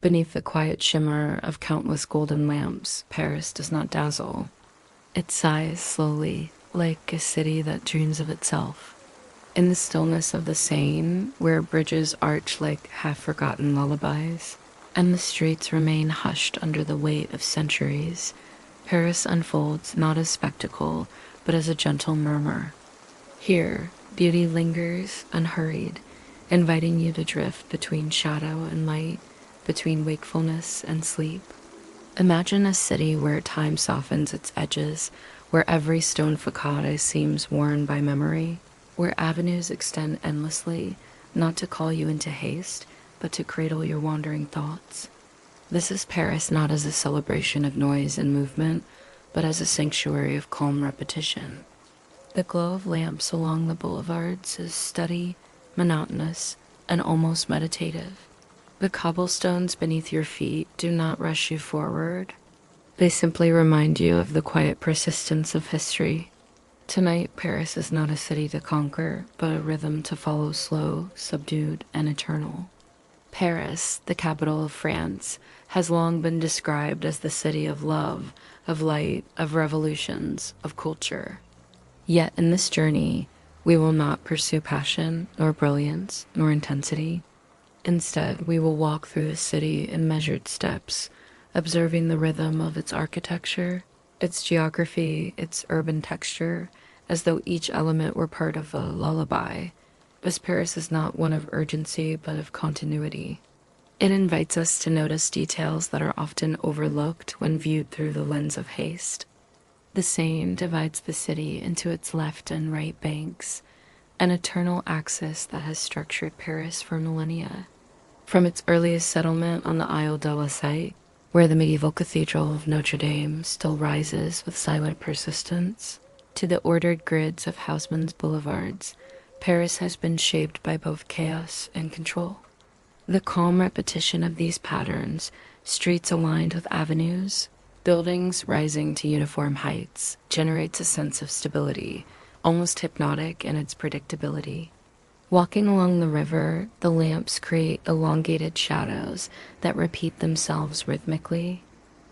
Beneath the quiet shimmer of countless golden lamps, Paris does not dazzle. It sighs slowly, like a city that dreams of itself. In the stillness of the Seine, where bridges arch like half-forgotten lullabies, and the streets remain hushed under the weight of centuries, Paris unfolds not as spectacle, but as a gentle murmur. Here, beauty lingers, unhurried, inviting you to drift between shadow and light, between wakefulness and sleep. Imagine a city where time softens its edges, where every stone facade seems worn by memory, where avenues extend endlessly, not to call you into haste, but to cradle your wandering thoughts. This is Paris not as a celebration of noise and movement, but as a sanctuary of calm repetition. The glow of lamps along the boulevards is steady, monotonous, and almost meditative. The cobblestones beneath your feet do not rush you forward. They simply remind you of the quiet persistence of history. Tonight, Paris is not a city to conquer, but a rhythm to follow, slow, subdued, and eternal. Paris, the capital of France, has long been described as the city of love, of light, of revolutions, of culture. Yet in this journey, we will not pursue passion, nor brilliance, nor intensity. Instead, we will walk through the city in measured steps, observing the rhythm of its architecture, its geography, its urban texture, as though each element were part of a lullaby. As Paris is not one of urgency, but of continuity. It invites us to notice details that are often overlooked when viewed through the lens of haste. The Seine divides the city into its left and right banks, an eternal axis that has structured Paris for millennia. From its earliest settlement on the Isle de la Cité, where the medieval cathedral of Notre-Dame still rises with silent persistence, to the ordered grids of Haussmann's boulevards, Paris has been shaped by both chaos and control. The calm repetition of these patterns, streets aligned with avenues, buildings rising to uniform heights, generates a sense of stability, almost hypnotic in its predictability. Walking along the river, the lamps create elongated shadows that repeat themselves rhythmically.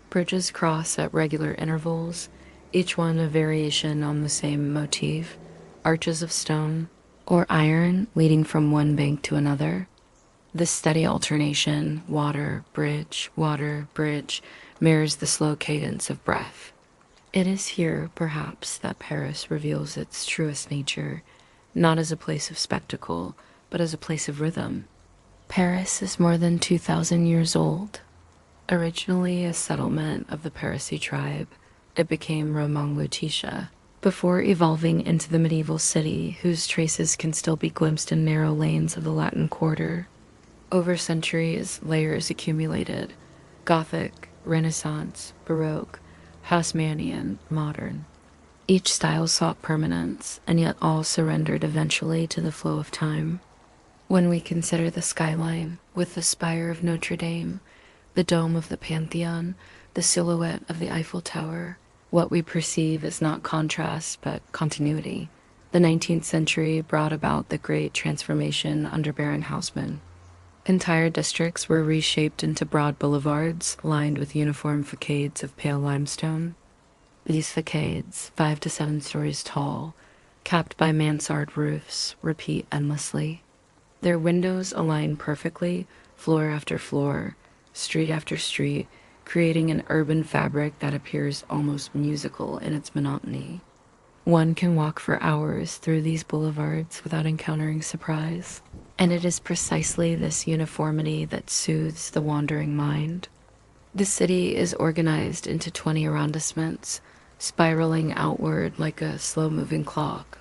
Bridges cross at regular intervals, each one a variation on the same motif, arches of stone or iron leading from one bank to another. This steady alternation, water, bridge, mirrors the slow cadence of breath. It is here, perhaps, that Paris reveals its truest nature, not as a place of spectacle, but as a place of rhythm. Paris is more than 2,000 years old. Originally a settlement of the Parisii tribe, it became Romang Lutetia, before evolving into the medieval city whose traces can still be glimpsed in narrow lanes of the Latin Quarter. Over centuries, layers accumulated: Gothic, Renaissance, Baroque, Haussmannian, modern. Each style sought permanence, and yet all surrendered eventually to the flow of time. When we consider the skyline, with the spire of Notre-Dame, the dome of the Panthéon, the silhouette of the Eiffel Tower, what we perceive is not contrast, but continuity. The 19th century brought about the great transformation under Baron Haussmann. Entire districts were reshaped into broad boulevards lined with uniform facades of pale limestone. These facades, 5 to 7 stories tall, capped by mansard roofs, repeat endlessly. Their windows align perfectly, floor after floor, street after street, creating an urban fabric that appears almost musical in its monotony. One can walk for hours through these boulevards without encountering surprise, and it is precisely this uniformity that soothes the wandering mind. The city is organized into 20 arrondissements, spiraling outward like a slow-moving clock.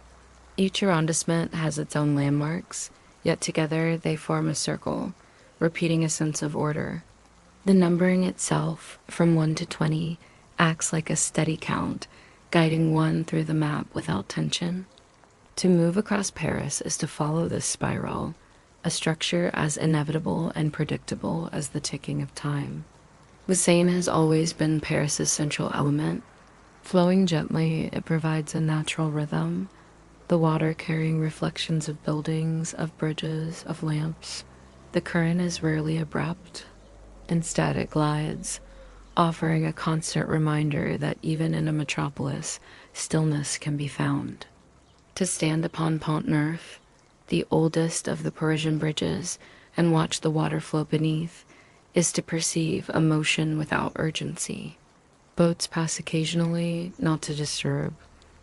Each arrondissement has its own landmarks, yet together they form a circle, repeating a sense of order. The numbering itself, from 1 to 20, acts like a steady count, guiding one through the map without tension. To move across Paris is to follow this spiral, a structure as inevitable and predictable as the ticking of time. The Seine has always been Paris's central element. Flowing gently, it provides a natural rhythm, the water carrying reflections of buildings, of bridges, of lamps. The current is rarely abrupt. Instead, it glides, offering a constant reminder that even in a metropolis, stillness can be found. To stand upon Pont Neuf, the oldest of the Parisian bridges, and watch the water flow beneath, is to perceive a motion without urgency. Boats pass occasionally, not to disturb,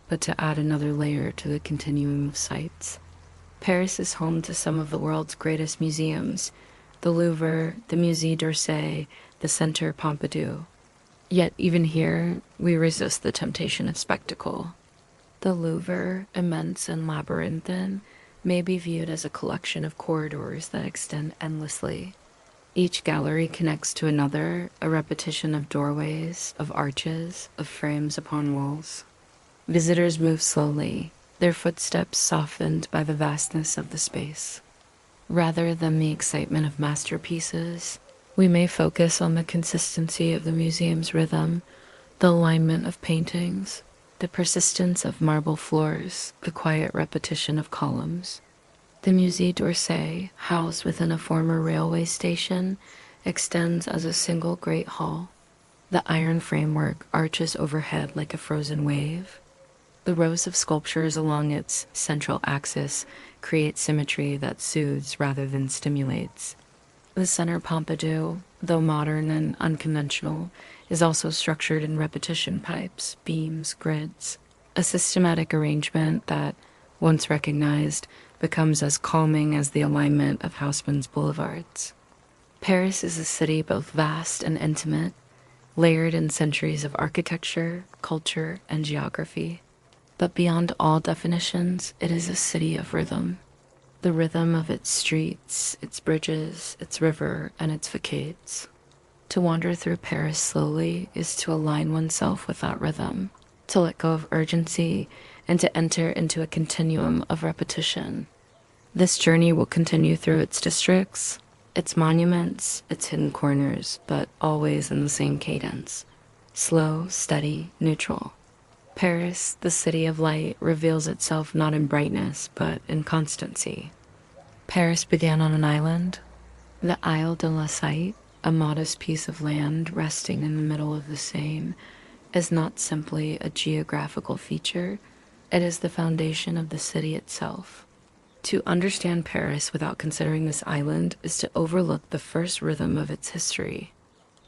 but to add another layer to the continuum of sights. Paris is home to some of the world's greatest museums, the Louvre, the Musée d'Orsay, the Centre Pompidou. Yet even here, we resist the temptation of spectacle. The Louvre, immense and labyrinthine, may be viewed as a collection of corridors that extend endlessly. Each gallery connects to another, a repetition of doorways, of arches, of frames upon walls. Visitors move slowly, their footsteps softened by the vastness of the space. Rather than the excitement of masterpieces, we may focus on the consistency of the museum's rhythm, the alignment of paintings, the persistence of marble floors, the quiet repetition of columns. The Musée d'Orsay, housed within a former railway station, extends as a single great hall. The iron framework arches overhead like a frozen wave. The rows of sculptures along its central axis create symmetry that soothes rather than stimulates. The Centre Pompidou, though modern and unconventional, is also structured in repetition pipes, beams, grids, a systematic arrangement that, once recognized, becomes as calming as the alignment of Haussmann's boulevards. Paris is a city both vast and intimate, layered in centuries of architecture, culture, and geography. But beyond all definitions, it is a city of rhythm. The rhythm of its streets, its bridges, its river, and its facades. To wander through Paris slowly is to align oneself with that rhythm, to let go of urgency, and to enter into a continuum of repetition. This journey will continue through its districts, its monuments, its hidden corners, but always in the same cadence. Slow, steady, neutral. Paris, the city of light, reveals itself not in brightness, but in constancy. Paris began on an island, the Isle de la Cité, a modest piece of land resting in the middle of the Seine, is not simply a geographical feature, it is the foundation of the city itself. To understand Paris without considering this island is to overlook the first rhythm of its history.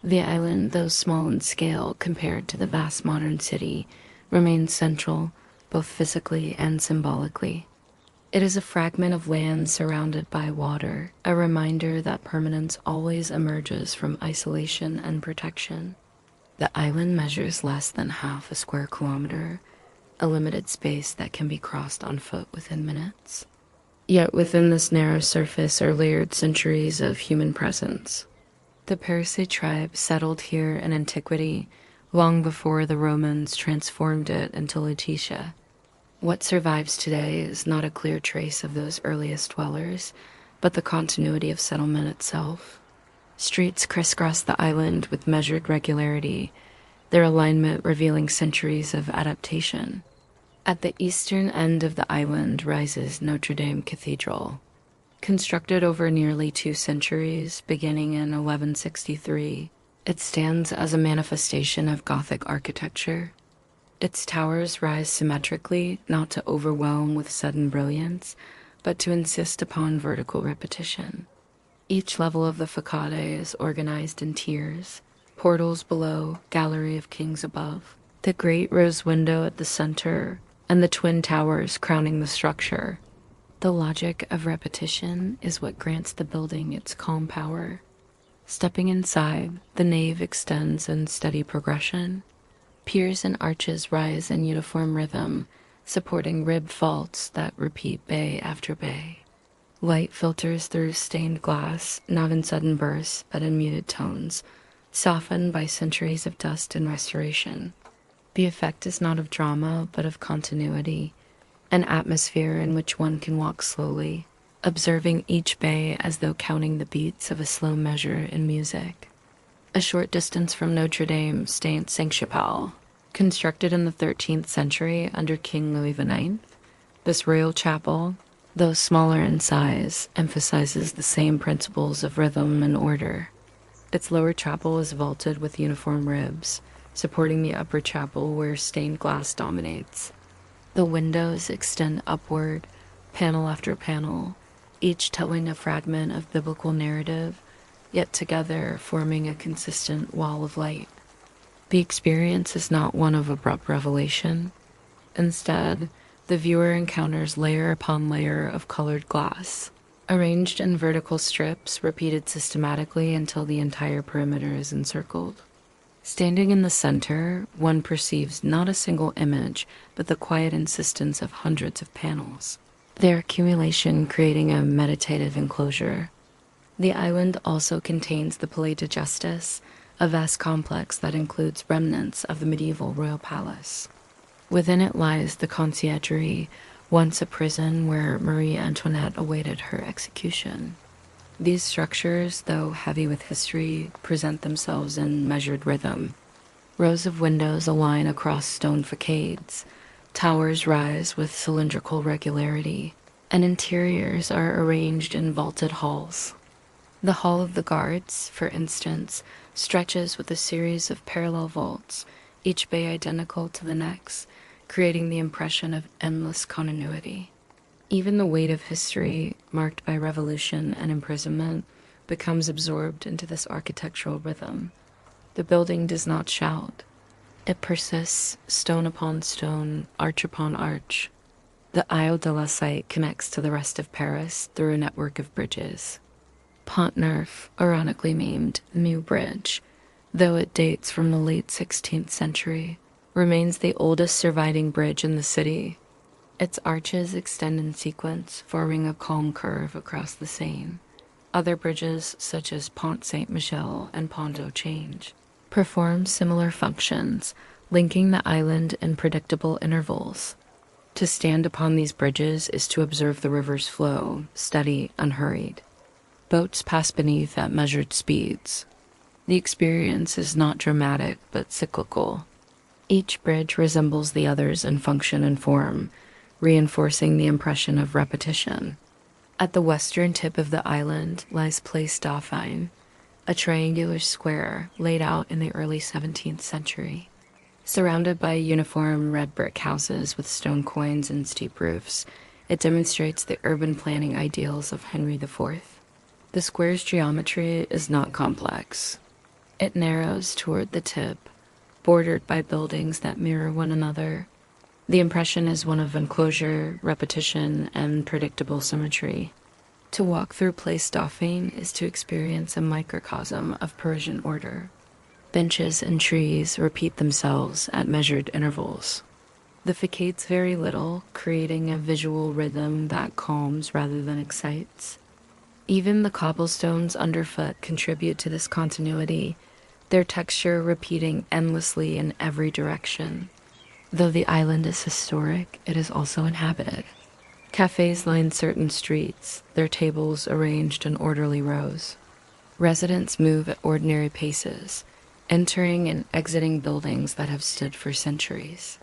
The island, though small in scale compared to the vast modern city, remains central, both physically and symbolically. It is a fragment of land surrounded by water, a reminder that permanence always emerges from isolation and protection. The island measures less than half a square kilometer, a limited space that can be crossed on foot within minutes. Yet within this narrow surface are layered centuries of human presence. The Parisite tribe settled here in antiquity, long before the Romans transformed it into Lutetia. What survives today is not a clear trace of those earliest dwellers, but the continuity of settlement itself. Streets crisscross the island with measured regularity, their alignment revealing centuries of adaptation. At the eastern end of the island rises Notre-Dame Cathedral. Constructed over nearly 2 centuries, beginning in 1163, it stands as a manifestation of Gothic architecture. Its towers rise symmetrically, not to overwhelm with sudden brilliance, but to insist upon vertical repetition. Each level of the facade is organized in tiers, portals below, gallery of kings above, the great rose window at the center, and the twin towers crowning the structure. The logic of repetition is what grants the building its calm power. Stepping inside, the nave extends in steady progression. Piers and arches rise in uniform rhythm, supporting ribbed vaults that repeat bay after bay. Light filters through stained glass, not in sudden bursts, but in muted tones, softened by centuries of dust and restoration. The effect is not of drama, but of continuity, an atmosphere in which one can walk slowly, observing each bay as though counting the beats of a slow measure in music. A short distance from Notre Dame stands Sainte-Chapelle. Constructed in the 13th century under King Louis IX, this royal chapel, though smaller in size, emphasizes the same principles of rhythm and order. Its lower chapel is vaulted with uniform ribs, supporting the upper chapel where stained glass dominates. The windows extend upward, panel after panel, each telling a fragment of biblical narrative, yet together forming a consistent wall of light. The experience is not one of abrupt revelation. Instead, the viewer encounters layer upon layer of colored glass, arranged in vertical strips repeated systematically until the entire perimeter is encircled. Standing in the center, one perceives not a single image, but the quiet insistence of hundreds of panels, their accumulation creating a meditative enclosure. The island also contains the Palais de Justice, a vast complex that includes remnants of the medieval royal palace. Within it lies the Conciergerie, once a prison where Marie Antoinette awaited her execution. These structures, though heavy with history, present themselves in measured rhythm. Rows of windows align across stone facades, towers rise with cylindrical regularity, and interiors are arranged in vaulted halls. The Hall of the Guards, for instance, stretches with a series of parallel vaults, each bay identical to the next, creating the impression of endless continuity. Even the weight of history, marked by revolution and imprisonment, becomes absorbed into this architectural rhythm. The building does not shout. It persists, stone upon stone, arch upon arch. The Isle de la Cité connects to the rest of Paris through a network of bridges. Pont Neuf, ironically named the New Bridge, though it dates from the late 16th century, remains the oldest surviving bridge in the city. Its arches extend in sequence, forming a calm curve across the Seine. Other bridges, such as Pont Saint-Michel and Pont au Change, perform similar functions, linking the island in predictable intervals. To stand upon these bridges is to observe the river's flow, steady, unhurried. Boats pass beneath at measured speeds. The experience is not dramatic, but cyclical. Each bridge resembles the others in function and form, reinforcing the impression of repetition. At the western tip of the island lies Place Dauphine, a triangular square laid out in the early 17th century. Surrounded by uniform red brick houses with stone coins and steep roofs, it demonstrates the urban planning ideals of Henry IV. The square's geometry is not complex. It narrows toward the tip, bordered by buildings that mirror one another. The impression is one of enclosure, repetition, and predictable symmetry. To walk through Place Dauphine is to experience a microcosm of Parisian order. Benches and trees repeat themselves at measured intervals. The facades vary little, creating a visual rhythm that calms rather than excites. Even the cobblestones underfoot contribute to this continuity, their texture repeating endlessly in every direction. Though the island is historic, it is also inhabited. Cafés line certain streets, their tables arranged in orderly rows. Residents move at ordinary paces, entering and exiting buildings that have stood for centuries.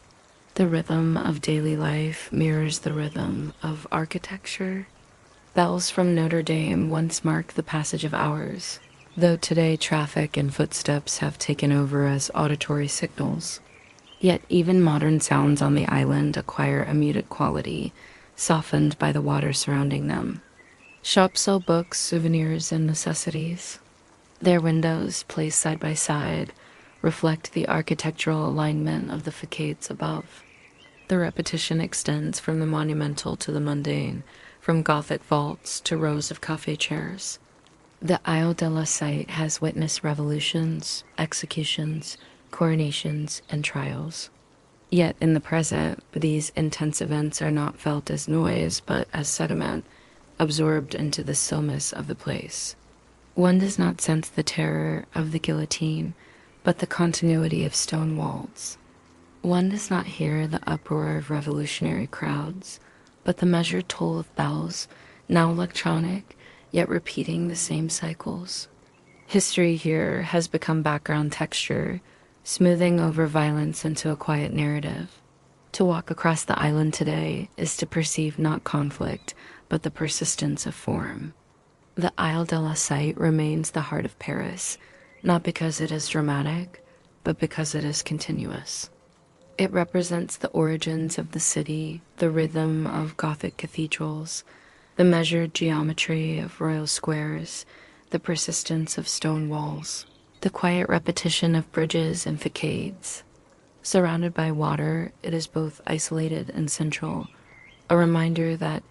The rhythm of daily life mirrors the rhythm of architecture. Bells from Notre-Dame once marked the passage of hours, though today traffic and footsteps have taken over as auditory signals. Yet even modern sounds on the island acquire a muted quality, softened by the water surrounding them. Shops sell books, souvenirs, and necessities. Their windows, placed side by side, reflect the architectural alignment of the facades above. The repetition extends from the monumental to the mundane, from Gothic vaults to rows of café chairs. The Isle de la Cité has witnessed revolutions, executions, coronations, and trials. Yet in the present, these intense events are not felt as noise, but as sediment, absorbed into the stillness of the place. One does not sense the terror of the guillotine, but the continuity of stone walls. One does not hear the uproar of revolutionary crowds, but the measured toll of bells, now electronic, yet repeating the same cycles. History here has become background texture, smoothing over violence into a quiet narrative. To walk across the island today is to perceive not conflict, but the persistence of form. The Isle de la Cité remains the heart of Paris, not because it is dramatic, but because it is continuous. It represents the origins of the city, the rhythm of Gothic cathedrals, the measured geometry of royal squares, the persistence of stone walls, the quiet repetition of bridges and facades. Surrounded by water, it is both isolated and central, a reminder that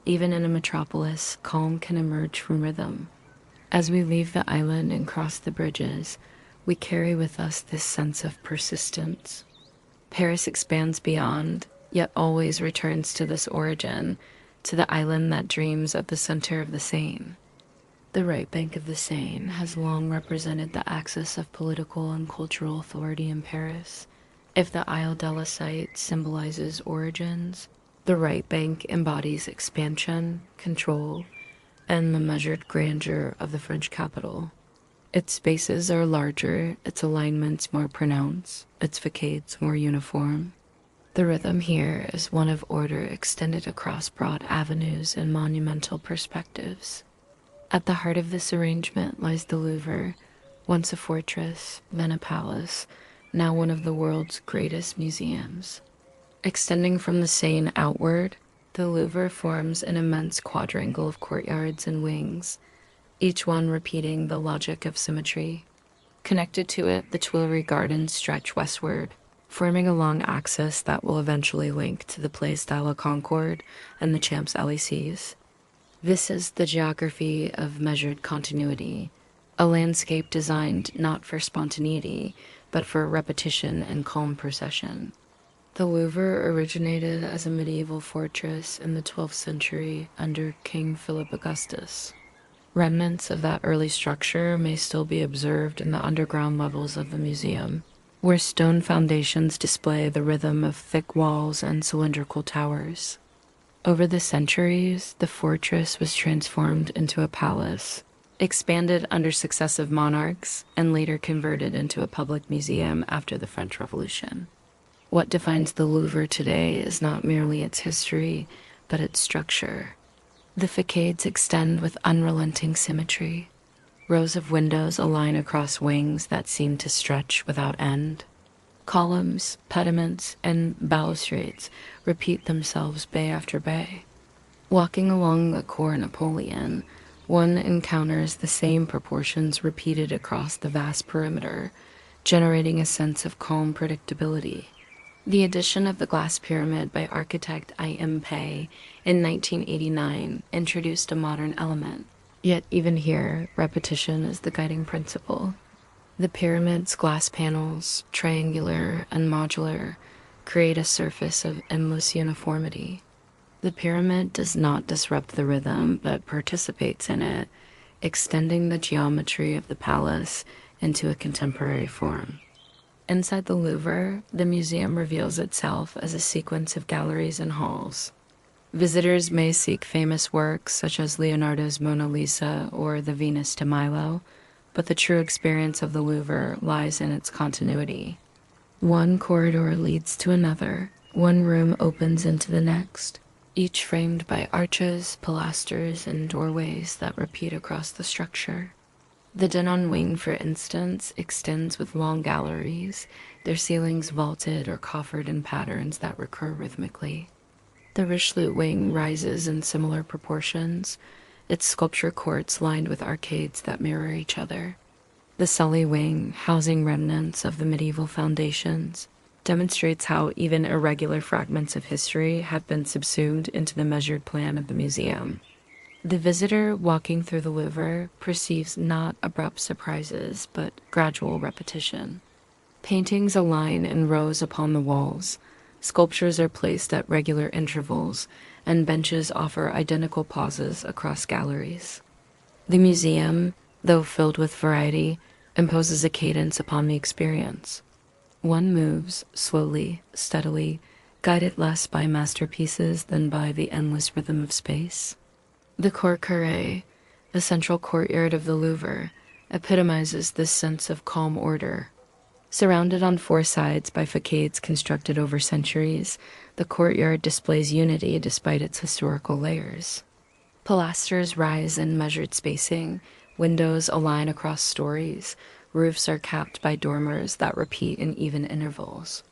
even in a metropolis, calm can emerge from rhythm. As we leave the island and cross the bridges, we carry with us this sense of persistence. Paris expands beyond, yet always returns to this origin, to the island that dreams at the center of the Seine. The right bank of the Seine has long represented the axis of political and cultural authority in Paris. If the Isle de la Cité symbolizes origins, the right bank embodies expansion, control, and the measured grandeur of the French capital. Its spaces are larger, its alignments more pronounced, its facades more uniform. The rhythm here is one of order extended across broad avenues and monumental perspectives. At the heart of this arrangement lies the Louvre, once a fortress, then a palace, now one of the world's greatest museums. Extending from the Seine outward, the Louvre forms an immense quadrangle of courtyards and wings, each one repeating the logic of symmetry. Connected to it, the Tuileries Gardens stretch westward, forming a long axis that will eventually link to the Place de la Concorde and the Champs-Élysées. This is the geography of measured continuity, a landscape designed not for spontaneity, but for repetition and calm procession. The Louvre originated as a medieval fortress in the 12th century under King Philip Augustus. Remnants of that early structure may still be observed in the underground levels of the museum, where stone foundations display the rhythm of thick walls and cylindrical towers. Over the centuries, the fortress was transformed into a palace, expanded under successive monarchs, and later converted into a public museum after the French Revolution. What defines the Louvre today is not merely its history, but its structure. The facades extend with unrelenting symmetry. Rows of windows align across wings that seem to stretch without end. Columns, pediments, and balustrades repeat themselves bay after bay. Walking along the Cour Napoleon, one encounters the same proportions repeated across the vast perimeter, generating a sense of calm predictability. The addition of the glass pyramid by architect I.M. Pei in 1989 introduced a modern element. Yet even here, repetition is the guiding principle. The pyramid's glass panels, triangular and modular, create a surface of endless uniformity. The pyramid does not disrupt the rhythm, but participates in it, extending the geometry of the palace into a contemporary form. Inside the Louvre, the museum reveals itself as a sequence of galleries and halls. Visitors may seek famous works such as Leonardo's Mona Lisa or the Venus de Milo, but the true experience of the Louvre lies in its continuity. One corridor leads to another, one room opens into the next, each framed by arches, pilasters, and doorways that repeat across the structure. The Denon wing, for instance, extends with long galleries, their ceilings vaulted or coffered in patterns that recur rhythmically. The Richelieu wing rises in similar proportions, its sculpture courts lined with arcades that mirror each other. The Sully wing, housing remnants of the medieval foundations, demonstrates how even irregular fragments of history have been subsumed into the measured plan of the museum. The visitor walking through the Louvre perceives not abrupt surprises, but gradual repetition. Paintings align in rows upon the walls, sculptures are placed at regular intervals, and benches offer identical pauses across galleries. The museum, though filled with variety, imposes a cadence upon the experience. One moves slowly, steadily, guided less by masterpieces than by the endless rhythm of space. The Cour Carrée, the central courtyard of the Louvre, epitomizes this sense of calm order. Surrounded on four sides by facades constructed over centuries, the courtyard displays unity despite its historical layers. Pilasters rise in measured spacing, windows align across stories, Roofs are capped by dormers that repeat in even intervals.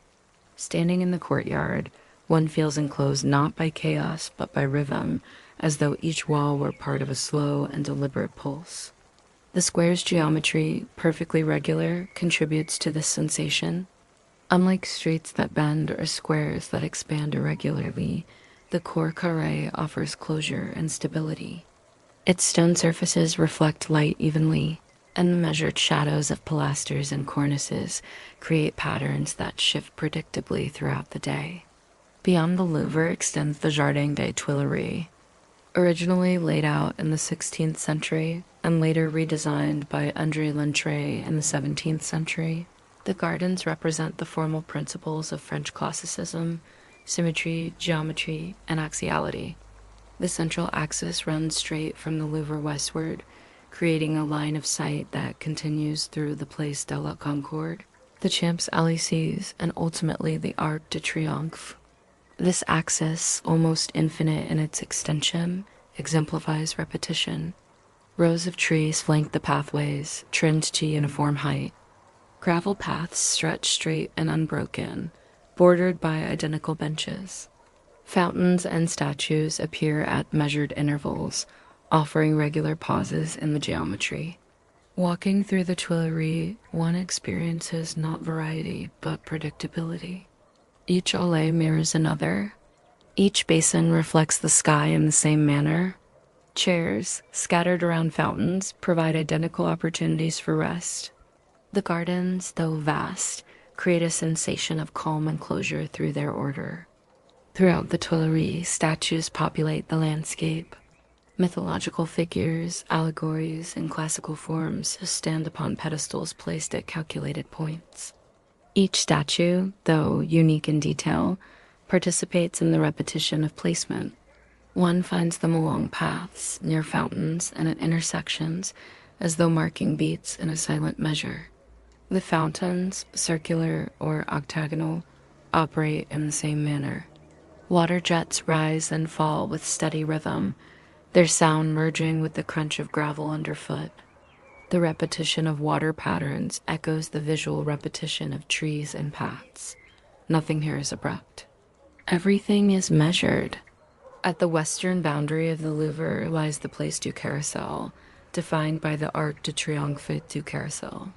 Standing in the courtyard, one feels enclosed not by chaos but by rhythm, as though each wall were part of a slow and deliberate pulse. The square's geometry, perfectly regular, contributes to this sensation. Unlike streets that bend or squares that expand irregularly, the cour carré offers closure and stability. Its stone surfaces reflect light evenly, and the measured shadows of pilasters and cornices create patterns that shift predictably throughout the day. Beyond the Louvre extends the Jardin des Tuileries. Originally laid out in the 16th century and later redesigned by André Lentré in the 17th century, the gardens represent the formal principles of French classicism, symmetry, geometry, and axiality. The central axis runs straight from the Louvre westward, creating a line of sight that continues through the Place de la Concorde, the Champs-Élysées, and ultimately the Arc de Triomphe. This axis, almost infinite in its extension, exemplifies repetition. Rows of trees flank the pathways, trimmed to uniform height. Gravel paths stretch straight and unbroken, bordered by identical benches. Fountains and statues appear at measured intervals, offering regular pauses in the geometry. Walking through the Tuileries, one experiences not variety, but predictability. Each allée mirrors another. Each basin reflects the sky in the same manner. Chairs, scattered around fountains, provide identical opportunities for rest. The gardens, though vast, create a sensation of calm and closure through their order. Throughout the Tuileries, statues populate the landscape. Mythological figures, allegories, and classical forms stand upon pedestals placed at calculated points. Each statue, though unique in detail, participates in the repetition of placement. One finds them along paths, near fountains, and at intersections, as though marking beats in a silent measure. The fountains, circular or octagonal, operate in the same manner. Water jets rise and fall with steady rhythm, their sound merging with the crunch of gravel underfoot. The repetition of water patterns echoes the visual repetition of trees and paths. Nothing here is abrupt. Everything is measured. At the western boundary of the Louvre lies the Place du Carrousel, defined by the Arc de Triomphe du Carrousel.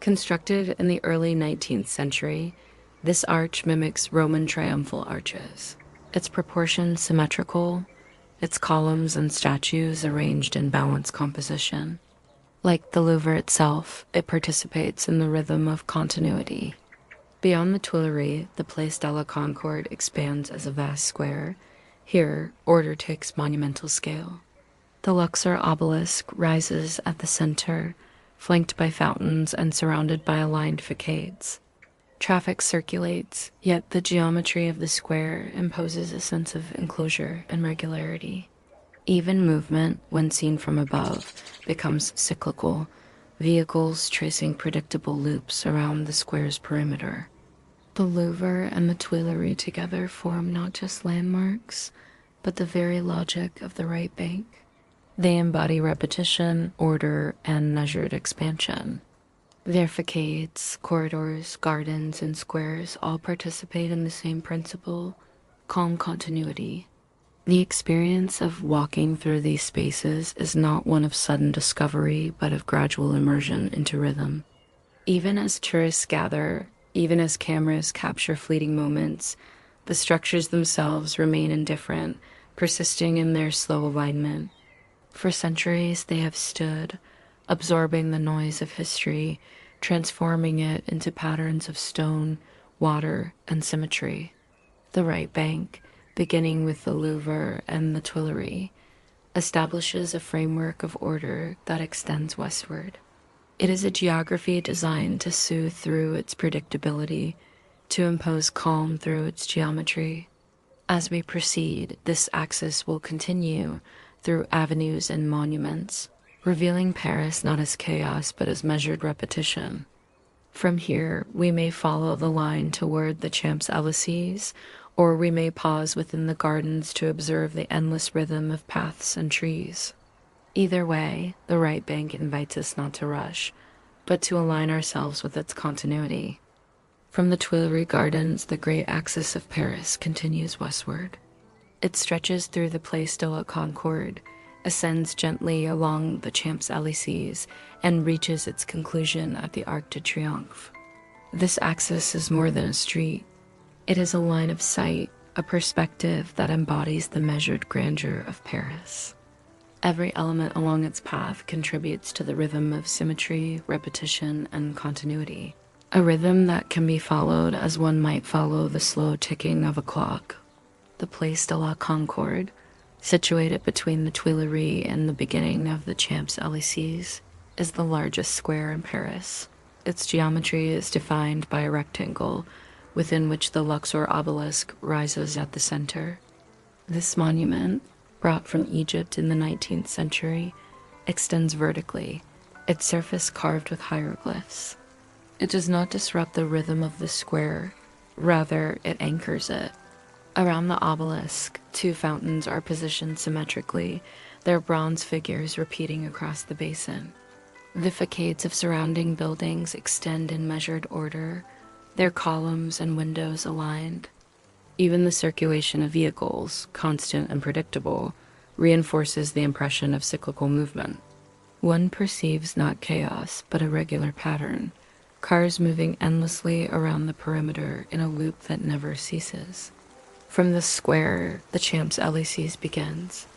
Constructed in the early 19th century, this arch mimics Roman triumphal arches. Its proportions symmetrical, its columns and statues arranged in balanced composition. Like the Louvre itself, it participates in the rhythm of continuity. Beyond the Tuileries, the Place de la Concorde expands as a vast square. Here, order takes monumental scale. The Luxor obelisk rises at the center, flanked by fountains and surrounded by aligned facades. Traffic circulates, yet the geometry of the square imposes a sense of enclosure and regularity. Even movement, when seen from above, becomes cyclical, vehicles tracing predictable loops around the square's perimeter. The Louvre and the Tuileries together form not just landmarks, but the very logic of the right bank. They embody repetition, order, and measured expansion. Their facades, corridors, gardens, and squares all participate in the same principle, calm continuity. The experience of walking through these spaces is not one of sudden discovery, but of gradual immersion into rhythm. Even as tourists gather, even as cameras capture fleeting moments, the structures themselves remain indifferent, persisting in their slow alignment. For centuries they have stood, absorbing the noise of history, transforming it into patterns of stone, water, and symmetry. The right bank, beginning with the Louvre and the Tuileries, establishes a framework of order that extends westward. It is a geography designed to soothe through its predictability, to impose calm through its geometry. As we proceed, this axis will continue through avenues and monuments, revealing Paris not as chaos but as measured repetition. From here, we may follow the line toward the Champs-Élysées, or we may pause within the gardens to observe the endless rhythm of paths and trees. Either way, the right bank invites us not to rush, but to align ourselves with its continuity. From the Tuileries Gardens, the great axis of Paris continues westward. It stretches through the Place de la Concorde, ascends gently along the Champs-Élysées, and reaches its conclusion at the Arc de Triomphe. This axis is more than a street. It is a line of sight, a perspective that embodies the measured grandeur of Paris. Every element along its path contributes to the rhythm of symmetry, repetition, and continuity. A rhythm that can be followed as one might follow the slow ticking of a clock. The Place de la Concorde, situated between the Tuileries and the beginning of the Champs-Élysées, is the largest square in Paris. Its geometry is defined by a rectangle, within which the Luxor obelisk rises at the center. This monument, brought from Egypt in the 19th century, extends vertically, its surface carved with hieroglyphs. It does not disrupt the rhythm of the square, rather it anchors it. Around the obelisk, two fountains are positioned symmetrically, their bronze figures repeating across the basin. The facades of surrounding buildings extend in measured order, their columns and windows aligned. Even the circulation of vehicles, constant and predictable, reinforces the impression of cyclical movement. One perceives not chaos, but a regular pattern, cars moving endlessly around the perimeter in a loop that never ceases. From the square, the Champs-Élysées begins.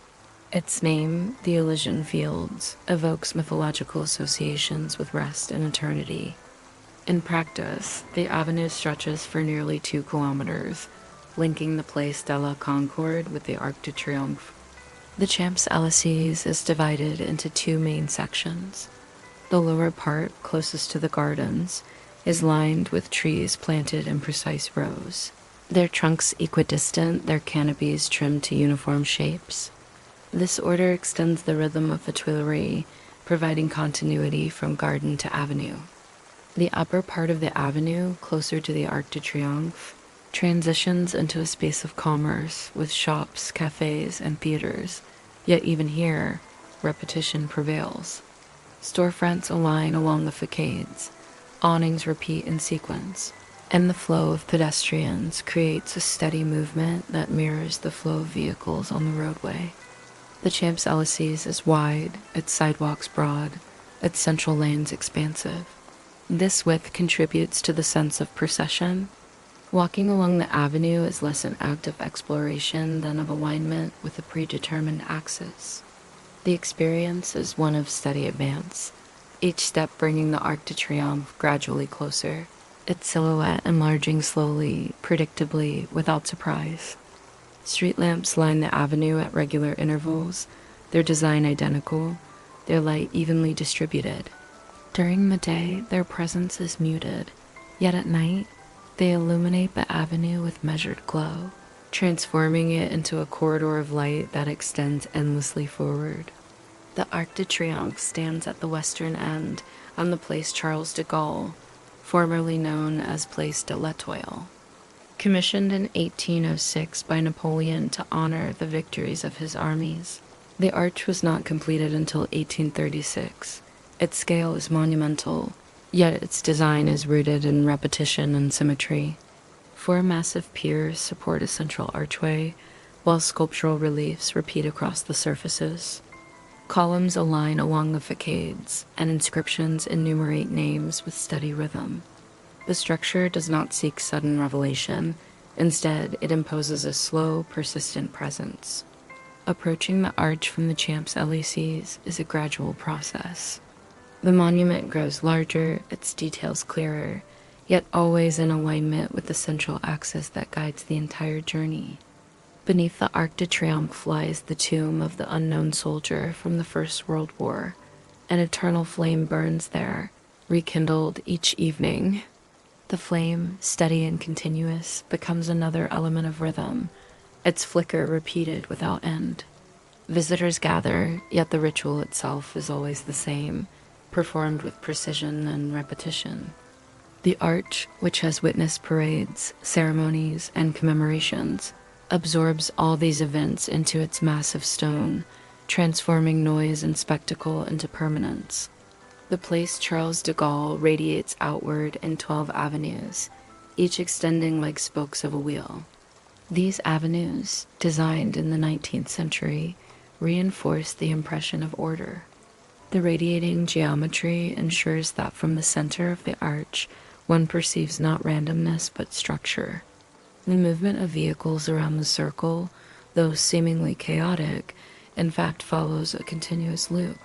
Its name, the Elysian Fields, evokes mythological associations with rest and eternity. In practice, the avenue stretches for nearly 2 kilometers, linking the Place de la Concorde with the Arc de Triomphe. The Champs-Élysées is divided into 2 main sections. The lower part, closest to the gardens, is lined with trees planted in precise rows, their trunks equidistant, their canopies trimmed to uniform shapes. This order extends the rhythm of the Tuileries, providing continuity from garden to avenue. The upper part of the avenue, closer to the Arc de Triomphe, transitions into a space of commerce with shops, cafés, and theaters, yet even here, repetition prevails. Storefronts align along the facades, awnings repeat in sequence, and the flow of pedestrians creates a steady movement that mirrors the flow of vehicles on the roadway. The Champs-Élysées is wide, its sidewalks broad, its central lanes expansive. This width contributes to the sense of procession. Walking along the avenue is less an act of exploration than of alignment with a predetermined axis. The experience is one of steady advance, each step bringing the Arc de Triomphe gradually closer, its silhouette enlarging slowly, predictably, without surprise. Street lamps line the avenue at regular intervals, their design identical, their light evenly distributed. During the day, their presence is muted, yet at night, they illuminate the avenue with measured glow, transforming it into a corridor of light that extends endlessly forward. The Arc de Triomphe stands at the western end on the Place Charles de Gaulle, formerly known as Place de l'Étoile. Commissioned in 1806 by Napoleon to honor the victories of his armies, the arch was not completed until 1836. Its scale is monumental, yet its design is rooted in repetition and symmetry. 4 massive piers support a central archway, while sculptural reliefs repeat across the surfaces. Columns align along the facades, and inscriptions enumerate names with steady rhythm. The structure does not seek sudden revelation. Instead, it imposes a slow, persistent presence. Approaching the arch from the Champs-Élysées is a gradual process. The monument grows larger, its details clearer, yet always in alignment with the central axis that guides the entire journey. Beneath the Arc de Triomphe lies the tomb of the unknown soldier from the First World War. An eternal flame burns there, rekindled each evening. The flame, steady and continuous, becomes another element of rhythm, its flicker repeated without end. Visitors gather, yet the ritual itself is always the same, performed with precision and repetition. The arch, which has witnessed parades, ceremonies, and commemorations, absorbs all these events into its massive stone, transforming noise and spectacle into permanence. The Place Charles de Gaulle radiates outward in 12 avenues, each extending like spokes of a wheel. These avenues, designed in the 19th century, reinforce the impression of order. The radiating geometry ensures that from the center of the arch, one perceives not randomness but structure. The movement of vehicles around the circle, though seemingly chaotic, in fact follows a continuous loop,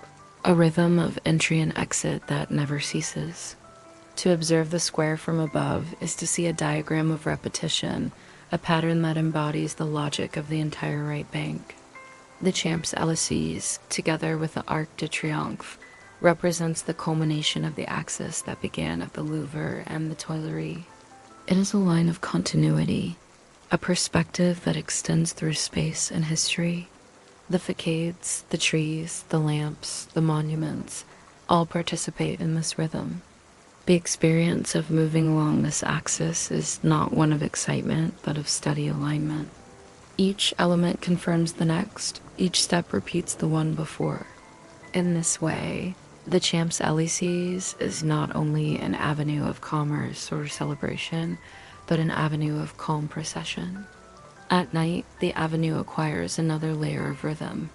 a rhythm of entry and exit that never ceases. To observe the square from above is to see a diagram of repetition, a pattern that embodies the logic of the entire right bank. The Champs-Élysées, together with the Arc de Triomphe, represents the culmination of the axis that began at the Louvre and the Tuileries. It is a line of continuity, a perspective that extends through space and history. The facades, the trees, the lamps, the monuments, all participate in this rhythm. The experience of moving along this axis is not one of excitement, but of steady alignment. Each element confirms the next, each step repeats the one before. In this way, the Champs-Élysées is not only an avenue of commerce or celebration, but an avenue of calm procession. At night, the avenue acquires another layer of rhythm.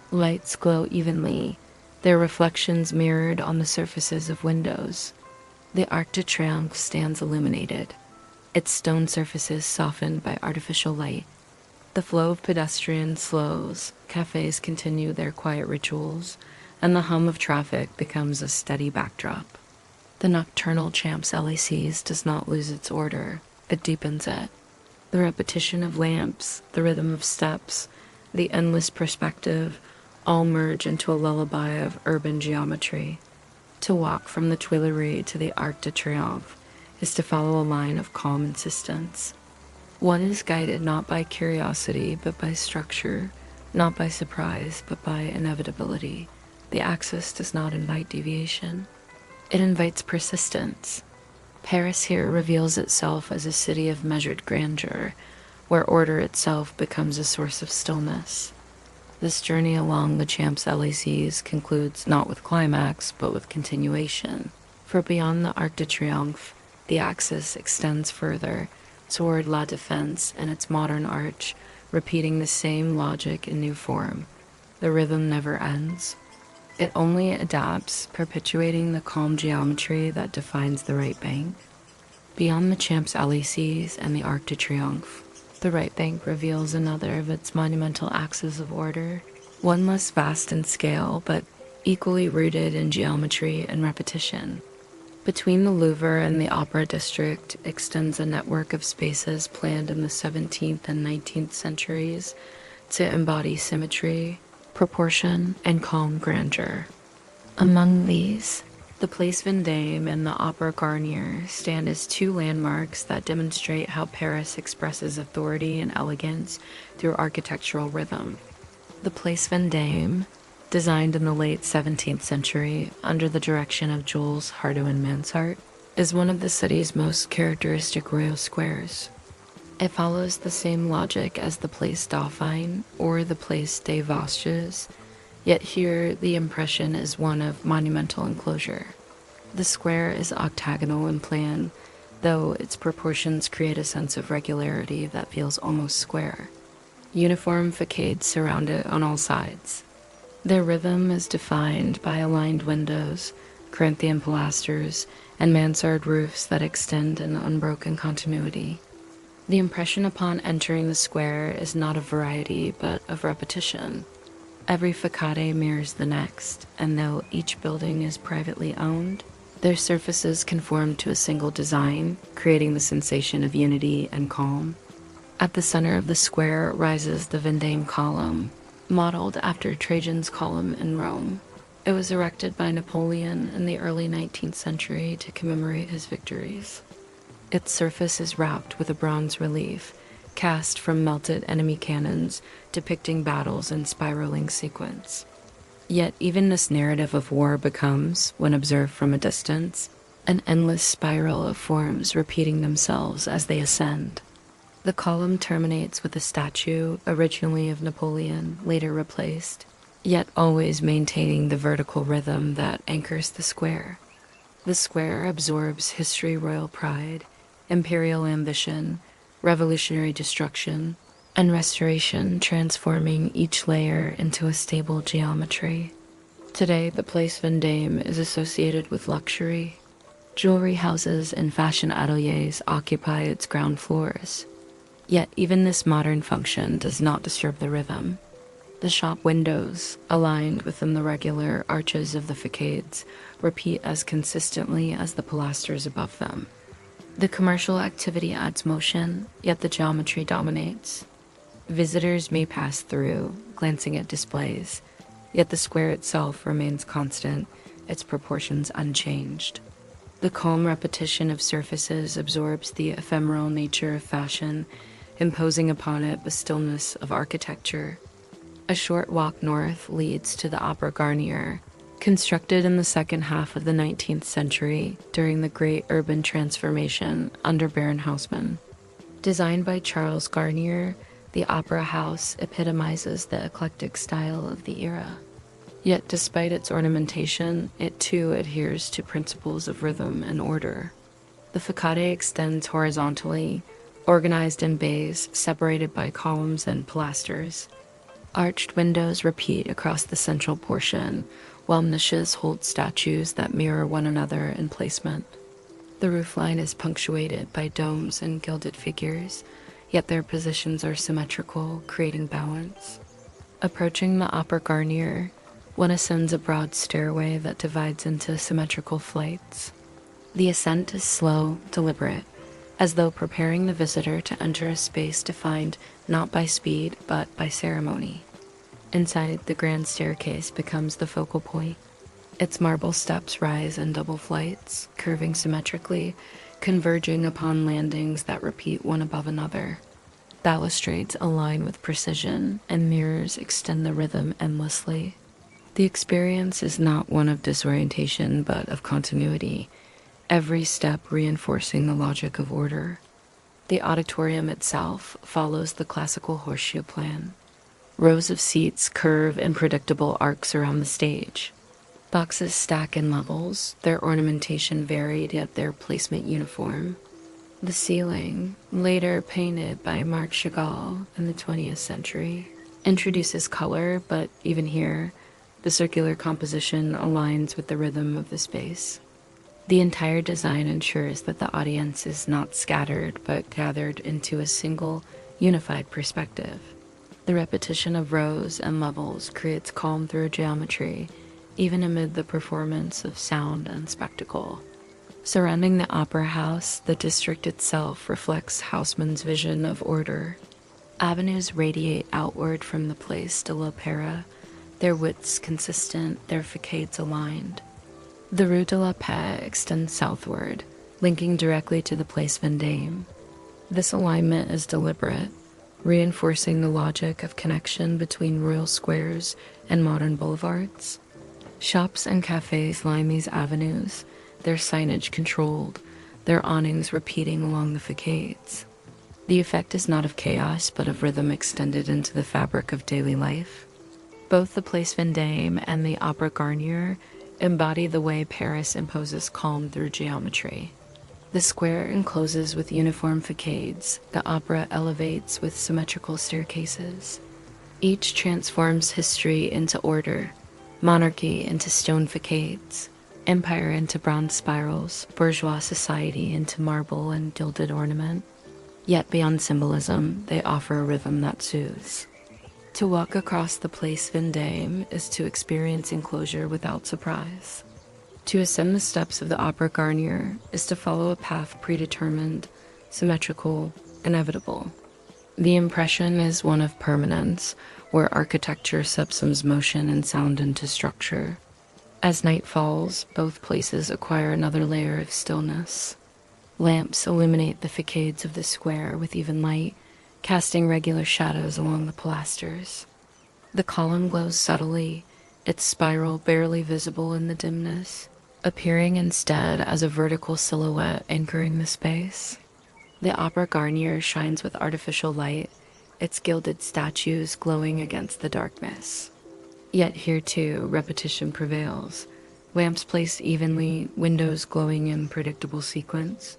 Lights glow evenly, their reflections mirrored on the surfaces of windows. The Arc de Triomphe stands illuminated, its stone surfaces softened by artificial light. The flow of pedestrians slows, cafés continue their quiet rituals, and the hum of traffic becomes a steady backdrop. The nocturnal Champs-Élysées does not lose its order, it deepens it. The repetition of lamps, the rhythm of steps, the endless perspective, all merge into a lullaby of urban geometry. To walk from the Tuileries to the Arc de Triomphe is to follow a line of calm insistence. One is guided not by curiosity, but by structure, not by surprise, but by inevitability. The axis does not invite deviation. It invites persistence. Paris here reveals itself as a city of measured grandeur, where order itself becomes a source of stillness. This journey along the Champs-Élysées concludes not with climax, but with continuation. For beyond the Arc de Triomphe, the axis extends further, toward La Défense and its modern arch, repeating the same logic in new form. The rhythm never ends. It only adapts, perpetuating the calm geometry that defines the right bank. Beyond the Champs-Élysées and the Arc de Triomphe, the right bank reveals another of its monumental axes of order, one less vast in scale, but equally rooted in geometry and repetition. Between the Louvre and the Opera District extends a network of spaces planned in the 17th and 19th centuries to embody symmetry, proportion, and calm grandeur. Among these, the Place Vendôme and the Opéra Garnier stand as two landmarks that demonstrate how Paris expresses authority and elegance through architectural rhythm. The Place Vendôme, designed in the late 17th century under the direction of Jules Hardouin-Mansart, is one of the city's most characteristic royal squares. It follows the same logic as the Place Dauphine or the Place des Vosges, yet here the impression is one of monumental enclosure. The square is octagonal in plan, though its proportions create a sense of regularity that feels almost square. Uniform facades surround it on all sides. Their rhythm is defined by aligned windows, Corinthian pilasters, and mansard roofs that extend in unbroken continuity. The impression upon entering the square is not of variety, but of repetition. Every facade mirrors the next, and though each building is privately owned, their surfaces conform to a single design, creating the sensation of unity and calm. At the center of the square rises the Vendôme column, modeled after Trajan's column in Rome. It was erected by Napoleon in the early 19th century to commemorate his victories. Its surface is wrapped with a bronze relief, cast from melted enemy cannons, depicting battles in spiraling sequence. Yet even this narrative of war becomes, when observed from a distance, an endless spiral of forms repeating themselves as they ascend. The column terminates with a statue, originally of Napoleon, later replaced. yet always maintaining the vertical rhythm that anchors the square. The square absorbs history, royal pride, imperial ambition, revolutionary destruction, and restoration, transforming each layer into a stable geometry. Today, the Place Vendôme is associated with luxury. Jewelry houses and fashion ateliers occupy its ground floors. Yet even this modern function does not disturb the rhythm. The shop windows, aligned within the regular arches of the facades, repeat as consistently as the pilasters above them. The commercial activity adds motion, yet the geometry dominates. Visitors may pass through, glancing at displays, yet the square itself remains constant, its proportions unchanged. The calm repetition of surfaces absorbs the ephemeral nature of fashion, imposing upon it the stillness of architecture. A short walk north leads to the Opéra Garnier, constructed in the second half of the 19th century during the Great Urban Transformation under Baron Haussmann. Designed by Charles Garnier, the opera house epitomizes the eclectic style of the era. Yet despite its ornamentation, it too adheres to principles of rhythm and order. The façade extends horizontally, organized in bays separated by columns and pilasters. Arched windows repeat across the central portion, while niches hold statues that mirror one another in placement. The roofline is punctuated by domes and gilded figures, yet their positions are symmetrical, creating balance. Approaching the Opéra Garnier, one ascends a broad stairway that divides into symmetrical flights. The ascent is slow, deliberate, as though preparing the visitor to enter a space defined not by speed, but by ceremony. Inside, the grand staircase becomes the focal point. Its marble steps rise in double flights, curving symmetrically, converging upon landings that repeat one above another. Balustrades align with precision, and mirrors extend the rhythm endlessly. The experience is not one of disorientation, but of continuity, every step reinforcing the logic of order. The auditorium itself follows the classical horseshoe plan. Rows of seats curve in predictable arcs around the stage. Boxes stack in levels, their ornamentation varied yet their placement uniform. The ceiling, later painted by Marc Chagall in the 20th century, introduces color, but even here, the circular composition aligns with the rhythm of the space. The entire design ensures that the audience is not scattered, but gathered into a single, unified perspective. The repetition of rows and levels creates calm through geometry, even amid the performance of sound and spectacle. Surrounding the opera house, the district itself reflects Haussmann's vision of order. Avenues radiate outward from the Place de l'Opéra, their widths consistent, their facades aligned. The Rue de la Paix extends southward, linking directly to the Place Vendôme. This alignment is deliberate, reinforcing the logic of connection between royal squares and modern boulevards. Shops and cafes line these avenues, their signage controlled, their awnings repeating along the facades. The effect is not of chaos, but of rhythm extended into the fabric of daily life. Both the Place Vendôme and the Opéra Garnier embody the way Paris imposes calm through geometry. The square encloses with uniform facades, the opera elevates with symmetrical staircases. Each transforms history into order, monarchy into stone facades, empire into bronze spirals, bourgeois society into marble and gilded ornament. Yet beyond symbolism, they offer a rhythm that soothes. To walk across the Place Vendôme is to experience enclosure without surprise. To ascend the steps of the Opéra Garnier is to follow a path predetermined, symmetrical, inevitable. The impression is one of permanence, where architecture subsumes motion and sound into structure. As night falls, both places acquire another layer of stillness. Lamps illuminate the facades of the square with even light, casting regular shadows along the pilasters. The column glows subtly, its spiral barely visible in the dimness, appearing instead as a vertical silhouette anchoring the space. The Opéra Garnier shines with artificial light, its gilded statues glowing against the darkness. Yet here too, repetition prevails. Lamps placed evenly, windows glowing in predictable sequence.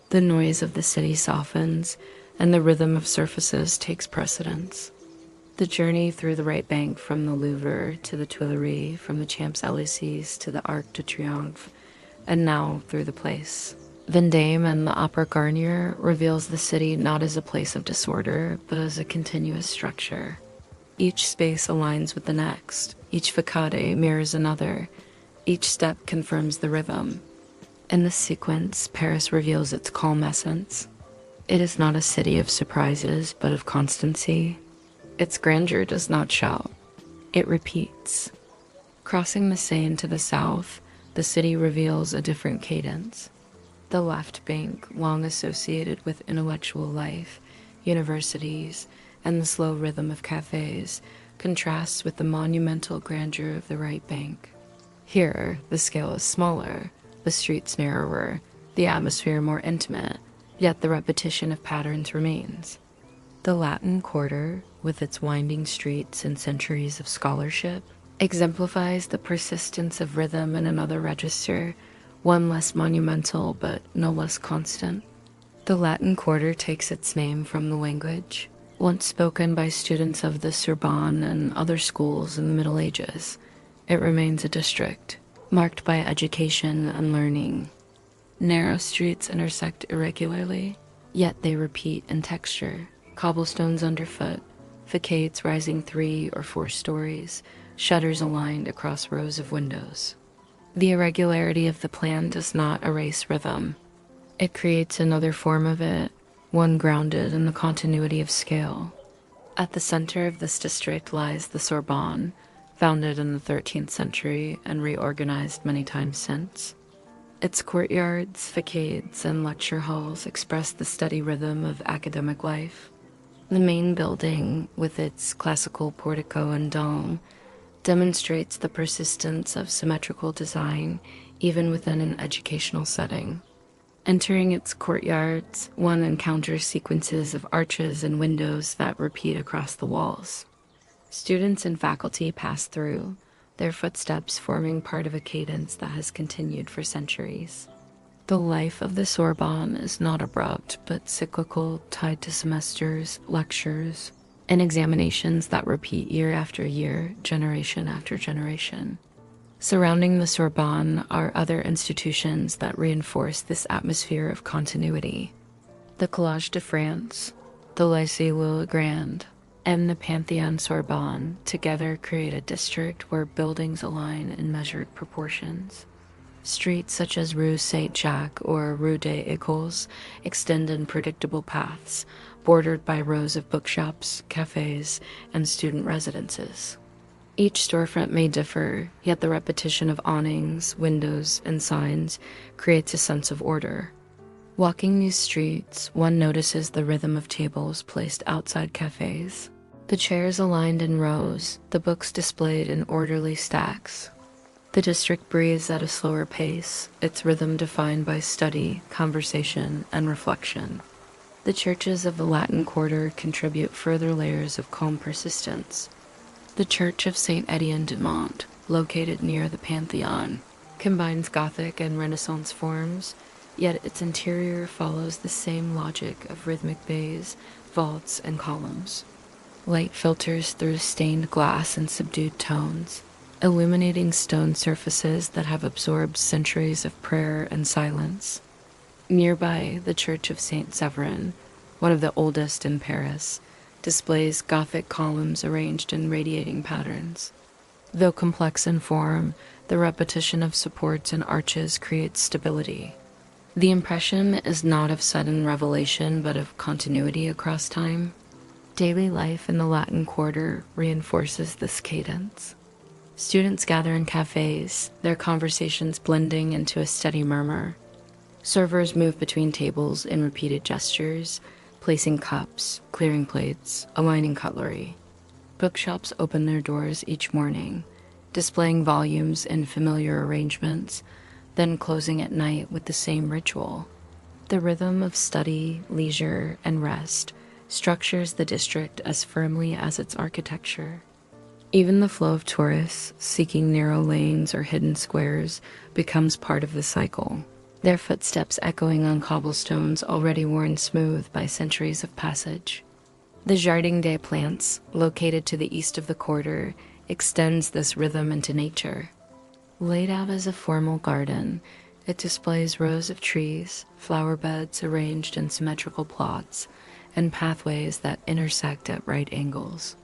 The noise of the city softens, and the rhythm of surfaces takes precedence. The journey through the right bank from the Louvre to the Tuileries, from the Champs-Élysées to the Arc de Triomphe, and now through the place. Vendôme and the Opéra Garnier reveals the city not as a place of disorder, but as a continuous structure. Each space aligns with the next, each facade mirrors another, each step confirms the rhythm. In this sequence, Paris reveals its calm essence. It is not a city of surprises, but of constancy. Its grandeur does not shout, it repeats. Crossing the Seine to the south, the city reveals a different cadence. The left bank, long associated with intellectual life, universities, and the slow rhythm of cafés, contrasts with the monumental grandeur of the right bank. Here, the scale is smaller, the streets narrower, the atmosphere more intimate, yet the repetition of patterns remains. The Latin Quarter, with its winding streets and centuries of scholarship, exemplifies the persistence of rhythm in another register, one less monumental but no less constant. The Latin Quarter takes its name from the language, once spoken by students of the Sorbonne and other schools in the Middle Ages. It remains a district, marked by education and learning. Narrow streets intersect irregularly, yet they repeat in texture. Cobblestones underfoot, facades rising 3 or 4 stories, shutters aligned across rows of windows. The irregularity of the plan does not erase rhythm. It creates another form of it, one grounded in the continuity of scale. At the center of this district lies the Sorbonne, founded in the 13th century and reorganized many times since. Its courtyards, facades, and lecture halls express the steady rhythm of academic life. The main building, with its classical portico and dome, demonstrates the persistence of symmetrical design even within an educational setting. Entering its courtyards, one encounters sequences of arches and windows that repeat across the walls. Students and faculty pass through, their footsteps forming part of a cadence that has continued for centuries. The life of the Sorbonne is not abrupt, but cyclical, tied to semesters, lectures, and examinations that repeat year after year, generation after generation. Surrounding the Sorbonne are other institutions that reinforce this atmosphere of continuity. The Collège de France, the Lycée Louis-le-Grand, and the Panthéon Sorbonne together create a district where buildings align in measured proportions. Streets such as Rue Saint-Jacques or Rue des Écoles extend in predictable paths, bordered by rows of bookshops, cafés, and student residences. Each storefront may differ, yet the repetition of awnings, windows, and signs creates a sense of order. Walking these streets, one notices the rhythm of tables placed outside cafés. The chairs aligned in rows, the books displayed in orderly stacks. The district breathes at a slower pace, its rhythm defined by study, conversation, and reflection. The churches of the Latin Quarter contribute further layers of calm persistence. The Church of Saint-Étienne-du-Mont, located near the Panthéon, combines Gothic and Renaissance forms, yet its interior follows the same logic of rhythmic bays, vaults, and columns. Light filters through stained glass and subdued tones, illuminating stone surfaces that have absorbed centuries of prayer and silence. Nearby, the Church of Saint Severin, one of the oldest in Paris, displays Gothic columns arranged in radiating patterns. Though complex in form, the repetition of supports and arches creates stability. The impression is not of sudden revelation, but of continuity across time. Daily life in the Latin Quarter reinforces this cadence. Students gather in cafes, their conversations blending into a steady murmur. Servers move between tables in repeated gestures, placing cups, clearing plates, aligning cutlery. Bookshops open their doors each morning, displaying volumes in familiar arrangements, then closing at night with the same ritual. The rhythm of study, leisure, and rest structures the district as firmly as its architecture. Even the flow of tourists seeking narrow lanes or hidden squares becomes part of the cycle, their footsteps echoing on cobblestones already worn smooth by centuries of passage. The Jardin des Plantes, located to the east of the quarter, extends this rhythm into nature. Laid out as a formal garden, it displays rows of trees, flower beds arranged in symmetrical plots, and pathways that intersect at right angles.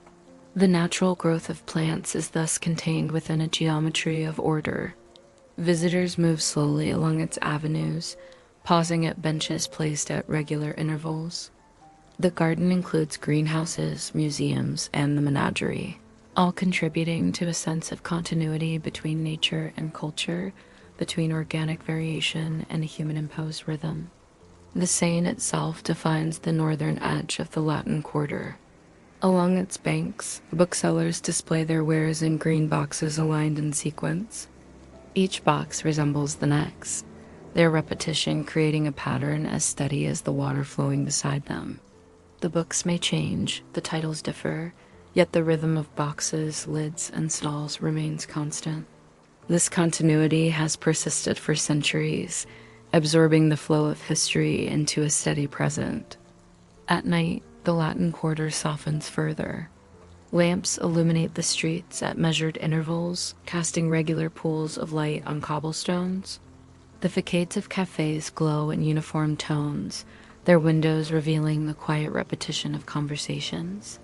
The natural growth of plants is thus contained within a geometry of order. Visitors move slowly along its avenues, pausing at benches placed at regular intervals. The garden includes greenhouses, museums, and the menagerie, all contributing to a sense of continuity between nature and culture, between organic variation and a human-imposed rhythm. The Seine itself defines the northern edge of the Latin Quarter. Along its banks, booksellers display their wares in green boxes aligned in sequence. Each box resembles the next, their repetition creating a pattern as steady as the water flowing beside them. The books may change, the titles differ, yet the rhythm of boxes, lids, and stalls remains constant. This continuity has persisted for centuries, absorbing the flow of history into a steady present. At night, the Latin Quarter softens further. Lamps illuminate the streets at measured intervals, casting regular pools of light on cobblestones. The facades of cafés glow in uniform tones, their windows revealing the quiet repetition of conversations.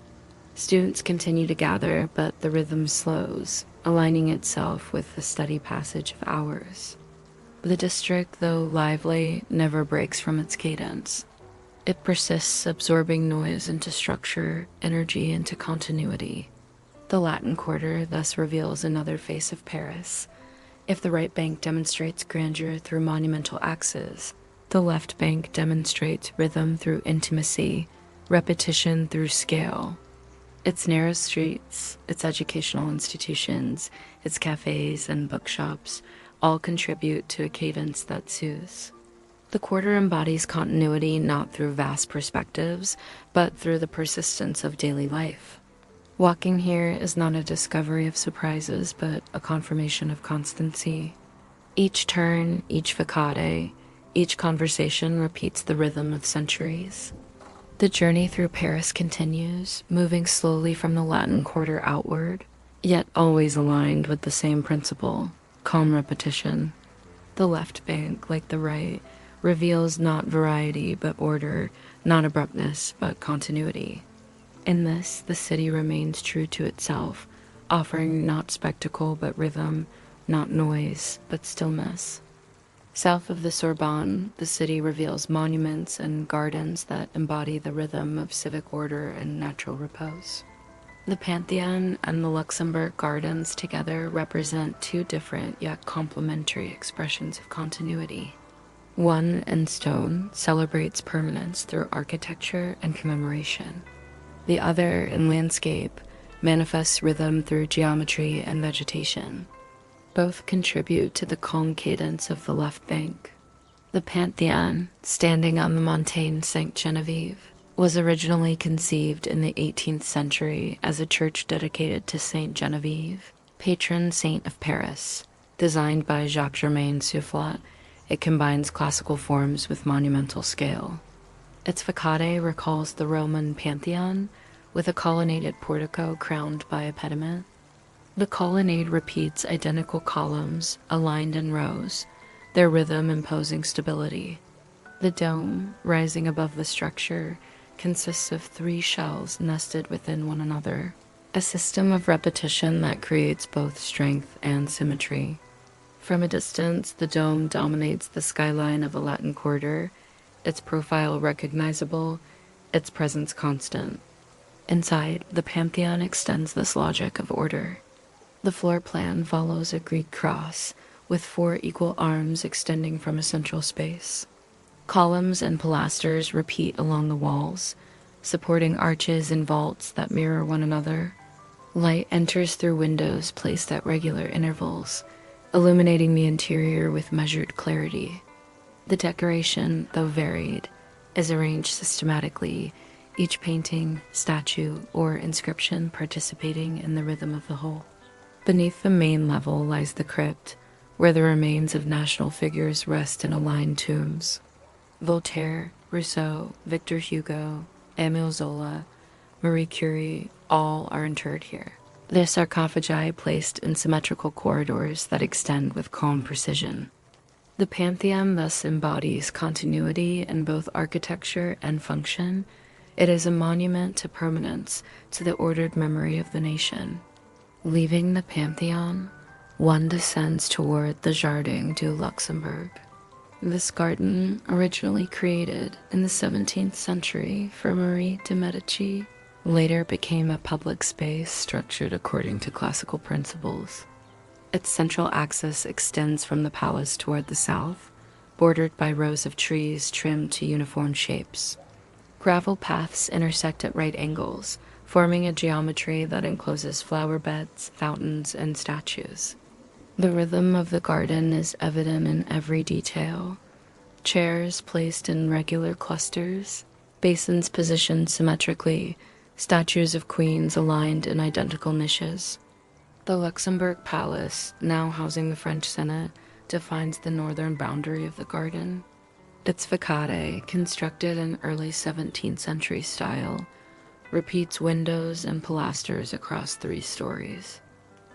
Students continue to gather, but the rhythm slows, aligning itself with the steady passage of hours. The district, though lively, never breaks from its cadence. It persists, absorbing noise into structure, energy into continuity. The Latin Quarter thus reveals another face of Paris. If the right bank demonstrates grandeur through monumental axes, the left bank demonstrates rhythm through intimacy, repetition through scale. Its narrow streets, its educational institutions, its cafes and bookshops all contribute to a cadence that soothes. The quarter embodies continuity not through vast perspectives, but through the persistence of daily life. Walking here is not a discovery of surprises, but a confirmation of constancy. Each turn, each facade, each conversation repeats the rhythm of centuries. The journey through Paris continues, moving slowly from the Latin Quarter outward, yet always aligned with the same principle, calm repetition. The left bank, like the right, reveals not variety but order, not abruptness but continuity. In this, the city remains true to itself, offering not spectacle but rhythm, not noise but stillness. South of the Sorbonne, the city reveals monuments and gardens that embody the rhythm of civic order and natural repose. The Panthéon and the Luxembourg Gardens together represent two different yet complementary expressions of continuity. One, in stone, celebrates permanence through architecture and commemoration. The other, in landscape, manifests rhythm through geometry and vegetation. Both contribute to the calm cadence of the left bank. The Panthéon, standing on the Montagne Sainte-Geneviève, was originally conceived in the 18th century as a church dedicated to Saint Geneviève, patron saint of Paris. Designed by Jacques-Germain Soufflot, it combines classical forms with monumental scale. Its facade recalls the Roman Pantheon, with a colonnaded portico crowned by a pediment. The colonnade repeats identical columns, aligned in rows, their rhythm imposing stability. The dome, rising above the structure, consists of 3 shells nested within one another, a system of repetition that creates both strength and symmetry. From a distance, the dome dominates the skyline of a Latin Quarter, its profile recognizable, its presence constant. Inside, the Pantheon extends this logic of order. The floor plan follows a Greek cross, with 4 equal arms extending from a central space. Columns and pilasters repeat along the walls, supporting arches and vaults that mirror one another. Light enters through windows placed at regular intervals, illuminating the interior with measured clarity. The decoration, though varied, is arranged systematically, each painting, statue, or inscription participating in the rhythm of the whole. Beneath the main level lies the crypt, where the remains of national figures rest in aligned tombs. Voltaire, Rousseau, Victor Hugo, Émile Zola, Marie Curie, all are interred here. Their sarcophagi placed in symmetrical corridors that extend with calm precision. The Pantheon thus embodies continuity in both architecture and function. It is a monument to permanence, to the ordered memory of the nation. Leaving the Pantheon, one descends toward the Jardin du Luxembourg. This garden, originally created in the 17th century for Marie de Medici, later became a public space structured according to classical principles. Its central axis extends from the palace toward the south, bordered by rows of trees trimmed to uniform shapes. Gravel paths intersect at right angles, forming a geometry that encloses flower beds, fountains, and statues. The rhythm of the garden is evident in every detail. Chairs placed in regular clusters, basins positioned symmetrically, statues of queens aligned in identical niches. The Luxembourg Palace, now housing the French Senate, defines the northern boundary of the garden. Its facade, constructed in early 17th century style, repeats windows and pilasters across 3 stories.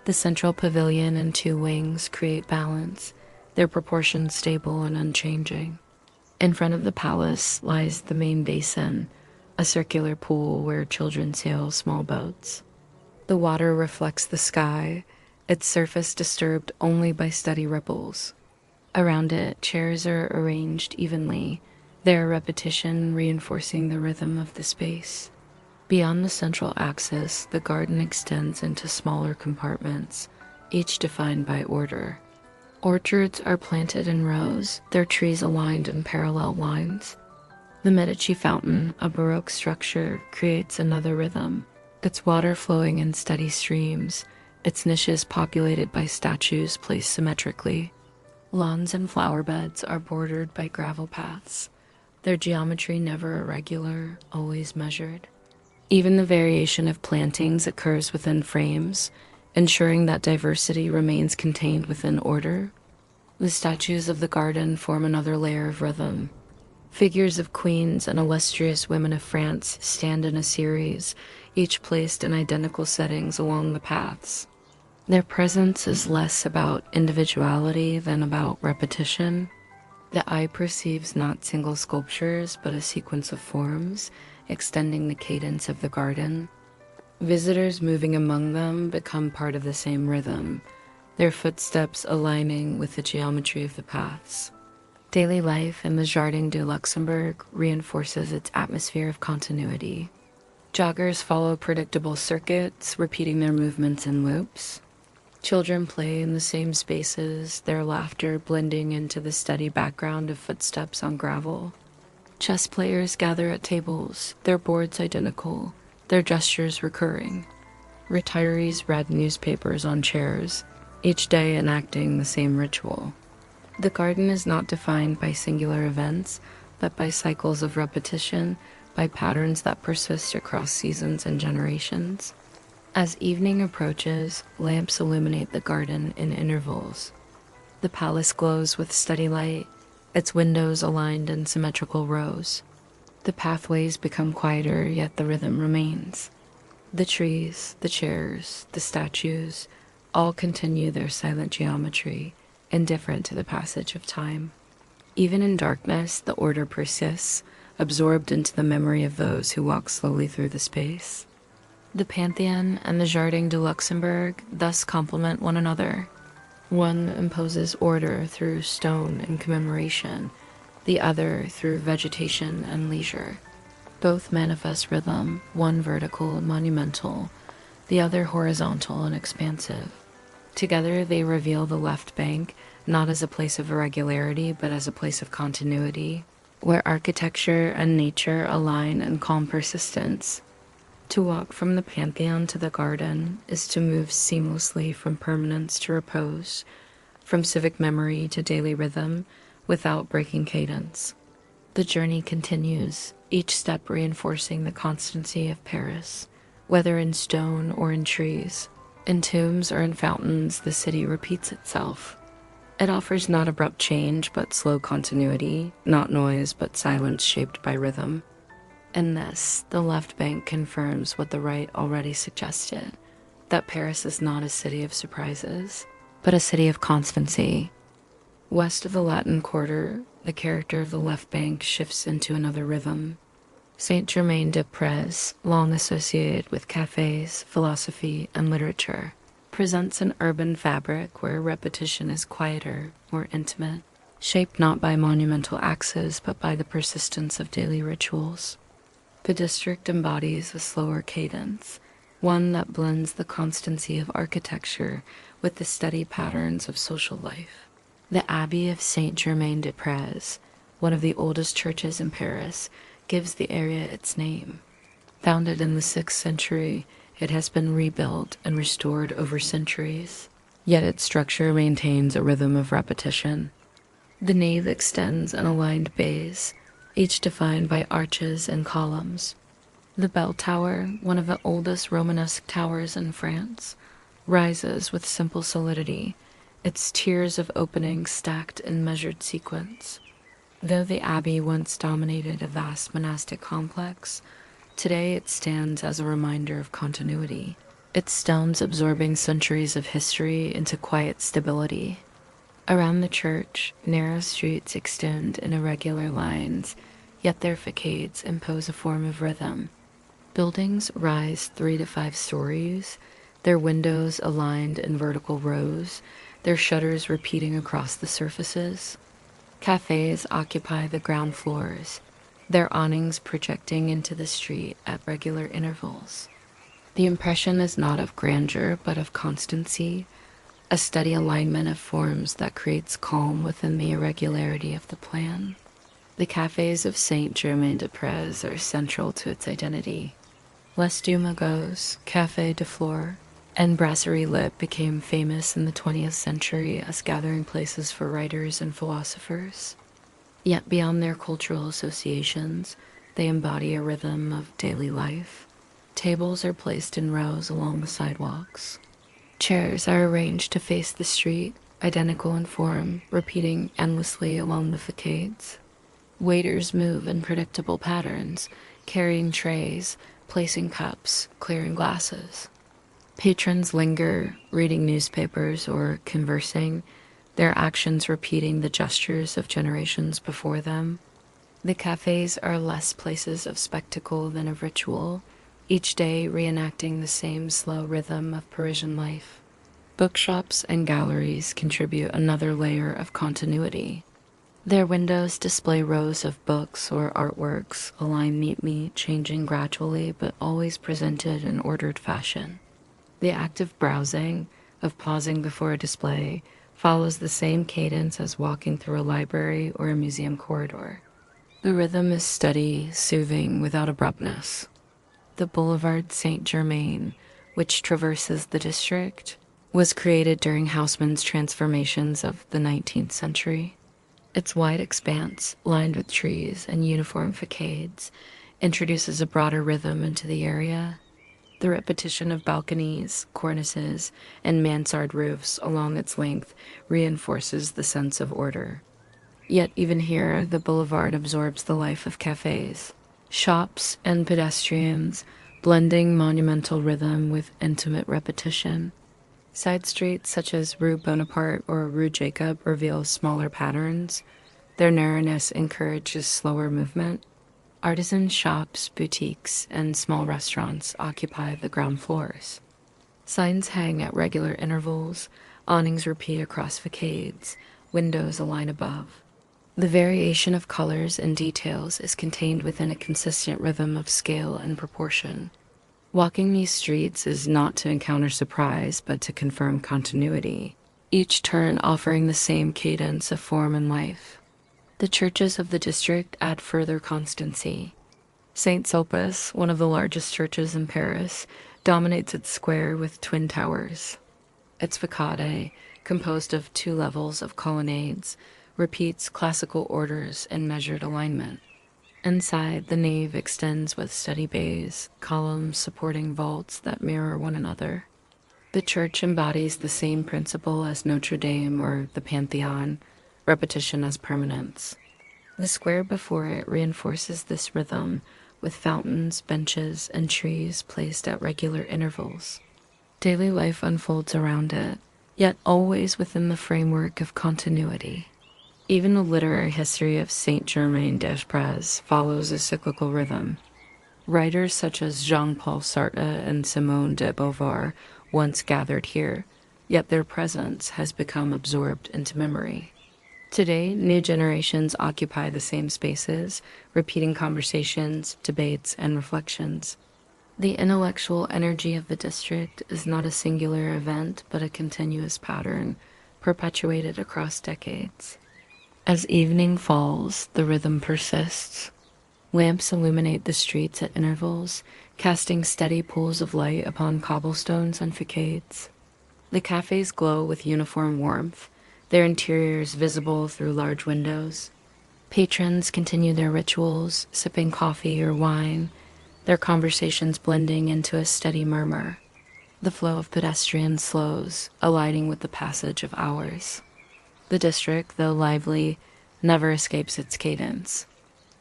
The central pavilion and 2 wings create balance, their proportions stable and unchanging. In front of the palace lies the main basin, a circular pool where children sail small boats. The water reflects the sky, its surface disturbed only by steady ripples. Around it, chairs are arranged evenly, their repetition reinforcing the rhythm of the space. Beyond the central axis, the garden extends into smaller compartments, each defined by order. Orchards are planted in rows, their trees aligned in parallel lines. The Medici fountain, a Baroque structure, creates another rhythm, its water flowing in steady streams, its niches populated by statues placed symmetrically. Lawns and flower beds are bordered by gravel paths, their geometry never irregular, always measured. Even the variation of plantings occurs within frames, ensuring that diversity remains contained within order. The statues of the garden form another layer of rhythm. Figures of queens and illustrious women of France stand in a series, each placed in identical settings along the paths. Their presence is less about individuality than about repetition. The eye perceives not single sculptures, but a sequence of forms, extending the cadence of the garden. Visitors moving among them become part of the same rhythm, their footsteps aligning with the geometry of the paths. Daily life in the Jardin du Luxembourg reinforces its atmosphere of continuity. Joggers follow predictable circuits, repeating their movements in loops. Children play in the same spaces, their laughter blending into the steady background of footsteps on gravel. Chess players gather at tables, their boards identical, their gestures recurring. Retirees read newspapers on chairs, each day enacting the same ritual. The garden is not defined by singular events, but by cycles of repetition, by patterns that persist across seasons and generations. As evening approaches, lamps illuminate the garden in intervals. The palace glows with steady light, its windows aligned in symmetrical rows. The pathways become quieter, yet the rhythm remains. The trees, the chairs, the statues, all continue their silent geometry, indifferent to the passage of time. Even in darkness, the order persists, absorbed into the memory of those who walk slowly through the space. The Pantheon and the Jardin du Luxembourg thus complement one another. One imposes order through stone and commemoration, the other through vegetation and leisure. Both manifest rhythm, one vertical and monumental, the other horizontal and expansive. Together they reveal the left bank, not as a place of irregularity, but as a place of continuity, where architecture and nature align in calm persistence. To walk from the Pantheon to the garden is to move seamlessly from permanence to repose, from civic memory to daily rhythm, without breaking cadence. The journey continues, each step reinforcing the constancy of Paris, whether in stone or in trees. In tombs or in fountains, the city repeats itself. It offers not abrupt change, but slow continuity, not noise, but silence shaped by rhythm. In this, the left bank confirms what the right already suggested, that Paris is not a city of surprises, but a city of constancy. West of the Latin Quarter, the character of the left bank shifts into another rhythm. Saint-Germain-des-Prés, long associated with cafés, philosophy, and literature, presents an urban fabric where repetition is quieter, more intimate, shaped not by monumental axes but by the persistence of daily rituals. The district embodies a slower cadence, one that blends the constancy of architecture with the steady patterns of social life. The Abbey of Saint-Germain-des-Prés, one of the oldest churches in Paris, gives the area its name. Founded in the 6th century, it has been rebuilt and restored over centuries, yet its structure maintains a rhythm of repetition. The nave extends in aligned bays, each defined by arches and columns. The bell tower, one of the oldest Romanesque towers in France, rises with simple solidity, its tiers of openings stacked in measured sequence. Though the abbey once dominated a vast monastic complex, today it stands as a reminder of continuity, its stones absorbing centuries of history into quiet stability. Around the church, narrow streets extend in irregular lines, yet their facades impose a form of rhythm. Buildings rise 3 to 5 stories, their windows aligned in vertical rows, their shutters repeating across the surfaces. Cafés occupy the ground floors, their awnings projecting into the street at regular intervals. The impression is not of grandeur, but of constancy, a steady alignment of forms that creates calm within the irregularity of the plan. The cafés of Saint-Germain-des-Prés are central to its identity. Les Deux Magots, Café de Flore, and Brasserie Lit became famous in the 20th century as gathering places for writers and philosophers. Yet beyond their cultural associations, they embody a rhythm of daily life. Tables are placed in rows along the sidewalks. Chairs are arranged to face the street, identical in form, repeating endlessly along the facades. Waiters move in predictable patterns, carrying trays, placing cups, clearing glasses. Patrons linger, reading newspapers or conversing, their actions repeating the gestures of generations before them. The cafes are less places of spectacle than of ritual, each day reenacting the same slow rhythm of Parisian life. Bookshops and galleries contribute another layer of continuity. Their windows display rows of books or artworks, aligned neatly, changing gradually, but always presented in ordered fashion. The act of browsing, of pausing before a display, follows the same cadence as walking through a library or a museum corridor. The rhythm is steady, soothing, without abruptness. The Boulevard Saint-Germain, which traverses the district, was created during Haussmann's transformations of the 19th century. Its wide expanse, lined with trees and uniform facades, introduces a broader rhythm into the area. The repetition of balconies, cornices, and mansard roofs along its length reinforces the sense of order. Yet even here, the boulevard absorbs the life of cafes, shops, and pedestrians, blending monumental rhythm with intimate repetition. Side streets such as Rue Bonaparte or Rue Jacob reveal smaller patterns. Their narrowness encourages slower movement. Artisan shops, boutiques, and small restaurants occupy the ground floors. Signs hang at regular intervals, awnings repeat across facades, windows align above. The variation of colors and details is contained within a consistent rhythm of scale and proportion. Walking these streets is not to encounter surprise, but to confirm continuity, each turn offering the same cadence of form and life. The churches of the district add further constancy. Saint Sulpice, one of the largest churches in Paris, dominates its square with twin towers. Its façade, composed of 2 levels of colonnades, repeats classical orders in measured alignment. Inside, the nave extends with steady bays, columns supporting vaults that mirror one another. The church embodies the same principle as Notre-Dame or the Panthéon, repetition as permanence. The square before it reinforces this rhythm with fountains, benches, and trees placed at regular intervals. Daily life unfolds around it, yet always within the framework of continuity. Even the literary history of Saint-Germain-des-Prés follows a cyclical rhythm. Writers such as Jean-Paul Sartre and Simone de Beauvoir once gathered here, yet their presence has become absorbed into memory. Today, new generations occupy the same spaces, repeating conversations, debates, and reflections. The intellectual energy of the district is not a singular event, but a continuous pattern, perpetuated across decades. As evening falls, the rhythm persists. Lamps illuminate the streets at intervals, casting steady pools of light upon cobblestones and facades. The cafés glow with uniform warmth, their interiors visible through large windows. Patrons continue their rituals, sipping coffee or wine, their conversations blending into a steady murmur. The flow of pedestrians slows, aligning with the passage of hours. The district, though lively, never escapes its cadence.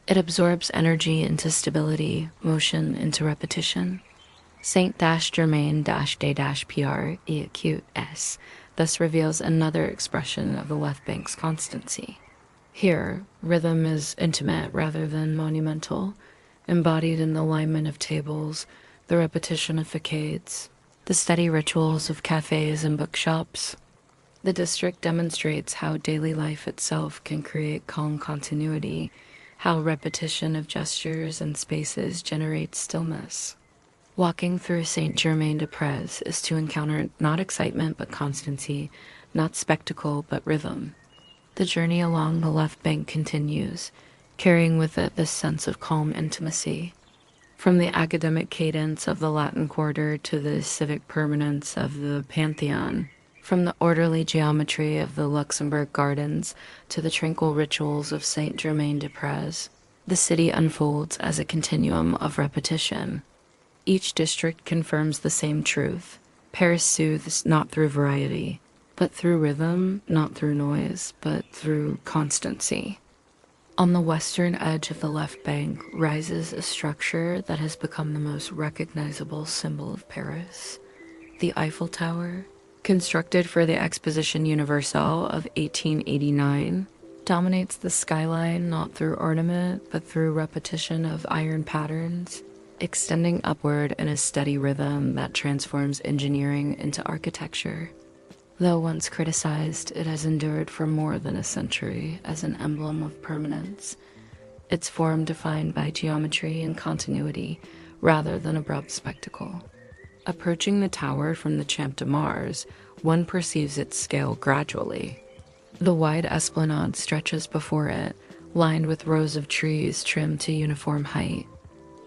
It absorbs energy into stability, motion into repetition. Saint-Germain-des-Prés thus reveals another expression of the left bank's constancy. Here, rhythm is intimate rather than monumental, embodied in the alignment of tables, the repetition of facades, the steady rituals of cafés and bookshops. The district demonstrates how daily life itself can create calm continuity, how repetition of gestures and spaces generates stillness. Walking through Saint-Germain-des-Prés is to encounter not excitement but constancy, not spectacle but rhythm. The journey along the left bank continues, carrying with it this sense of calm intimacy. From the academic cadence of the Latin Quarter to the civic permanence of the Panthéon, from the orderly geometry of the Luxembourg Gardens to the tranquil rituals of Saint-Germain-des-Prés, the city unfolds as a continuum of repetition. Each district confirms the same truth. Paris soothes not through variety, but through rhythm, not through noise, but through constancy. On the western edge of the left bank rises a structure that has become the most recognizable symbol of Paris, the Eiffel Tower. Constructed for the Exposition Universelle of 1889, dominates the skyline not through ornament, but through repetition of iron patterns, extending upward in a steady rhythm that transforms engineering into architecture. Though once criticized, it has endured for more than a century as an emblem of permanence, its form defined by geometry and continuity rather than abrupt spectacle. Approaching the tower from the Champ de Mars, one perceives its scale gradually. The wide esplanade stretches before it, lined with rows of trees trimmed to uniform height.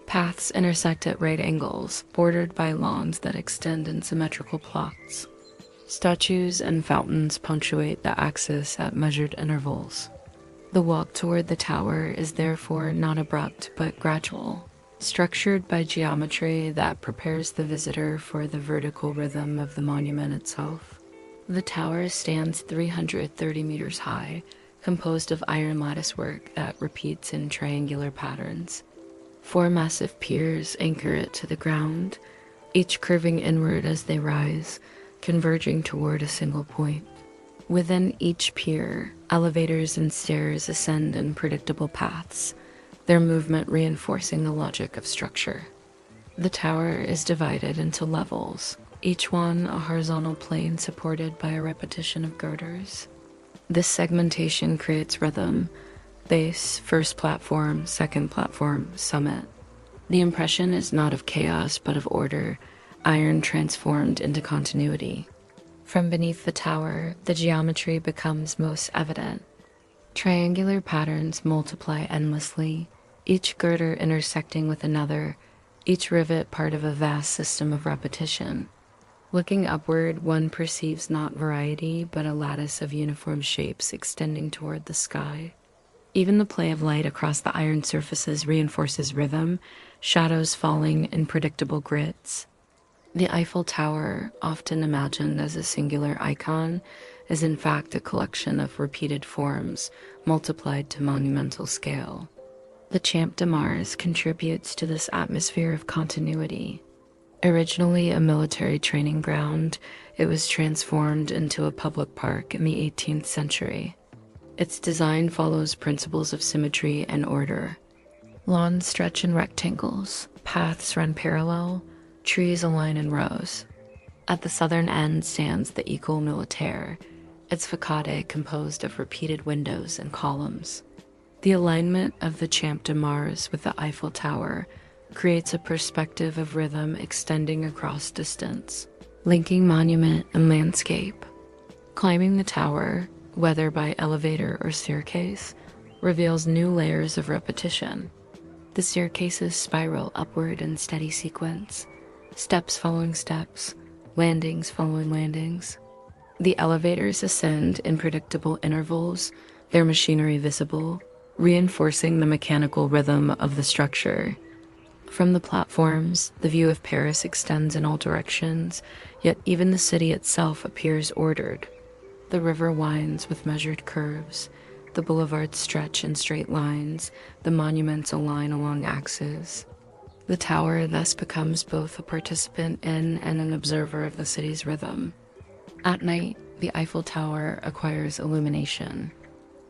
Paths intersect at right angles, bordered by lawns that extend in symmetrical plots. Statues and fountains punctuate the axis at measured intervals. The walk toward the tower is therefore not abrupt but gradual, structured by geometry that prepares the visitor for the vertical rhythm of the monument itself. The tower stands 330 meters high, composed of iron latticework that repeats in triangular patterns. 4 massive piers anchor it to the ground, each curving inward as they rise, converging toward a single point. Within each pier, elevators and stairs ascend in predictable paths, their movement reinforcing the logic of structure. The tower is divided into levels, each one a horizontal plane supported by a repetition of girders. This segmentation creates rhythm: base, first platform, second platform, summit. The impression is not of chaos but of order, iron transformed into continuity. From beneath the tower, the geometry becomes most evident. Triangular patterns multiply endlessly, each girder intersecting with another, each rivet part of a vast system of repetition. Looking upward, one perceives not variety, but a lattice of uniform shapes extending toward the sky. Even the play of light across the iron surfaces reinforces rhythm, shadows falling in predictable grids. The Eiffel Tower, often imagined as a singular icon, is in fact a collection of repeated forms multiplied to monumental scale. The Champ de Mars contributes to this atmosphere of continuity. Originally a military training ground, it was transformed into a public park in the 18th century. Its design follows principles of symmetry and order. Lawns stretch in rectangles, paths run parallel, trees align in rows. At the southern end stands the École Militaire, its façade composed of repeated windows and columns. The alignment of the Champ de Mars with the Eiffel Tower creates a perspective of rhythm extending across distance, linking monument and landscape. Climbing the tower, whether by elevator or staircase, reveals new layers of repetition. The staircases spiral upward in steady sequence, steps following steps, landings following landings. The elevators ascend in predictable intervals, their machinery visible, reinforcing the mechanical rhythm of the structure. From the platforms, the view of Paris extends in all directions, yet even the city itself appears ordered. The river winds with measured curves, the boulevards stretch in straight lines, the monuments align along axes. The tower thus becomes both a participant in and an observer of the city's rhythm. At night, the Eiffel Tower acquires illumination.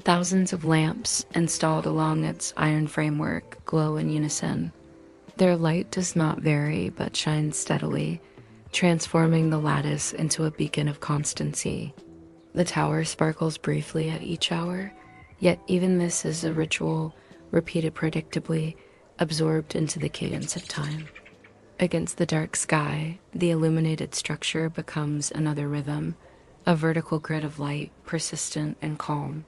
Thousands of lamps installed along its iron framework glow in unison. Their light does not vary but shines steadily, transforming the lattice into a beacon of constancy. The tower sparkles briefly at each hour, yet even this is a ritual, repeated predictably, absorbed into the cadence of time. Against the dark sky, the illuminated structure becomes another rhythm, a vertical grid of light, persistent and calm.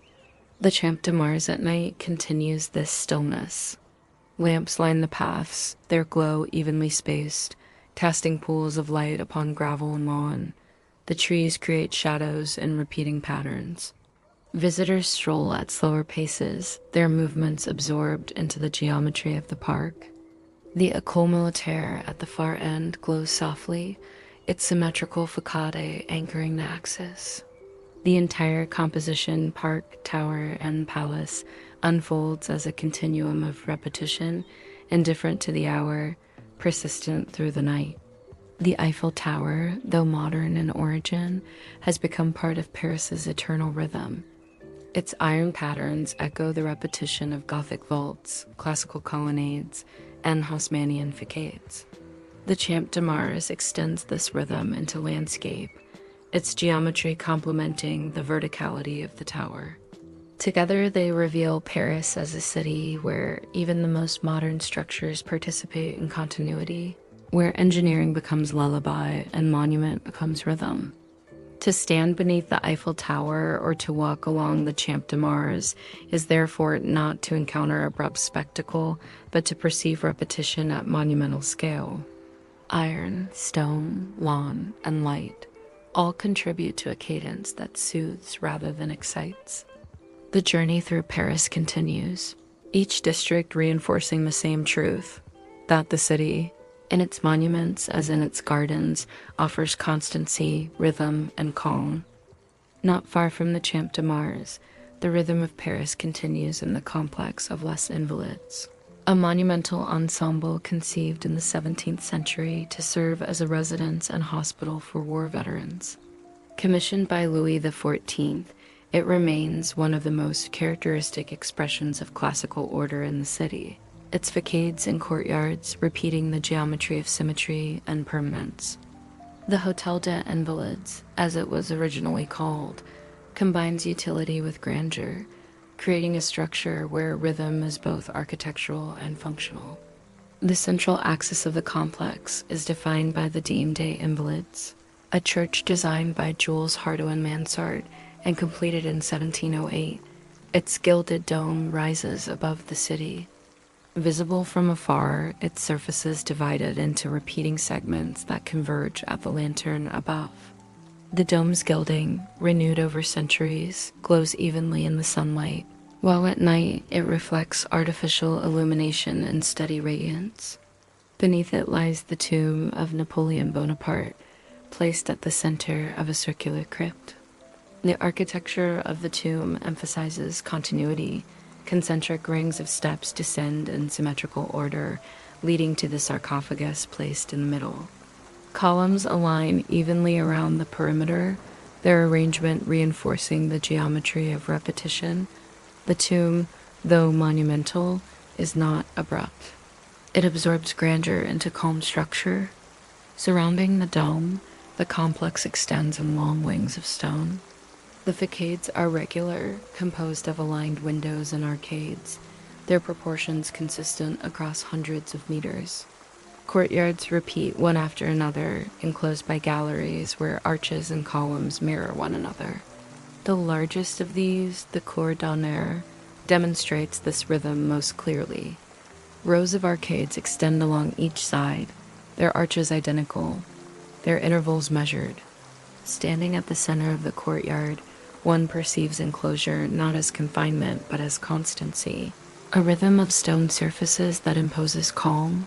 The Champ de Mars at night continues this stillness. Lamps line the paths, their glow evenly spaced, casting pools of light upon gravel and lawn. The trees create shadows in repeating patterns. Visitors stroll at slower paces, their movements absorbed into the geometry of the park. The École Militaire at the far end glows softly, its symmetrical façade anchoring the axis. The entire composition, park, tower, and palace, unfolds as a continuum of repetition, indifferent to the hour, persistent through the night. The Eiffel Tower, though modern in origin, has become part of Paris's eternal rhythm. Its iron patterns echo the repetition of Gothic vaults, classical colonnades, and Haussmannian facades. The Champ de Mars extends this rhythm into landscape, its geometry complementing the verticality of the tower. Together, they reveal Paris as a city where even the most modern structures participate in continuity, where engineering becomes lullaby and monument becomes rhythm. To stand beneath the Eiffel Tower or to walk along the Champ de Mars is therefore not to encounter abrupt spectacle, but to perceive repetition at monumental scale. Iron, stone, lawn, and light all contribute to a cadence that soothes rather than excites. The journey through Paris continues, each district reinforcing the same truth, that the city, in its monuments as in its gardens, offers constancy, rhythm, and calm. Not far from the Champ de Mars, the rhythm of Paris continues in the complex of Les Invalides, a monumental ensemble conceived in the 17th century to serve as a residence and hospital for war veterans. Commissioned by Louis XIV, it remains one of the most characteristic expressions of classical order in the city, its facades and courtyards repeating the geometry of symmetry and permanence. The Hôtel des Invalides, as it was originally called, combines utility with grandeur, creating a structure where rhythm is both architectural and functional. The central axis of the complex is defined by the Dame des Invalides, a church designed by Jules Hardouin-Mansart and completed in 1708. Its gilded dome rises above the city. Visible from afar, its surfaces divided into repeating segments that converge at the lantern above. The dome's gilding, renewed over centuries, glows evenly in the sunlight, while at night it reflects artificial illumination and steady radiance. Beneath it lies the tomb of Napoleon Bonaparte, placed at the center of a circular crypt. The architecture of the tomb emphasizes continuity. Concentric rings of steps descend in symmetrical order, leading to the sarcophagus placed in the middle. Columns align evenly around the perimeter, their arrangement reinforcing the geometry of repetition. The tomb, though monumental, is not abrupt. It absorbs grandeur into calm structure. Surrounding the dome, the complex extends in long wings of stone. The facades are regular, composed of aligned windows and arcades, their proportions consistent across hundreds of meters. Courtyards repeat one after another, enclosed by galleries where arches and columns mirror one another. The largest of these, the Cour d'Honneur, demonstrates this rhythm most clearly. Rows of arcades extend along each side, their arches identical, their intervals measured. Standing at the center of the courtyard, one perceives enclosure not as confinement but as constancy, a rhythm of stone surfaces that imposes calm.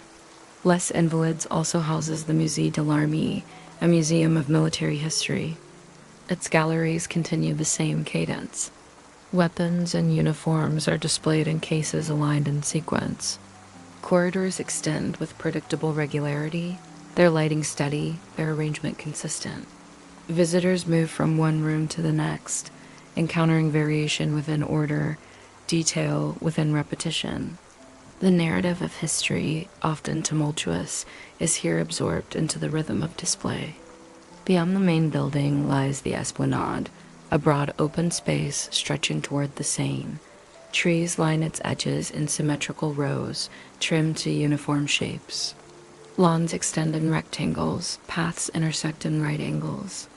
Les Invalides also houses the Musée de l'Armée, a museum of military history. Its galleries continue the same cadence. Weapons and uniforms are displayed in cases aligned in sequence. Corridors extend with predictable regularity, their lighting steady, their arrangement consistent. Visitors move from one room to the next, encountering variation within order, detail within repetition. The narrative of history, often tumultuous, is here absorbed into the rhythm of display. Beyond the main building lies the Esplanade, a broad open space stretching toward the Seine. Trees line its edges in symmetrical rows, trimmed to uniform shapes. Lawns extend in rectangles, paths intersect in right angles.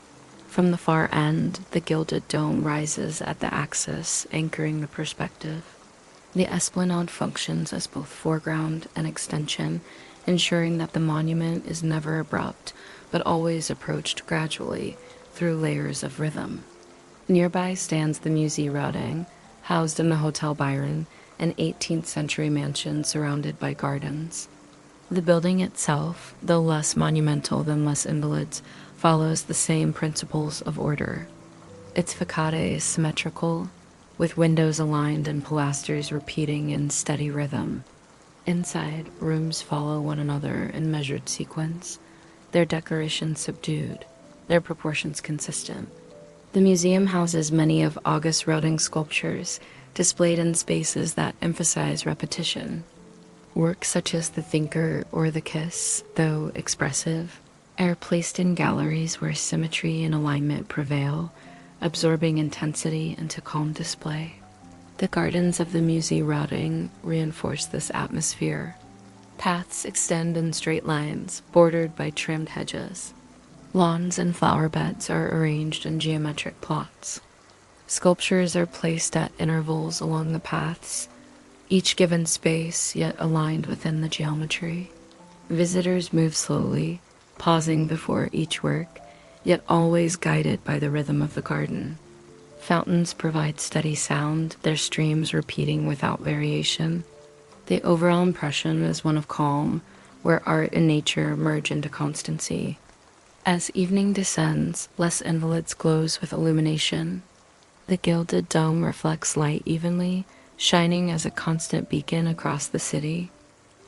From the far end, the gilded dome rises at the axis, anchoring the perspective. The Esplanade functions as both foreground and extension, ensuring that the monument is never abrupt, but always approached gradually through layers of rhythm. Nearby stands the Musée Rodin, housed in the Hotel Byron, an 18th century mansion surrounded by gardens. The building itself, though less monumental than Les Invalides, follows the same principles of order. Its facade is symmetrical, with windows aligned and pilasters repeating in steady rhythm. Inside, rooms follow one another in measured sequence, their decorations subdued, their proportions consistent. The museum houses many of Auguste Rodin's sculptures, displayed in spaces that emphasize repetition. Works such as The Thinker or The Kiss, though expressive, are placed in galleries where symmetry and alignment prevail, absorbing intensity into calm display. The gardens of the Musée Rodin reinforce this atmosphere. Paths extend in straight lines, bordered by trimmed hedges. Lawns and flower beds are arranged in geometric plots. Sculptures are placed at intervals along the paths, each given space yet aligned within the geometry. Visitors move slowly, pausing before each work, yet always guided by the rhythm of the garden. Fountains provide steady sound, their streams repeating without variation. The overall impression is one of calm, where art and nature merge into constancy. As evening descends, Les Invalides glows with illumination. The gilded dome reflects light evenly, shining as a constant beacon across the city.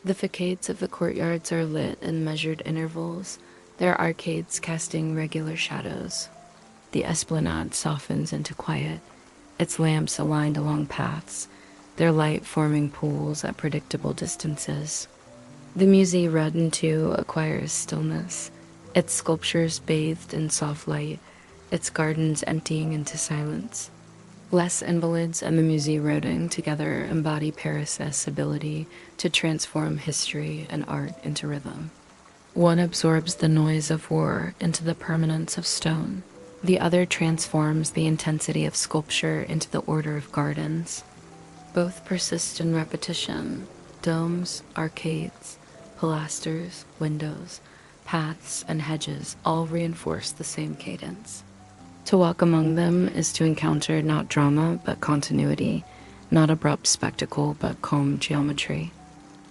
The facades of the courtyards are lit in measured intervals, their arcades casting regular shadows. The Esplanade softens into quiet, its lamps aligned along paths, their light forming pools at predictable distances. The Musée Rodin too acquires stillness, its sculptures bathed in soft light, its gardens emptying into silence. Les Invalides and the Musée Rodin together embody Paris' ability to transform history and art into rhythm. One absorbs the noise of war into the permanence of stone. The other transforms the intensity of sculpture into the order of gardens. Both persist in repetition: domes, arcades, pilasters, windows, paths, and hedges all reinforce the same cadence. To walk among them is to encounter not drama but continuity, not abrupt spectacle, but calm geometry.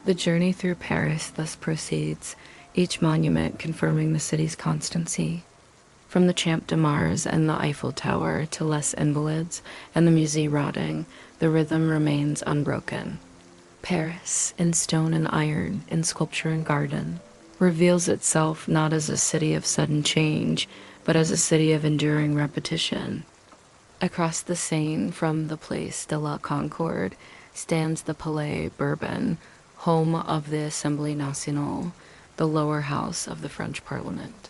The journey through Paris thus proceeds, each monument confirming the city's constancy. From the Champ de Mars and the Eiffel Tower to Les Invalides and the Musée Rodin, the rhythm remains unbroken. Paris, in stone and iron, in sculpture and garden, reveals itself not as a city of sudden change, but as a city of enduring repetition. Across the Seine from the Place de la Concorde stands the Palais Bourbon, home of the Assemblée Nationale, the lower house of the French Parliament.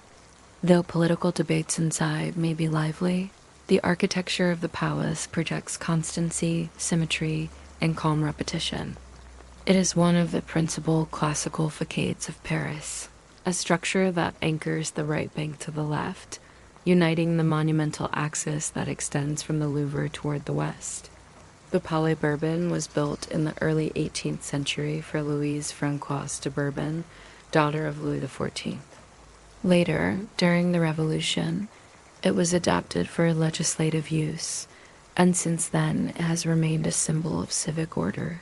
Though political debates inside may be lively, the architecture of the palace projects constancy, symmetry, and calm repetition. It is one of the principal classical facades of Paris, a structure that anchors the right bank to the left, uniting the monumental axis that extends from the Louvre toward the west. The Palais Bourbon was built in the early 18th century for Louise Françoise de Bourbon, daughter of Louis XIV. Later, during the Revolution, it was adapted for legislative use, and since then it has remained a symbol of civic order.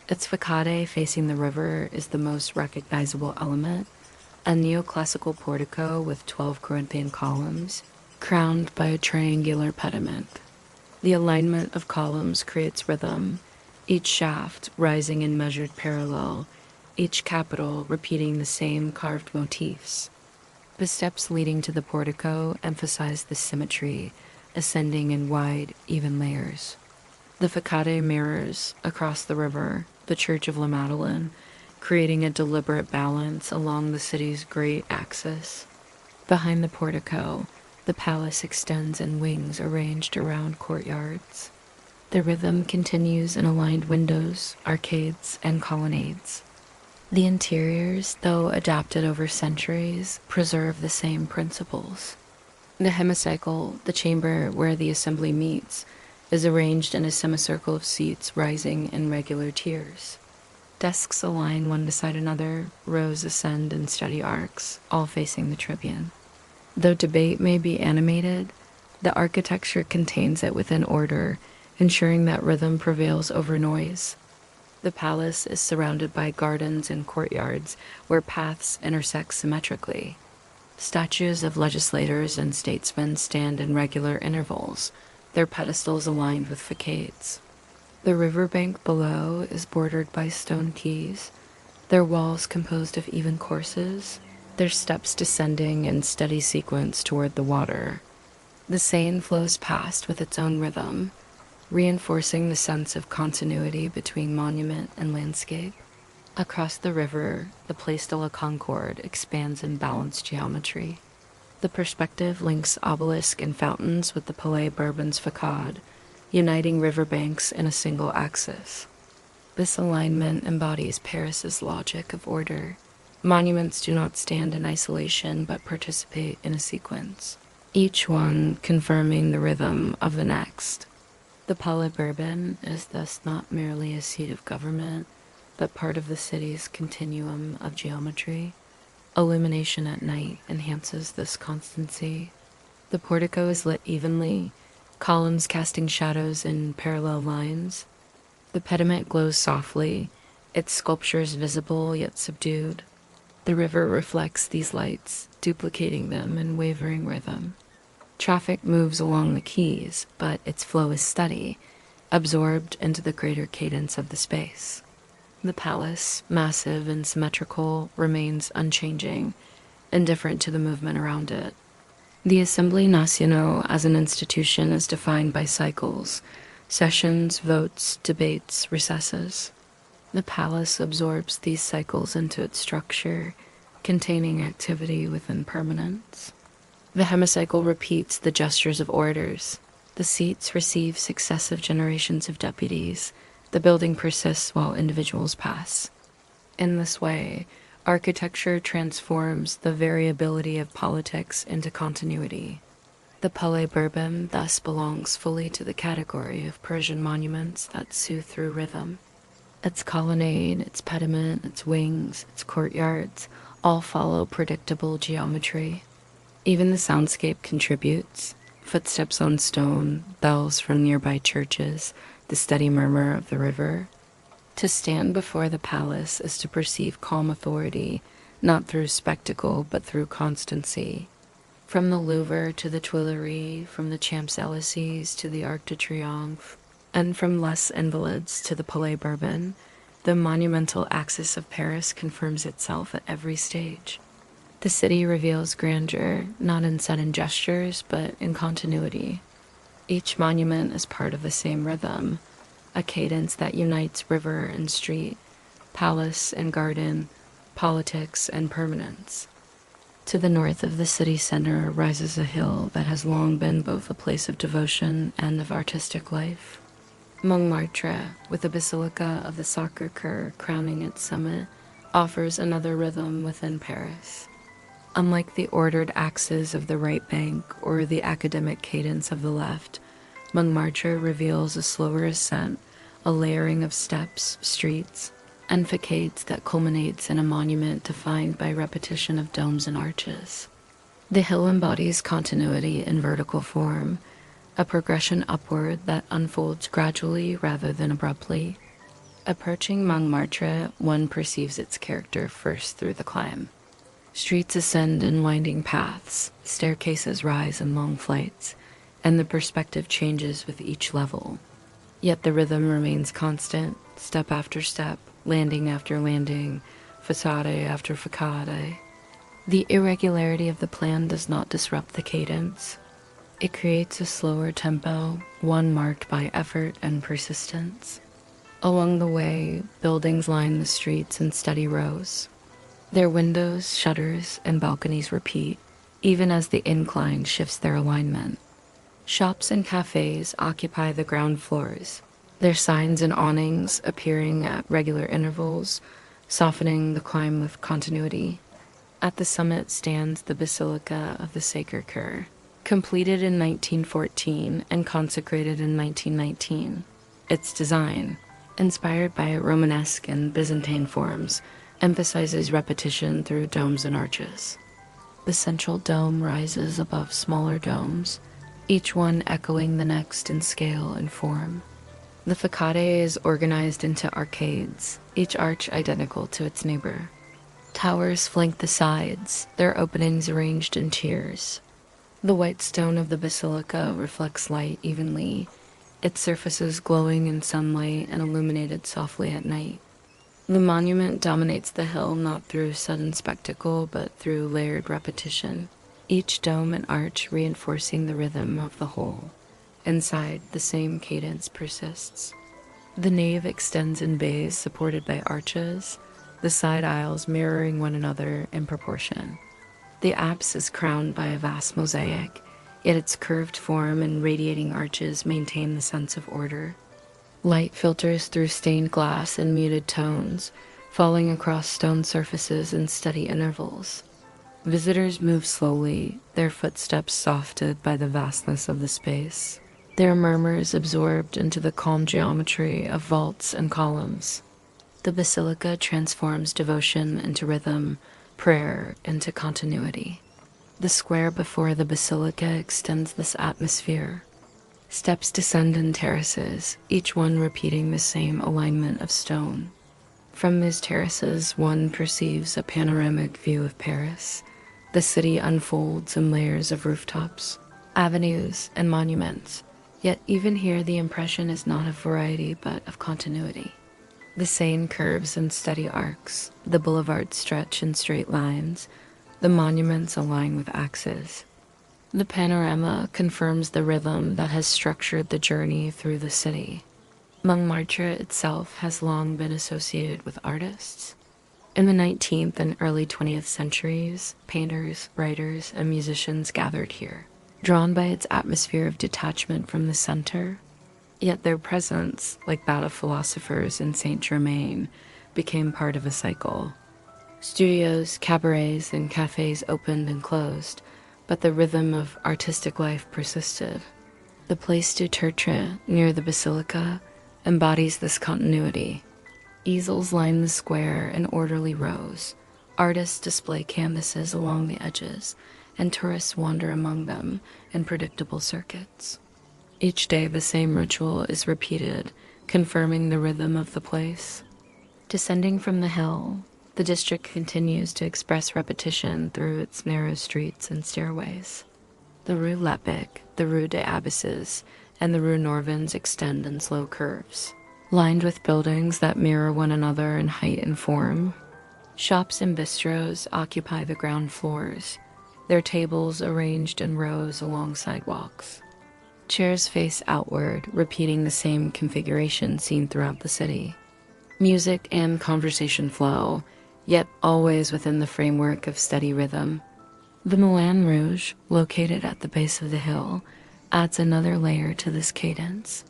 Its facade facing the river is the most recognizable element, a neoclassical portico with 12 Corinthian columns, crowned by a triangular pediment. The alignment of columns creates rhythm, each shaft rising in measured parallel, each capital repeating the same carved motifs. The steps leading to the portico emphasize the symmetry, ascending in wide, even layers. The facade mirrors, across the river, the Church of La Madeleine, creating a deliberate balance along the city's great axis. Behind the portico, the palace extends in wings arranged around courtyards. The rhythm continues in aligned windows, arcades, and colonnades. The interiors, though adapted over centuries, preserve the same principles. The hemicycle, the chamber where the assembly meets, is arranged in a semicircle of seats rising in regular tiers. Desks align one beside another, rows ascend in steady arcs, all facing the tribune. Though debate may be animated, the architecture contains it within order, ensuring that rhythm prevails over noise. The palace is surrounded by gardens and courtyards where paths intersect symmetrically. Statues of legislators and statesmen stand in regular intervals, their pedestals aligned with facades. The riverbank below is bordered by stone quays, their walls composed of even courses, their steps descending in steady sequence toward the water. The Seine flows past with its own rhythm, reinforcing the sense of continuity between monument and landscape. Across the river, the Place de la Concorde expands in balanced geometry. The perspective links obelisk and fountains with the Palais Bourbon's facade, uniting riverbanks in a single axis. This alignment embodies Paris's logic of order. Monuments do not stand in isolation but participate in a sequence, each one confirming the rhythm of the next. The Palais Bourbon is thus not merely a seat of government, but part of the city's continuum of geometry. Illumination at night enhances this constancy. The portico is lit evenly, columns casting shadows in parallel lines. The pediment glows softly, its sculptures visible yet subdued. The river reflects these lights, duplicating them in wavering rhythm. Traffic moves along the quays, but its flow is steady, absorbed into the greater cadence of the space. The palace, massive and symmetrical, remains unchanging, indifferent to the movement around it. The Assemblée Nationale as an institution is defined by cycles, sessions, votes, debates, recesses. The palace absorbs these cycles into its structure, containing activity within permanence. The hemicycle repeats the gestures of orders. The seats receive successive generations of deputies. The building persists while individuals pass. In this way, architecture transforms the variability of politics into continuity. The Palais Bourbon thus belongs fully to the category of Persian monuments that soothe through rhythm. Its colonnade, its pediment, its wings, its courtyards all follow predictable geometry. Even the soundscape contributes. Footsteps on stone, bells from nearby churches, the steady murmur of the river. To stand before the palace is to perceive calm authority, not through spectacle, but through constancy. From the Louvre to the Tuileries, from the Champs-Élysées to the Arc de Triomphe, and from Les Invalides to the Palais Bourbon, the monumental axis of Paris confirms itself at every stage. The city reveals grandeur, not in sudden gestures, but in continuity. Each monument is part of the same rhythm, a cadence that unites river and street, palace and garden, politics and permanence. To the north of the city center rises a hill that has long been both a place of devotion and of artistic life. Montmartre, with the Basilica of the Sacré-Cœur crowning its summit, offers another rhythm within Paris. Unlike the ordered axes of the right bank or the academic cadence of the left, Montmartre reveals a slower ascent, a layering of steps, streets, and facades that culminates in a monument defined by repetition of domes and arches. The hill embodies continuity in vertical form, a progression upward that unfolds gradually rather than abruptly. Approaching Montmartre, one perceives its character first through the climb. Streets ascend in winding paths, staircases rise in long flights, and the perspective changes with each level. Yet the rhythm remains constant, step after step, landing after landing, façade after façade. The irregularity of the plan does not disrupt the cadence. It creates a slower tempo, one marked by effort and persistence. Along the way, buildings line the streets in steady rows. Their windows, shutters, and balconies repeat, even as the incline shifts their alignment. Shops and cafés occupy the ground floors, their signs and awnings appearing at regular intervals, softening the climb with continuity. At the summit stands the Basilica of the Sacré-Cœur, completed in 1914 and consecrated in 1919. Its design, inspired by Romanesque and Byzantine forms, emphasizes repetition through domes and arches. The central dome rises above smaller domes, each one echoing the next in scale and form. The façade is organized into arcades, each arch identical to its neighbor. Towers flank the sides, their openings arranged in tiers. The white stone of the basilica reflects light evenly, its surfaces glowing in sunlight and illuminated softly at night. The monument dominates the hill not through sudden spectacle, but through layered repetition, each dome and arch reinforcing the rhythm of the whole. Inside, the same cadence persists. The nave extends in bays supported by arches, the side aisles mirroring one another in proportion. The apse is crowned by a vast mosaic, yet its curved form and radiating arches maintain the sense of order. Light filters through stained glass in muted tones, falling across stone surfaces in steady intervals. Visitors move slowly, their footsteps softened by the vastness of the space, their murmurs absorbed into the calm geometry of vaults and columns. The basilica transforms devotion into rhythm, prayer into continuity. The square before the basilica extends this atmosphere. Steps descend in terraces, each one repeating the same alignment of stone. From these terraces, one perceives a panoramic view of Paris. The city unfolds in layers of rooftops, avenues, and monuments. Yet even here the impression is not of variety but of continuity. The Seine curves in steady arcs, the boulevards stretch in straight lines, the monuments align with axes. The panorama confirms the rhythm that has structured the journey through the city. Montmartre itself has long been associated with artists. In the 19th and early 20th centuries, painters, writers, and musicians gathered here, drawn by its atmosphere of detachment from the center. Yet their presence, like that of philosophers in Saint-Germain, became part of a cycle. Studios, cabarets, and cafes opened and closed, but the rhythm of artistic life persisted. The Place du Tertre, near the basilica, embodies this continuity. Easels line the square in orderly rows. Artists display canvases along the edges, and tourists wander among them in predictable circuits. Each day the same ritual is repeated, confirming the rhythm of the place. Descending from the hill, the district continues to express repetition through its narrow streets and stairways. The Rue Lepic, the Rue des Abysses, and the Rue Norvins extend in slow curves, lined with buildings that mirror one another in height and form. Shops and bistros occupy the ground floors, their tables arranged in rows along sidewalks. Chairs face outward, repeating the same configuration seen throughout the city. Music and conversation flow, yet always within the framework of steady rhythm. The Moulin Rouge, located at the base of the hill, adds another layer to this cadence.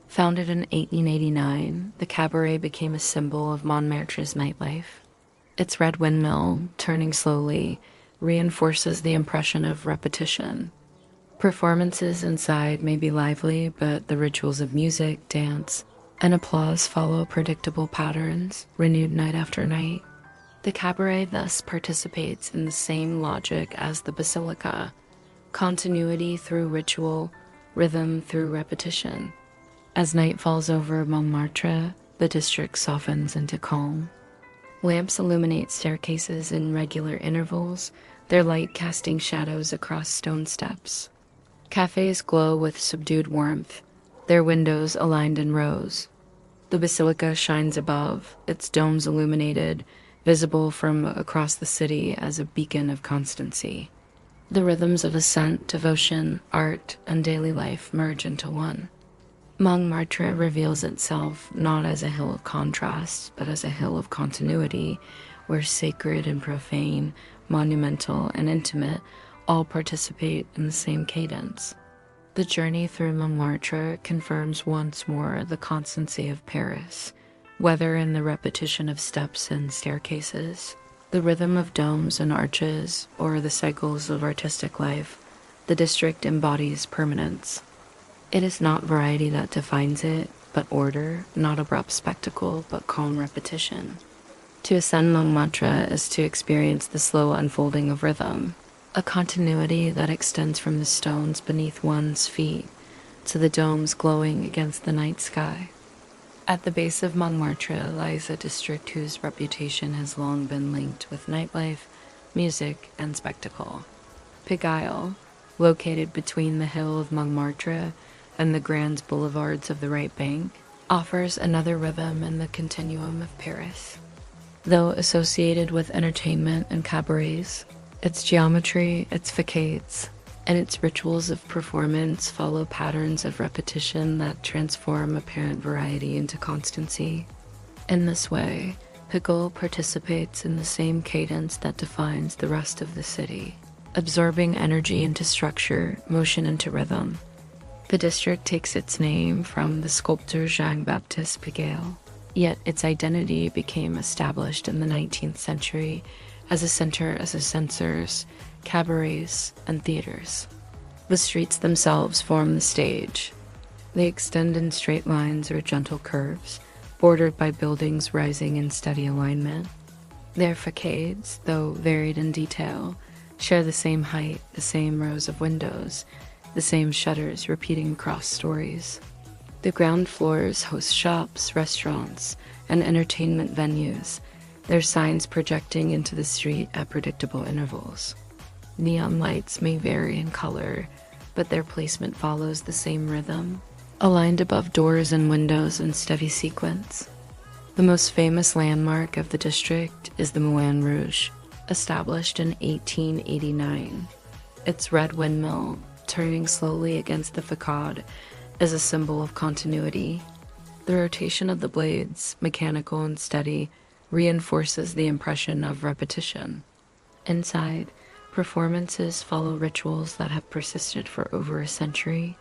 Founded in 1889, the cabaret became a symbol of Montmartre's nightlife. Its red windmill, turning slowly, reinforces the impression of repetition. Performances inside may be lively, but the rituals of music, dance, and applause follow predictable patterns, renewed night after night. The cabaret thus participates in the same logic as the basilica: continuity through ritual, rhythm through repetition. As night falls over Montmartre, the district softens into calm. Lamps illuminate staircases in regular intervals, their light casting shadows across stone steps. Cafés glow with subdued warmth, their windows aligned in rows. The basilica shines above, its domes illuminated, visible from across the city as a beacon of constancy. The rhythms of ascent, devotion, art, and daily life merge into one. Montmartre reveals itself not as a hill of contrast, but as a hill of continuity, where sacred and profane, monumental and intimate all participate in the same cadence. The journey through Montmartre confirms once more the constancy of Paris, whether in the repetition of steps and staircases, the rhythm of domes and arches, or the cycles of artistic life. The district embodies permanence. It is not variety that defines it, but order, not abrupt spectacle, but calm repetition. To ascend Montmartre is to experience the slow unfolding of rhythm, a continuity that extends from the stones beneath one's feet to the domes glowing against the night sky. At the base of Montmartre lies a district whose reputation has long been linked with nightlife, music, and spectacle. Pigalle, located between the hill of Montmartre and the grand boulevards of the right bank, offers another rhythm in the continuum of Paris. Though associated with entertainment and cabarets, its geometry, its facades, and its rituals of performance follow patterns of repetition that transform apparent variety into constancy. In this way, Pigalle participates in the same cadence that defines the rest of the city, absorbing energy into structure, motion into rhythm. The district takes its name from the sculptor Jean-Baptiste Pigalle, yet its identity became established in the 19th century as a center of censors, cabarets, and theaters. The streets themselves form the stage. They extend in straight lines or gentle curves, bordered by buildings rising in steady alignment. Their facades, though varied in detail, share the same height, the same rows of windows, the same shutters repeating across stories. The ground floors host shops, restaurants, and entertainment venues, their signs projecting into the street at predictable intervals. Neon lights may vary in color, but their placement follows the same rhythm, aligned above doors and windows in steady sequence. The most famous landmark of the district is the Moulin Rouge, established in 1889. Its red windmill, turning slowly against the facade, is a symbol of continuity. The rotation of the blades, mechanical and steady, reinforces the impression of repetition. Inside, performances follow rituals that have persisted for over a century.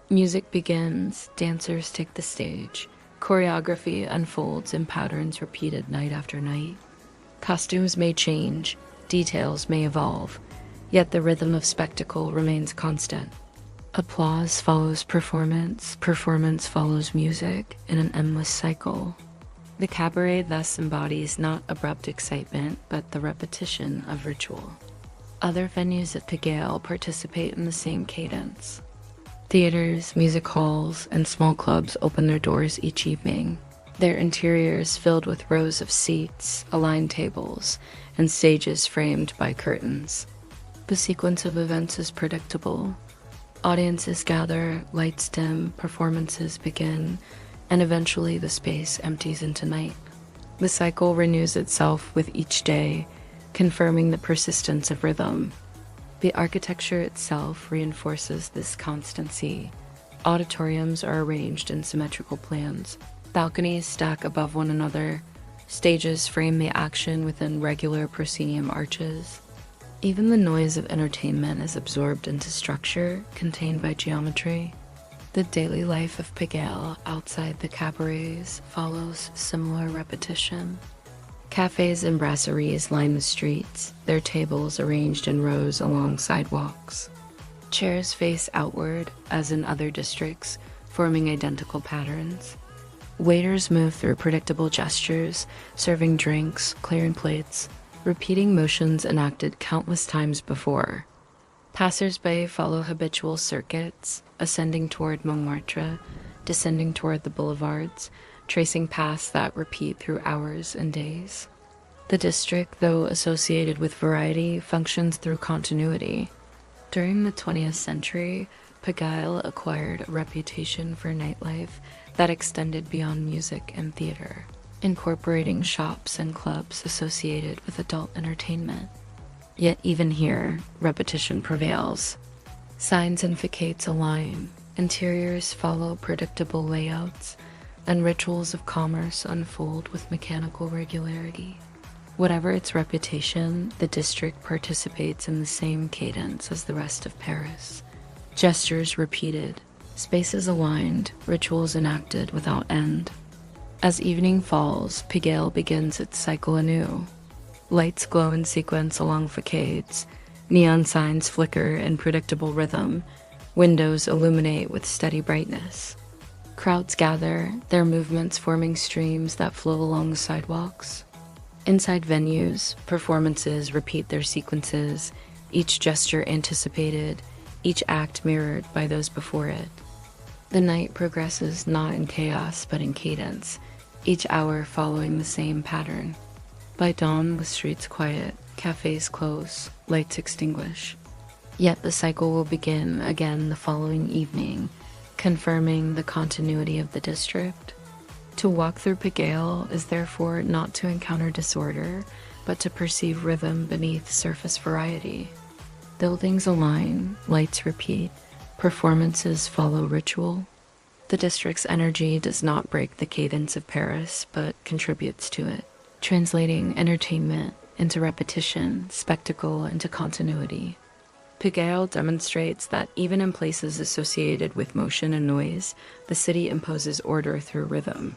Music begins, dancers take the stage, choreography unfolds in patterns repeated night after night. Costumes may change, details may evolve, yet the rhythm of spectacle remains constant. Applause follows performance, performance follows music in an endless cycle. The cabaret thus embodies not abrupt excitement, but the repetition of ritual. Other venues at Pigalle participate in the same cadence. Theaters, music halls, and small clubs open their doors each evening, their interiors filled with rows of seats, aligned tables, and stages framed by curtains. The sequence of events is predictable. Audiences gather, lights dim, performances begin, and eventually the space empties into night. The cycle renews itself with each day, confirming the persistence of rhythm. The architecture itself reinforces this constancy. Auditoriums are arranged in symmetrical plans. Balconies stack above one another. Stages frame the action within regular proscenium arches. Even the noise of entertainment is absorbed into structure, contained by geometry. The daily life of Pigalle outside the cabarets follows similar repetition. Cafés and brasseries line the streets, their tables arranged in rows along sidewalks. Chairs face outward, as in other districts, forming identical patterns. Waiters move through predictable gestures, serving drinks, clearing plates, repeating motions enacted countless times before. Passers-by follow habitual circuits, ascending toward Montmartre, descending toward the boulevards, tracing paths that repeat through hours and days. The district, though associated with variety, functions through continuity. During the 20th century, Pigalle acquired a reputation for nightlife that extended beyond music and theater, incorporating shops and clubs associated with adult entertainment. Yet even here, repetition prevails. Signs and facades align, interiors follow predictable layouts, and rituals of commerce unfold with mechanical regularity. Whatever its reputation, the district participates in the same cadence as the rest of Paris. Gestures repeated, spaces aligned, rituals enacted without end. As evening falls, Pigalle begins its cycle anew. Lights glow in sequence along facades, neon signs flicker in predictable rhythm, windows illuminate with steady brightness. Crowds gather, their movements forming streams that flow along the sidewalks. Inside venues, performances repeat their sequences, each gesture anticipated, each act mirrored by those before it. The night progresses not in chaos but in cadence, each hour following the same pattern. By dawn, the streets quiet, cafes close, lights extinguish. Yet the cycle will begin again the following evening, confirming the continuity of the district. To walk through Pigalle is therefore not to encounter disorder, but to perceive rhythm beneath surface variety. Buildings align, lights repeat, performances follow ritual. The district's energy does not break the cadence of Paris, but contributes to it, translating entertainment into repetition, spectacle into continuity. Pigalle demonstrates that even in places associated with motion and noise, the city imposes order through rhythm.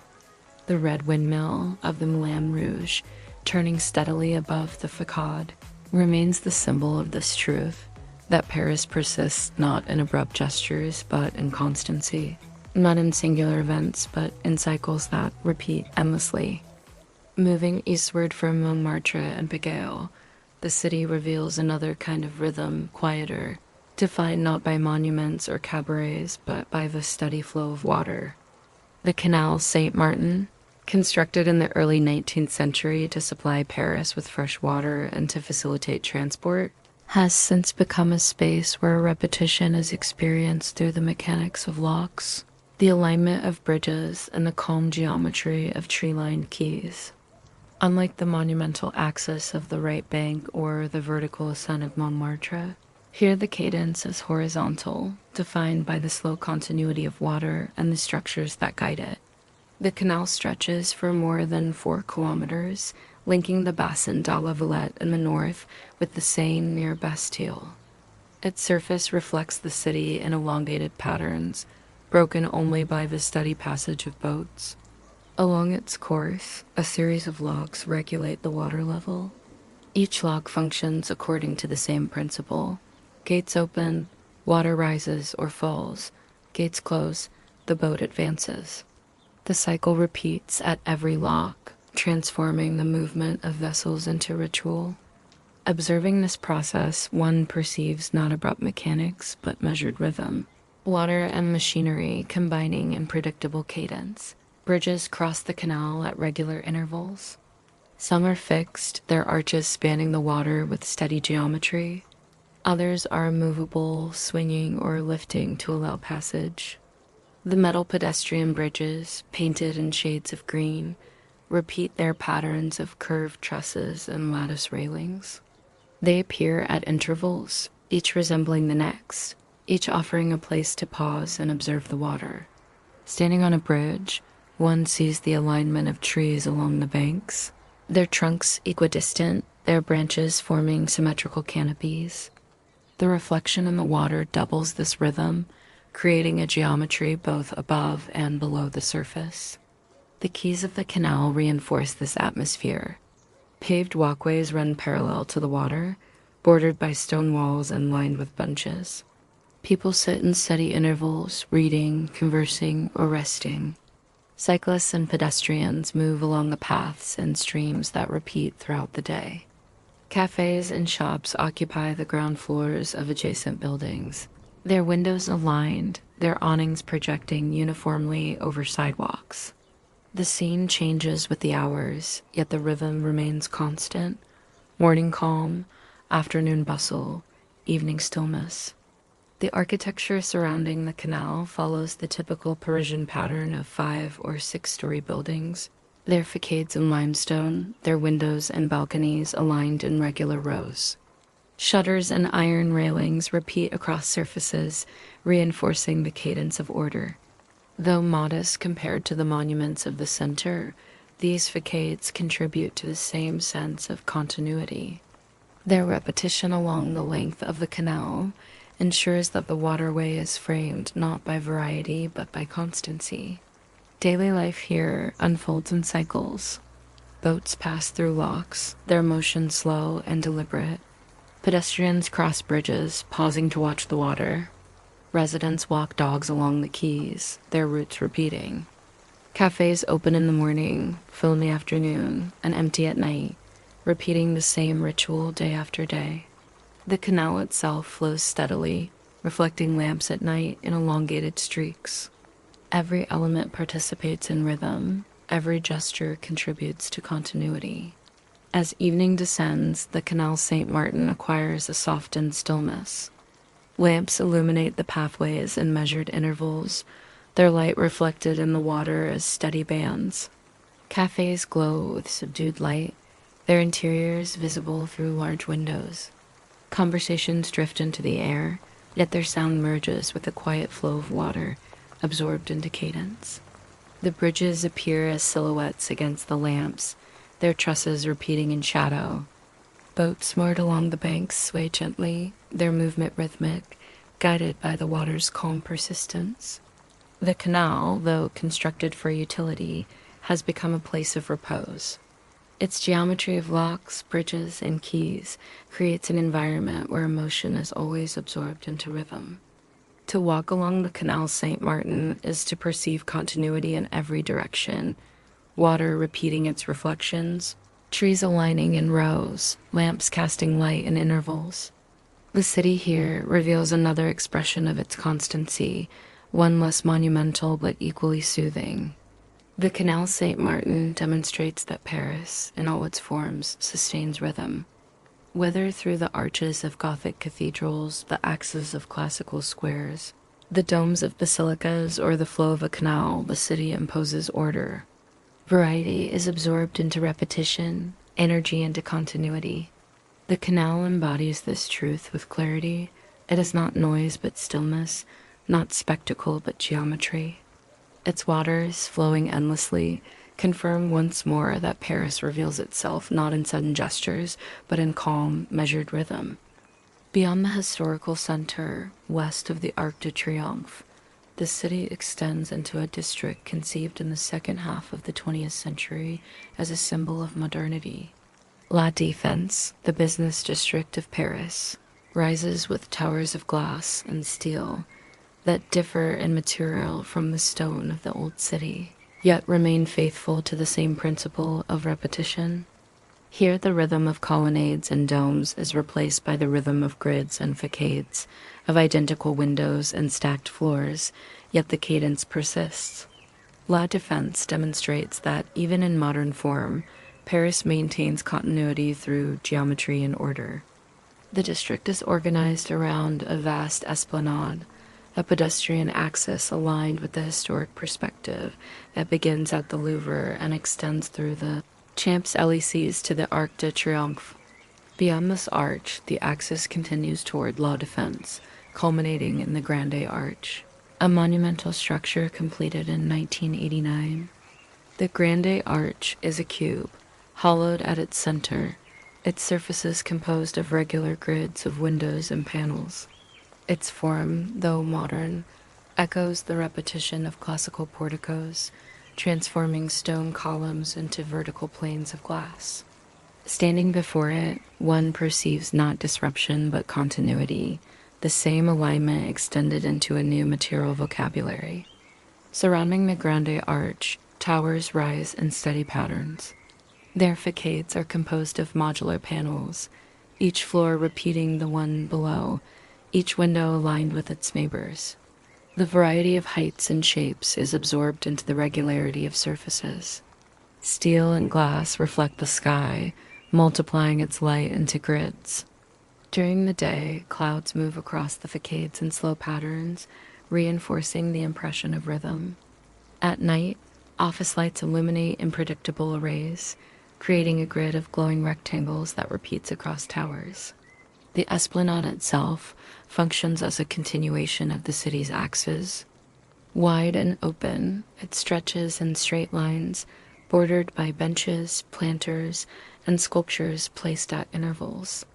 The red windmill of the Moulin Rouge, turning steadily above the façade, remains the symbol of this truth, that Paris persists not in abrupt gestures, but in constancy, not in singular events, but in cycles that repeat endlessly. Moving eastward from Montmartre and Pigalle, the city reveals another kind of rhythm, quieter, defined not by monuments or cabarets, but by the steady flow of water. The Canal Saint-Martin, constructed in the early 19th century to supply Paris with fresh water and to facilitate transport, has since become a space where repetition is experienced through the mechanics of locks, the alignment of bridges, and the calm geometry of tree-lined quays. Unlike the monumental axis of the right bank or the vertical ascent of Montmartre, here the cadence is horizontal, defined by the slow continuity of water and the structures that guide it. The canal stretches for more than 4 kilometers, linking the Bassin de la Villette in the north with the Seine near Bastille. Its surface reflects the city in elongated patterns, broken only by the steady passage of boats. Along its course, a series of locks regulate the water level. Each lock functions according to the same principle. Gates open, water rises or falls. Gates close, the boat advances. The cycle repeats at every lock, transforming the movement of vessels into ritual. Observing this process, one perceives not abrupt mechanics, but measured rhythm. Water and machinery combining in predictable cadence. Bridges cross the canal at regular intervals. Some are fixed, their arches spanning the water with steady geometry. Others are movable, swinging, or lifting to allow passage. The metal pedestrian bridges, painted in shades of green, repeat their patterns of curved trusses and lattice railings. They appear at intervals, each resembling the next, each offering a place to pause and observe the water. Standing on a bridge, one sees the alignment of trees along the banks, their trunks equidistant, their branches forming symmetrical canopies. The reflection in the water doubles this rhythm, creating a geometry both above and below the surface. The quays of the canal reinforce this atmosphere. Paved walkways run parallel to the water, bordered by stone walls and lined with benches. People sit in steady intervals, reading, conversing, or resting. Cyclists and pedestrians move along the paths and streams that repeat throughout the day. Cafés and shops occupy the ground floors of adjacent buildings, their windows aligned, their awnings projecting uniformly over sidewalks. The scene changes with the hours, yet the rhythm remains constant. Morning calm, afternoon bustle, evening stillness. The architecture surrounding the canal follows the typical Parisian pattern of 5- or 6-story buildings, their facades in limestone, their windows and balconies aligned in regular rows. Shutters and iron railings repeat across surfaces, reinforcing the cadence of order. Though modest compared to the monuments of the center, these facades contribute to the same sense of continuity. Their repetition along the length of the canal ensures that the waterway is framed not by variety but by constancy. Daily life here unfolds in cycles. Boats pass through locks, their motion slow and deliberate. Pedestrians cross bridges, pausing to watch the water. Residents walk dogs along the quays, their routes repeating. Cafes open in the morning, fill in the afternoon, and empty at night, repeating the same ritual day after day. The canal itself flows steadily, reflecting lamps at night in elongated streaks. Every element participates in rhythm, every gesture contributes to continuity. As evening descends, the Canal Saint-Martin acquires a softened stillness. Lamps illuminate the pathways in measured intervals, their light reflected in the water as steady bands. Cafes glow with subdued light, their interiors visible through large windows. Conversations drift into the air, yet their sound merges with the quiet flow of water, absorbed into cadence. The bridges appear as silhouettes against the lamps, their trusses repeating in shadow. Boats moored along the banks sway gently, their movement rhythmic, guided by the water's calm persistence. The canal, though constructed for utility, has become a place of repose. Its geometry of locks, bridges, and quays creates an environment where emotion is always absorbed into rhythm. To walk along the Canal Saint-Martin is to perceive continuity in every direction, water repeating its reflections, trees aligning in rows, lamps casting light in intervals. The city here reveals another expression of its constancy, one less monumental but equally soothing. The Canal Saint-Martin demonstrates that Paris, in all its forms, sustains rhythm. Whether through the arches of Gothic cathedrals, the axes of classical squares, the domes of basilicas, or the flow of a canal, the city imposes order. Variety is absorbed into repetition, energy into continuity. The canal embodies this truth with clarity. It is not noise but stillness, not spectacle but geometry. Its waters, flowing endlessly, confirm once more that Paris reveals itself not in sudden gestures, but in calm, measured rhythm. Beyond the historical center, west of the Arc de Triomphe, the city extends into a district conceived in the second half of the 20th century as a symbol of modernity. La Défense, the business district of Paris, rises with towers of glass and steel that differ in material from the stone of the old city, yet remain faithful to the same principle of repetition. Here, the rhythm of colonnades and domes is replaced by the rhythm of grids and facades, of identical windows and stacked floors, yet the cadence persists. La Défense demonstrates that, even in modern form, Paris maintains continuity through geometry and order. The district is organized around a vast esplanade, a pedestrian axis aligned with the historic perspective that begins at the Louvre and extends through the Champs-Élysées to the Arc de Triomphe. Beyond this arch, the axis continues toward La Défense, culminating in the Grande Arch, a monumental structure completed in 1989. The Grande Arch is a cube, hollowed at its center, its surfaces composed of regular grids of windows and panels. Its form, though modern, echoes the repetition of classical porticos, transforming stone columns into vertical planes of glass. Standing before it, one perceives not disruption but continuity, the same alignment extended into a new material vocabulary. Surrounding the Grande Arch, towers rise in steady patterns. Their facades are composed of modular panels, each floor repeating the one below, each window aligned with its neighbors. The variety of heights and shapes is absorbed into the regularity of surfaces. Steel and glass reflect the sky, multiplying its light into grids. During the day, clouds move across the facades in slow patterns, reinforcing the impression of rhythm. At night, office lights illuminate in predictable arrays, creating a grid of glowing rectangles that repeats across towers. The esplanade itself functions as a continuation of the city's axes. Wide and open, it stretches in straight lines, bordered by benches, planters, and sculptures placed at intervals.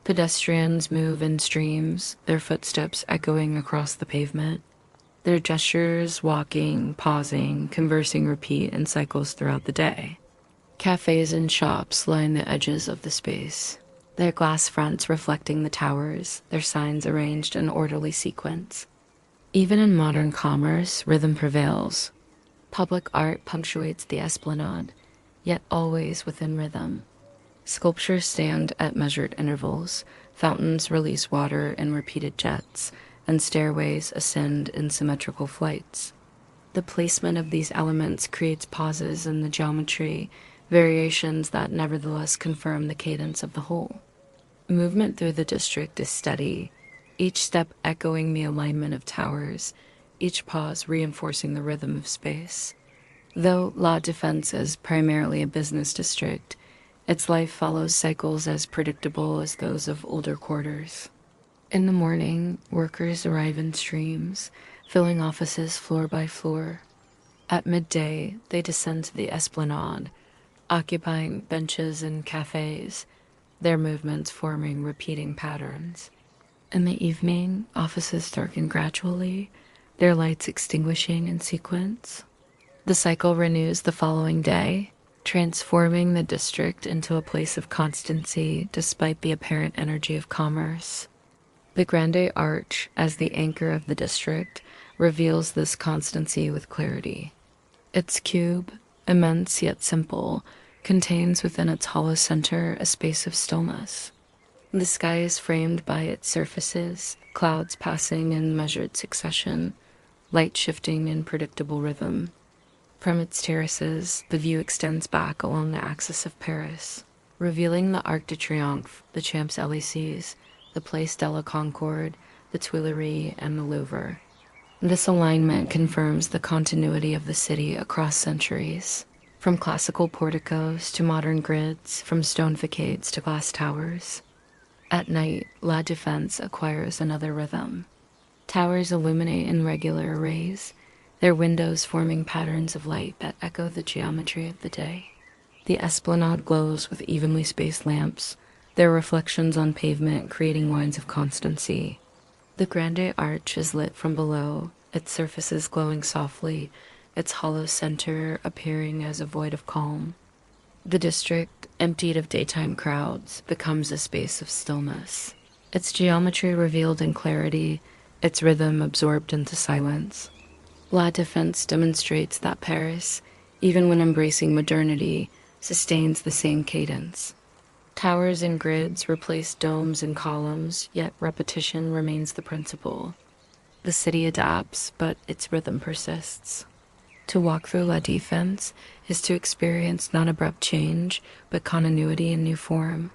Pedestrians move in streams, their footsteps echoing across the pavement. Their gestures, walking, pausing, conversing repeat in cycles throughout the day. Cafés and shops line the edges of the space, their glass fronts reflecting the towers, their signs arranged in orderly sequence. Even in modern commerce, rhythm prevails. Public art punctuates the esplanade, yet always within rhythm. Sculptures stand at measured intervals, fountains release water in repeated jets, and stairways ascend in symmetrical flights. The placement of these elements creates pauses in the geometry, variations that nevertheless confirm the cadence of the whole. Movement through the district is steady, each step echoing the alignment of towers, each pause reinforcing the rhythm of space. Though La Défense is primarily a business district, its life follows cycles as predictable as those of older quarters. In the morning, workers arrive in streams, filling offices floor by floor. At midday, they descend to the esplanade, occupying benches and cafes, their movements forming repeating patterns. In the evening, offices darken gradually, their lights extinguishing in sequence. The cycle renews the following day, transforming the district into a place of constancy despite the apparent energy of commerce. The Grande Arch, as the anchor of the district, reveals this constancy with clarity. Its cube, immense yet simple, contains within its hollow center a space of stillness. The sky is framed by its surfaces, clouds passing in measured succession, light shifting in predictable rhythm. From its terraces, the view extends back along the axis of Paris, revealing the Arc de Triomphe, the Champs-Élysées, the Place de la Concorde, the Tuileries, and the Louvre. This alignment confirms the continuity of the city across centuries, from classical porticos to modern grids, from stone facades to glass towers. At night, La Défense acquires another rhythm. Towers illuminate in regular arrays, their windows forming patterns of light that echo the geometry of the day. The esplanade glows with evenly spaced lamps, their reflections on pavement creating lines of constancy. The Grande Arch is lit from below, its surfaces glowing softly, its hollow center appearing as a void of calm. The district, emptied of daytime crowds, becomes a space of stillness, its geometry revealed in clarity, its rhythm absorbed into silence. La Défense demonstrates that Paris, even when embracing modernity, sustains the same cadence. Towers and grids replace domes and columns, yet repetition remains the principle. The city adapts, but its rhythm persists. To walk through La Défense is to experience not abrupt change, but continuity in new form.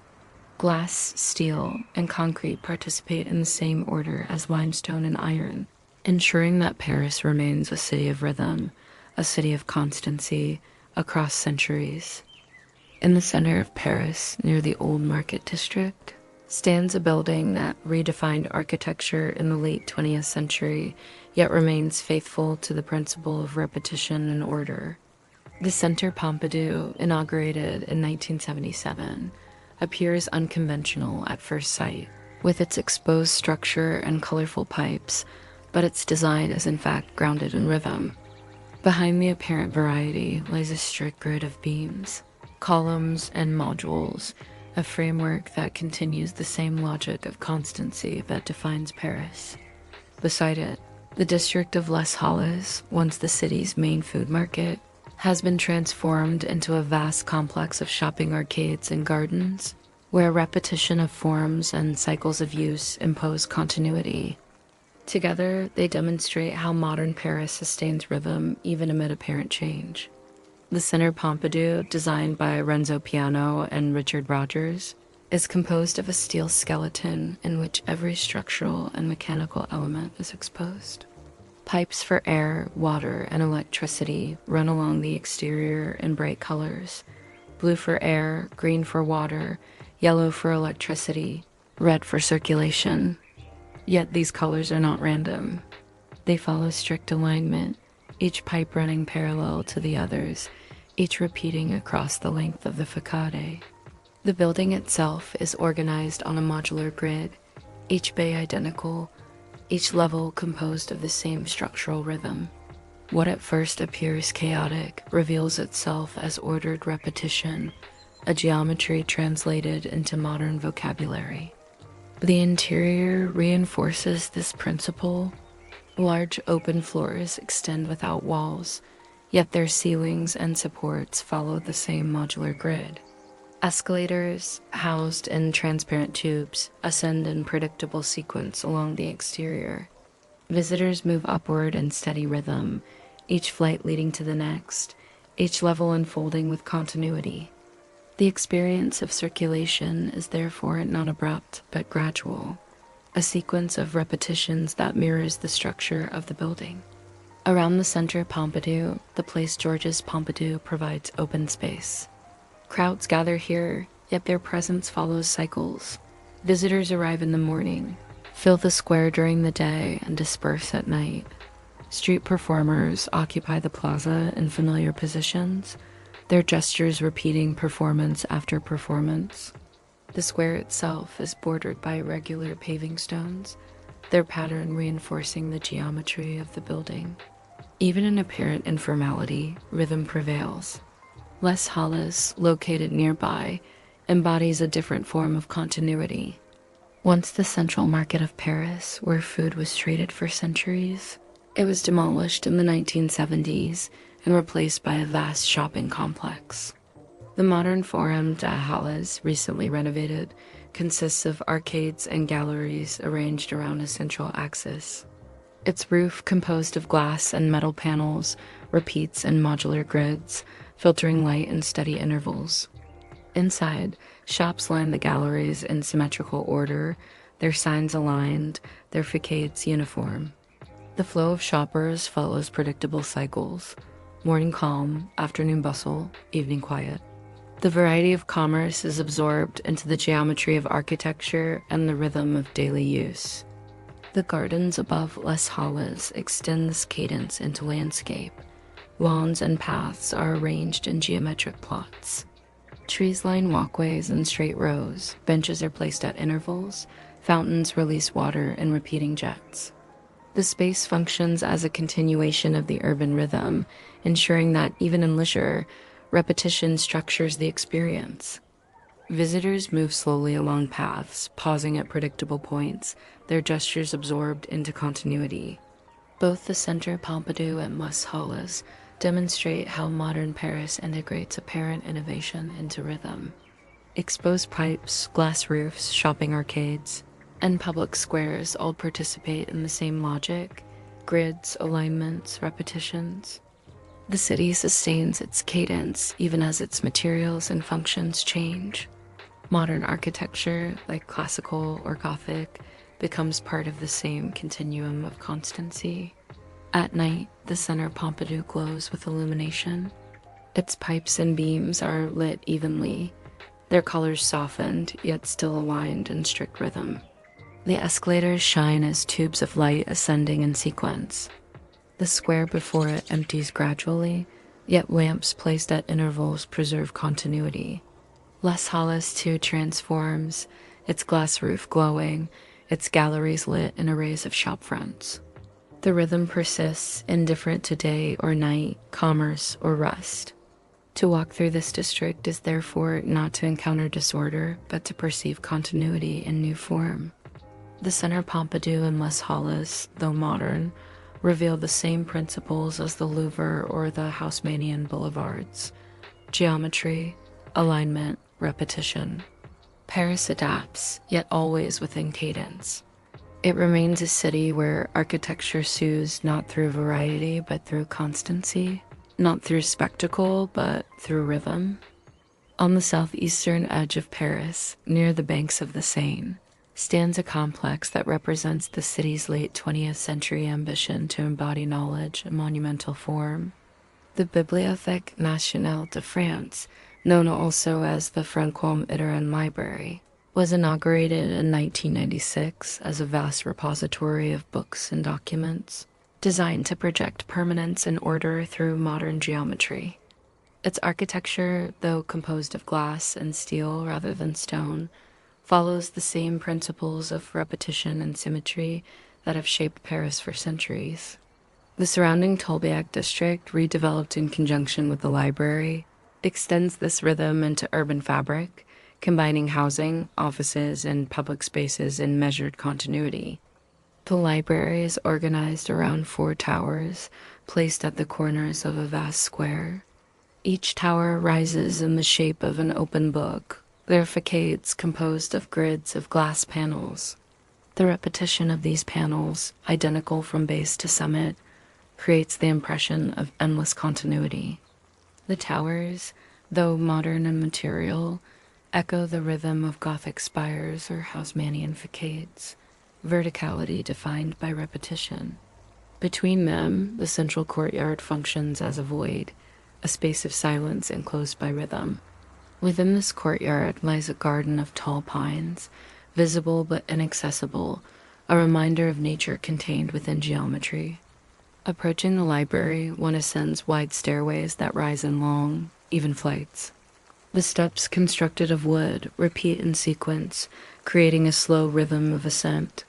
Glass, steel, and concrete participate in the same order as limestone and iron, ensuring that Paris remains a city of rhythm, a city of constancy across centuries. In the center of Paris, near the Old Market District, stands a building that redefined architecture in the late 20th century, yet remains faithful to the principle of repetition and order. The Centre Pompidou, inaugurated in 1977, appears unconventional at first sight, with its exposed structure and colorful pipes, but its design is in fact grounded in rhythm. Behind the apparent variety lies a strict grid of beams, columns, and modules, a framework that continues the same logic of constancy that defines Paris. Beside it, the district of Les Halles, once the city's main food market, has been transformed into a vast complex of shopping arcades and gardens, where repetition of forms and cycles of use impose continuity. Together, they demonstrate how modern Paris sustains rhythm even amid apparent change. The Centre Pompidou, designed by Renzo Piano and Richard Rogers, is composed of a steel skeleton in which every structural and mechanical element is exposed. Pipes for air, water, and electricity run along the exterior in bright colors: blue for air, green for water, yellow for electricity, red for circulation. Yet these colors are not random. They follow strict alignment, each pipe running parallel to the others, each repeating across the length of the façade. The building itself is organized on a modular grid, each bay identical, each level composed of the same structural rhythm. What at first appears chaotic reveals itself as ordered repetition, a geometry translated into modern vocabulary. The interior reinforces this principle. Large open floors extend without walls, yet their ceilings and supports follow the same modular grid. Escalators, housed in transparent tubes, ascend in predictable sequence along the exterior. Visitors move upward in steady rhythm, each flight leading to the next, each level unfolding with continuity. The experience of circulation is therefore not abrupt, but gradual, a sequence of repetitions that mirrors the structure of the building. Around the Centre Pompidou, the Place Georges Pompidou provides open space. Crowds gather here, yet their presence follows cycles. Visitors arrive in the morning, fill the square during the day, and disperse at night. Street performers occupy the plaza in familiar positions, their gestures repeating performance after performance. The square itself is bordered by irregular paving stones, their pattern reinforcing the geometry of the building. Even in apparent informality, rhythm prevails. Les Halles, located nearby, embodies a different form of continuity. Once the central market of Paris, where food was traded for centuries, it was demolished in the 1970s and replaced by a vast shopping complex. The modern Forum des Halles, recently renovated, consists of arcades and galleries arranged around a central axis. Its roof, composed of glass and metal panels, repeats in modular grids, filtering light in steady intervals. Inside, shops line the galleries in symmetrical order, their signs aligned, their facades uniform. The flow of shoppers follows predictable cycles: morning calm, afternoon bustle, evening quiet. The variety of commerce is absorbed into the geometry of architecture and the rhythm of daily use. The gardens above Les Halles extend this cadence into landscape. Lawns and paths are arranged in geometric plots. Trees line walkways in straight rows, benches are placed at intervals, fountains release water in repeating jets. The space functions as a continuation of the urban rhythm, ensuring that even in leisure, repetition structures the experience. Visitors move slowly along paths, pausing at predictable points, their gestures absorbed into continuity. Both the Centre Pompidou and Les Halles demonstrate how modern Paris integrates apparent innovation into rhythm. Exposed pipes, glass roofs, shopping arcades, and public squares all participate in the same logic: grids, alignments, repetitions. The city sustains its cadence even as its materials and functions change. Modern architecture, like classical or Gothic, becomes part of the same continuum of constancy. At night, the center Pompidou glows with illumination. Its pipes and beams are lit evenly, their colors softened, yet still aligned in strict rhythm. The escalators shine as tubes of light ascending in sequence. The square before it empties gradually, yet lamps placed at intervals preserve continuity. Les Halles too transforms, its glass roof glowing, its galleries lit in arrays of shop fronts. The rhythm persists, indifferent to day or night, commerce or rest. To walk through this district is therefore not to encounter disorder, but to perceive continuity in new form. The Center Pompidou and Les Halles, though modern, reveal the same principles as the Louvre or the Haussmannian boulevards: geometry, alignment, repetition. Paris adapts, yet always within cadence. It remains a city where architecture sues not through variety but through constancy, not through spectacle but through rhythm. On the southeastern edge of Paris, near the banks of the Seine, stands a complex that represents the city's late 20th century ambition to embody knowledge in monumental form. The Bibliothèque Nationale de France, known also as the Francois-Mitterrand Library, was inaugurated in 1996 as a vast repository of books and documents, designed to project permanence and order through modern geometry. Its architecture, though composed of glass and steel rather than stone, follows the same principles of repetition and symmetry that have shaped Paris for centuries. The surrounding Tolbiac district, redeveloped in conjunction with the library, extends this rhythm into urban fabric, combining housing, offices, and public spaces in measured continuity. The library is organized around 4 towers, placed at the corners of a vast square. Each tower rises in the shape of an open book, their facades composed of grids of glass panels. The repetition of these panels, identical from base to summit, creates the impression of endless continuity. The towers, though modern in material, echo the rhythm of Gothic spires or Haussmannian facades, verticality defined by repetition. Between them, the central courtyard functions as a void, a space of silence enclosed by rhythm. Within this courtyard lies a garden of tall pines, visible but inaccessible, a reminder of nature contained within geometry. Approaching the library, one ascends wide stairways that rise in long, even flights. The steps, constructed of wood, repeat in sequence, creating a slow rhythm of ascent.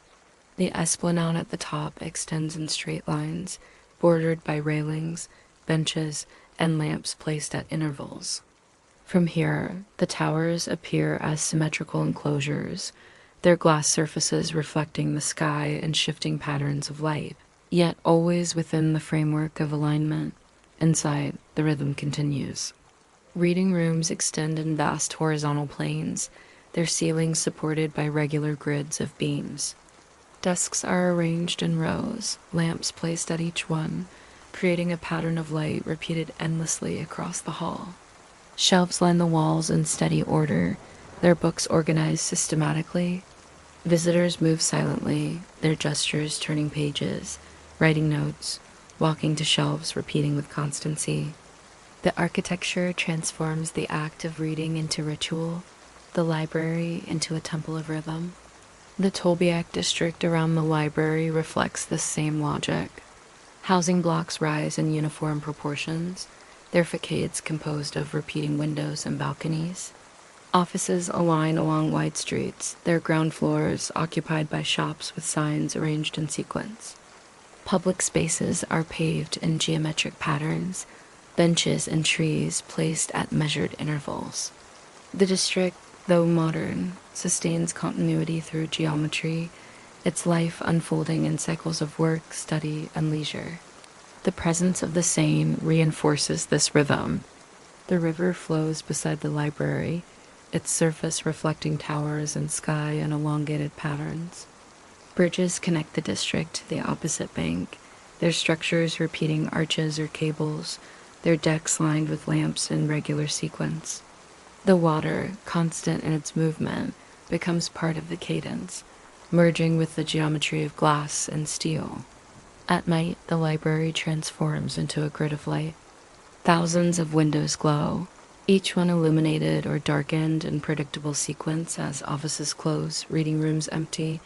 The esplanade at the top extends in straight lines, bordered by railings, benches, and lamps placed at intervals. From here, the towers appear as symmetrical enclosures, their glass surfaces reflecting the sky and shifting patterns of light, yet always within the framework of alignment. Inside, the rhythm continues. Reading rooms extend in vast horizontal planes, their ceilings supported by regular grids of beams. Desks are arranged in rows, lamps placed at each one, creating a pattern of light repeated endlessly across the hall. Shelves line the walls in steady order, their books organized systematically. Visitors move silently, their gestures turning pages, writing notes, walking to shelves repeating with constancy. The architecture transforms the act of reading into ritual, the library into a temple of rhythm. The Tolbiac district around the library reflects this same logic. Housing blocks rise in uniform proportions, their facades composed of repeating windows and balconies. Offices align along wide streets, their ground floors occupied by shops with signs arranged in sequence. Public spaces are paved in geometric patterns, benches and trees placed at measured intervals. The district, though modern, sustains continuity through geometry, its life unfolding in cycles of work, study, and leisure. The The presence of the Seine reinforces this rhythm. The river flows beside the library, its surface reflecting towers and sky in elongated patterns. Bridges connect the district to the opposite bank, their structures repeating arches or cables, their decks lined with lamps in regular sequence. The water, constant in its movement, becomes part of the cadence, merging with the geometry of glass and steel. At night, the library transforms into a grid of light. Thousands of windows glow, each one illuminated or darkened in predictable sequence as offices close, reading rooms empty,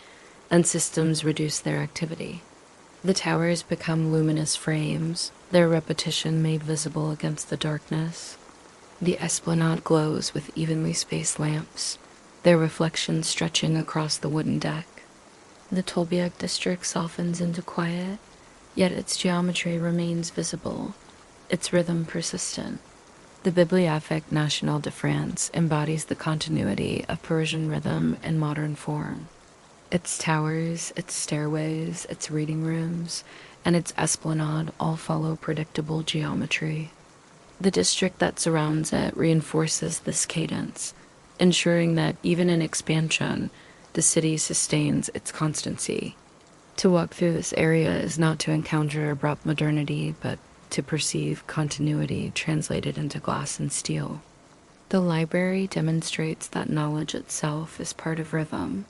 and systems reduce their activity. The towers become luminous frames, their repetition made visible against the darkness. The esplanade glows with evenly spaced lamps, their reflections stretching across the wooden deck. The Tolbiac district softens into quiet, yet its geometry remains visible, its rhythm persistent. The Bibliothèque Nationale de France embodies the continuity of Parisian rhythm in modern form. Its towers, its stairways, its reading rooms, and its esplanade all follow predictable geometry. The district that surrounds it reinforces this cadence, ensuring that even in expansion, the city sustains its constancy. To walk through this area is not to encounter abrupt modernity, but to perceive continuity translated into glass and steel. The library demonstrates that knowledge itself is part of rhythm.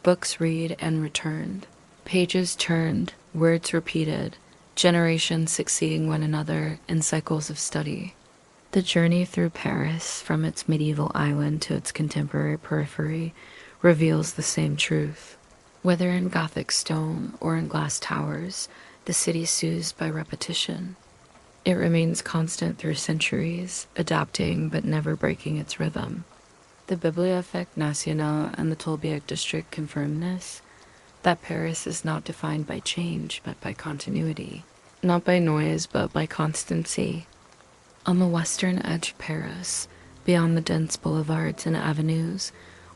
Books read and returned, pages turned, words repeated, generations succeeding one another in cycles of study. The journey through Paris, from its medieval island to its contemporary periphery, reveals the same truth. Whether in Gothic stone or in glass towers, the city soothes by repetition. It remains constant through centuries, adapting but never breaking its rhythm. The Bibliothèque Nationale and the Tolbiac district confirm this, that Paris is not defined by change but by continuity, not by noise but by constancy. On the western edge of Paris, beyond the dense boulevards and avenues,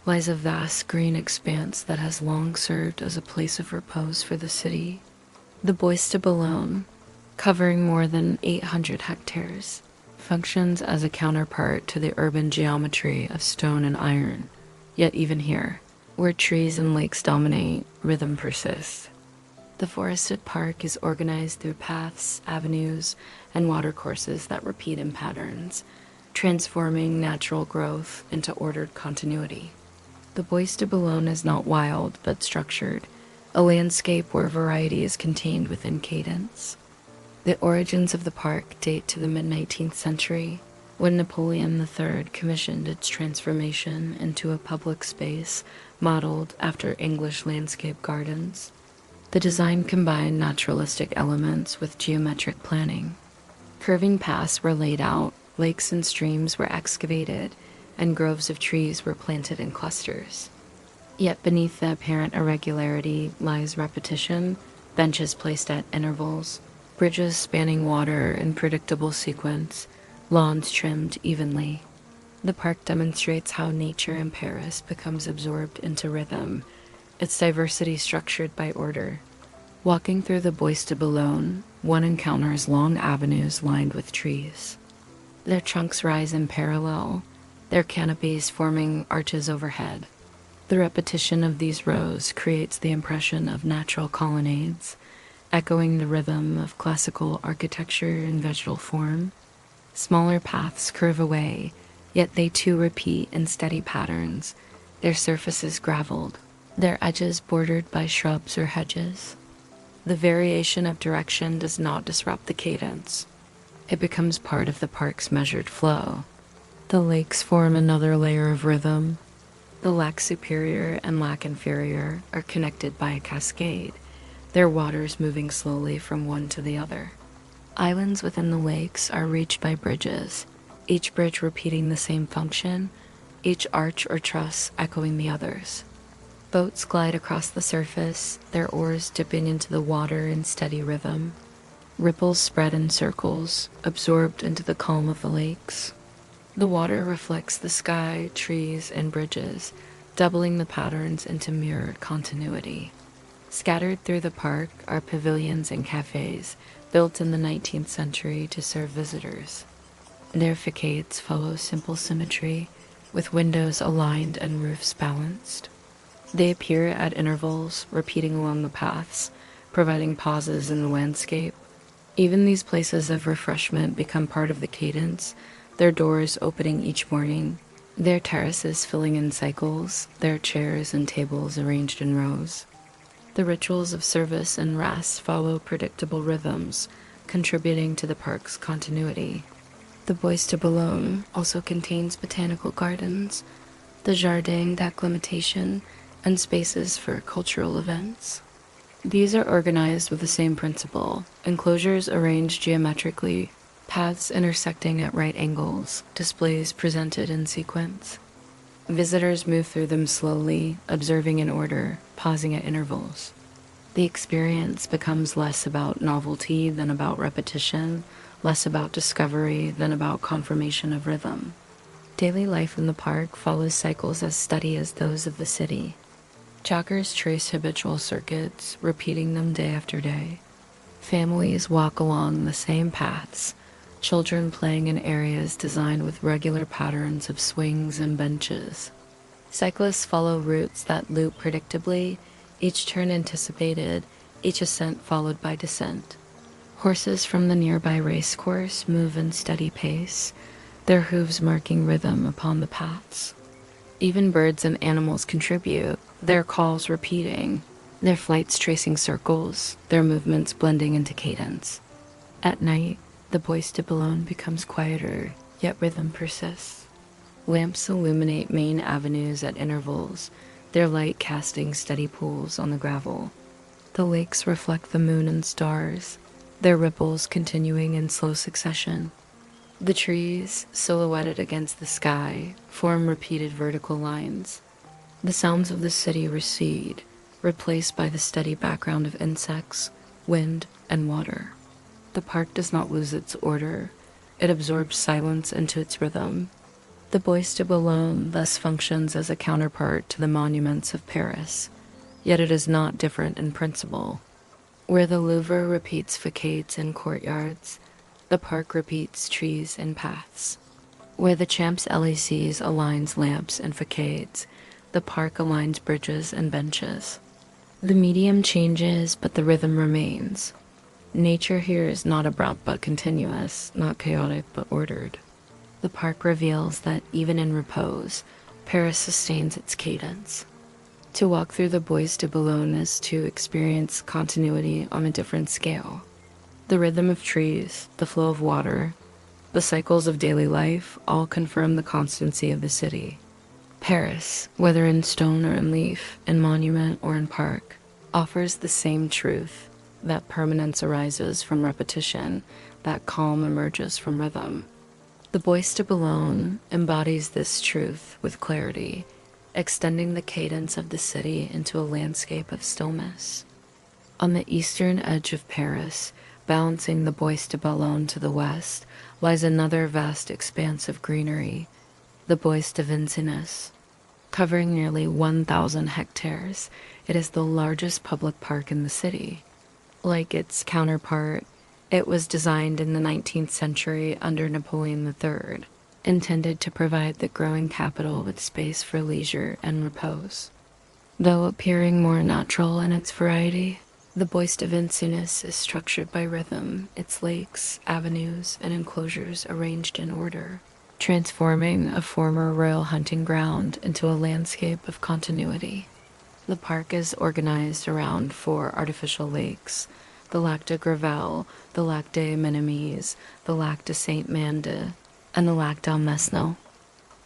lies a vast green expanse that has long served as a place of repose for the city. The Bois de Boulogne, covering more than 800 hectares, functions as a counterpart to the urban geometry of stone and iron. Yet even here, where trees and lakes dominate, rhythm persists. The forested park is organized through paths, avenues, and watercourses that repeat in patterns, transforming natural growth into ordered continuity. The Bois de Boulogne is not wild, but structured, a landscape where variety is contained within cadence. The origins of the park date to the mid-19th century, when Napoleon III commissioned its transformation into a public space modeled after English landscape gardens. The design combined naturalistic elements with geometric planning. Curving paths were laid out, lakes and streams were excavated, and groves of trees were planted in clusters. Yet beneath the apparent irregularity lies repetition, benches placed at intervals, bridges spanning water in predictable sequence, lawns trimmed evenly. The park demonstrates how nature in Paris becomes absorbed into rhythm, its diversity structured by order. Walking through the Bois de Boulogne, one encounters long avenues lined with trees. Their trunks rise in parallel, their canopies forming arches overhead. The repetition of these rows creates the impression of natural colonnades, echoing the rhythm of classical architecture in vegetal form. Smaller paths curve away, yet they too repeat in steady patterns, their surfaces graveled, their edges bordered by shrubs or hedges. The variation of direction does not disrupt the cadence. It becomes part of the park's measured flow. The lakes form another layer of rhythm. The Lac Superior and Lac Inferior are connected by a cascade, their waters moving slowly from one to the other. Islands within the lakes are reached by bridges, each bridge repeating the same function, each arch or truss echoing the others. Boats glide across the surface, their oars dipping into the water in steady rhythm. Ripples spread in circles, absorbed into the calm of the lakes. The water reflects the sky, trees, and bridges, doubling the patterns into mirrored continuity. Scattered through the park are pavilions and cafés built in the 19th century to serve visitors. Their facades follow simple symmetry, with windows aligned and roofs balanced. They appear at intervals, repeating along the paths, providing pauses in the landscape. Even these places of refreshment become part of the cadence, their doors opening each morning, their terraces filling in cycles, their chairs and tables arranged in rows. The rituals of service and rest follow predictable rhythms, contributing to the park's continuity. The Bois de Boulogne also contains botanical gardens, the Jardin d'Acclimatation, and spaces for cultural events. These are organized with the same principle, enclosures arranged geometrically, paths intersecting at right angles, displays presented in sequence. Visitors move through them slowly, observing in order, pausing at intervals. The experience becomes less about novelty than about repetition, less about discovery than about confirmation of rhythm. Daily life in the park follows cycles as steady as those of the city. Joggers trace habitual circuits, repeating them day after day. Families walk along the same paths, children playing in areas designed with regular patterns of swings and benches. Cyclists follow routes that loop predictably, each turn anticipated, each ascent followed by descent. Horses from the nearby racecourse move in steady pace, their hooves marking rhythm upon the paths. Even birds and animals contribute, their calls repeating, their flights tracing circles, their movements blending into cadence. At night, the Bois de Boulogne becomes quieter, yet rhythm persists. Lamps illuminate main avenues at intervals, their light casting steady pools on the gravel. The lakes reflect the moon and stars, their ripples continuing in slow succession. The trees, silhouetted against the sky, form repeated vertical lines. The sounds of the city recede, replaced by the steady background of insects, wind, and water. The park does not lose its order. It absorbs silence into its rhythm. The Bois de Boulogne thus functions as a counterpart to the monuments of Paris, yet it is not different in principle. Where the Louvre repeats facades and courtyards, the park repeats trees and paths. Where the Champs-Élysées aligns lamps and facades, the park aligns bridges and benches. The medium changes, but the rhythm remains. Nature here is not abrupt but continuous, not chaotic but ordered. The park reveals that even in repose, Paris sustains its cadence. To walk through the Bois de Boulogne is to experience continuity on a different scale. The rhythm of trees, the flow of water, the cycles of daily life all confirm the constancy of the city. Paris, whether in stone or in leaf, in monument or in park, offers the same truth, that permanence arises from repetition, that calm emerges from rhythm. The Bois de Boulogne embodies this truth with clarity, extending the cadence of the city into a landscape of stillness. On the eastern edge of Paris, balancing the Bois de Boulogne to the west, lies another vast expanse of greenery, the Bois de Vincennes. Covering nearly 1,000 hectares, it is the largest public park in the city. Like its counterpart, it was designed in the 19th century under Napoleon III, intended to provide the growing capital with space for leisure and repose. Though appearing more natural in its variety, the Bois de Vincennes is structured by rhythm, its lakes, avenues, and enclosures arranged in order, transforming a former royal hunting ground into a landscape of continuity. The park is organized around 4 artificial lakes, the Lac de Gravel, the Lac des Minimes, the Lac de Saint-Mande, and the Lac d'Almesno.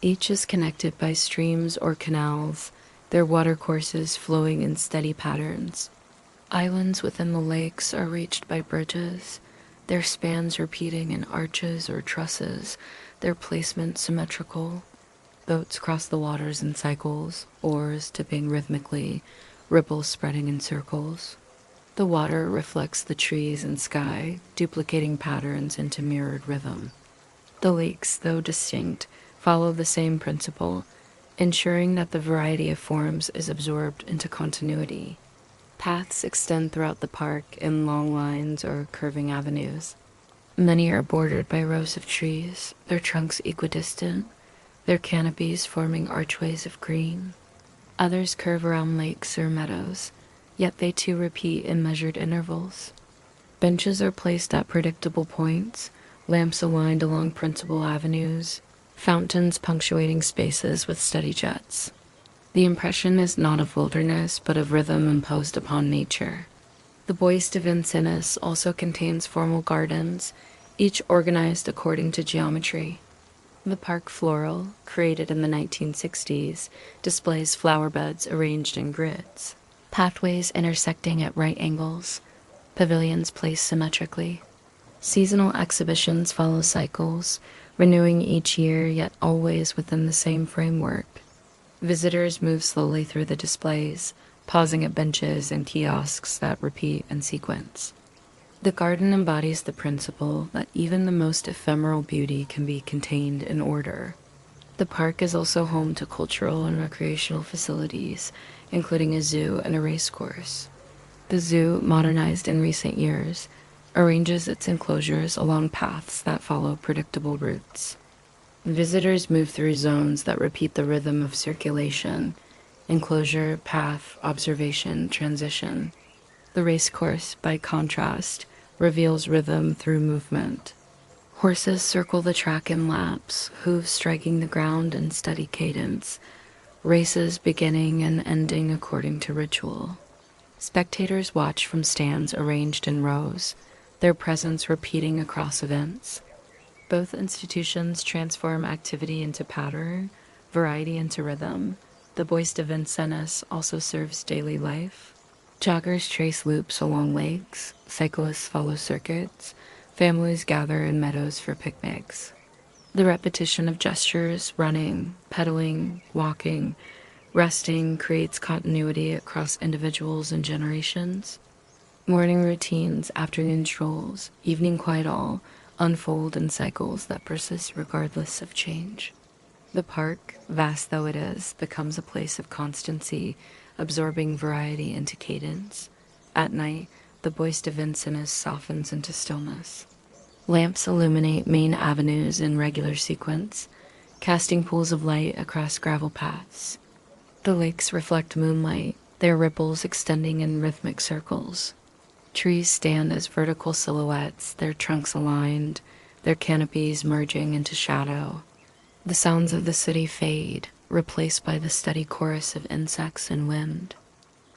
Each is connected by streams or canals, their watercourses flowing in steady patterns. Islands within the lakes are reached by bridges, their spans repeating in arches or trusses, their placement symmetrical. Boats cross the waters in cycles, oars tipping rhythmically, ripples spreading in circles. The water reflects the trees and sky, duplicating patterns into mirrored rhythm. The lakes, though distinct, follow the same principle, ensuring that the variety of forms is absorbed into continuity. Paths extend throughout the park in long lines or curving avenues. Many are bordered by rows of trees, their trunks equidistant, their canopies forming archways of green. Others curve around lakes or meadows, yet they too repeat in measured intervals. Benches are placed at predictable points, lamps aligned along principal avenues, fountains punctuating spaces with steady jets. The impression is not of wilderness, but of rhythm imposed upon nature. The Bois de Vincennes also contains formal gardens, each organized according to geometry. The park floral, created in the 1960s, displays flower beds arranged in grids, pathways intersecting at right angles, pavilions placed symmetrically. Seasonal exhibitions follow cycles, renewing each year yet always within the same framework. Visitors move slowly through the displays, pausing at benches and kiosks that repeat in sequence. The garden embodies the principle that even the most ephemeral beauty can be contained in order. The park is also home to cultural and recreational facilities, including a zoo and a racecourse. The zoo, modernized in recent years, arranges its enclosures along paths that follow predictable routes. Visitors move through zones that repeat the rhythm of circulation: enclosure, path, observation, transition. The racecourse, by contrast, reveals rhythm through movement. Horses circle the track in laps, hooves striking the ground in steady cadence, races beginning and ending according to ritual. Spectators watch from stands arranged in rows, their presence repeating across events. Both institutions transform activity into pattern, variety into rhythm. The Bois de Vincennes also serves daily life. Joggers trace loops along lakes, cyclists follow circuits, families gather in meadows for picnics. The repetition of gestures, running, pedaling, walking, resting creates continuity across individuals and generations. Morning routines, afternoon strolls, evening quiet all unfold in cycles that persist regardless of change. The park, vast though it is, becomes a place of constancy, absorbing variety into cadence. At night, the Bois de Vincennes softens into stillness. Lamps illuminate main avenues in regular sequence, casting pools of light across gravel paths. The lakes reflect moonlight, their ripples extending in rhythmic circles. Trees stand as vertical silhouettes, their trunks aligned, their canopies merging into shadow. The sounds of the city fade, replaced by the steady chorus of insects and wind.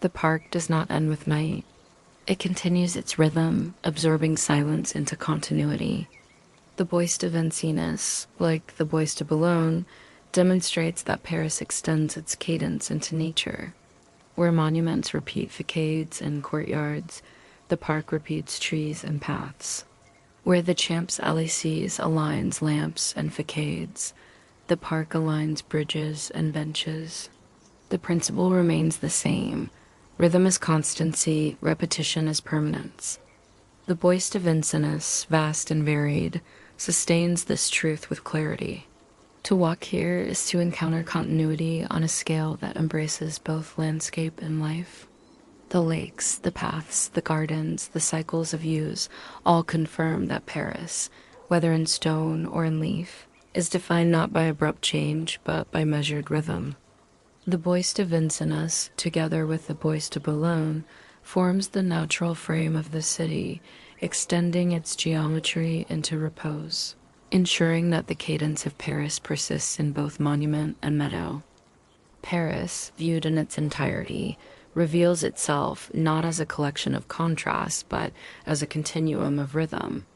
The park does not end with night. It continues its rhythm, absorbing silence into continuity. The Bois de Vincennes, like the Bois de Boulogne, demonstrates that Paris extends its cadence into nature. Where monuments repeat facades and courtyards, the park repeats trees and paths. Where the Champs-Élysées aligns lamps and facades, the park aligns bridges and benches. The principle remains the same. Rhythm is constancy, repetition is permanence. The Bois de Vincennes, vast and varied, sustains this truth with clarity. To walk here is to encounter continuity on a scale that embraces both landscape and life. The lakes, the paths, the gardens, the cycles of use all confirm that Paris, whether in stone or in leaf, is defined not by abrupt change, but by measured rhythm. The Bois de Vincennes, together with the Bois de Boulogne, forms the natural frame of the city, extending its geometry into repose, ensuring that the cadence of Paris persists in both monument and meadow. Paris, viewed in its entirety, reveals itself not as a collection of contrasts, but as a continuum of rhythm.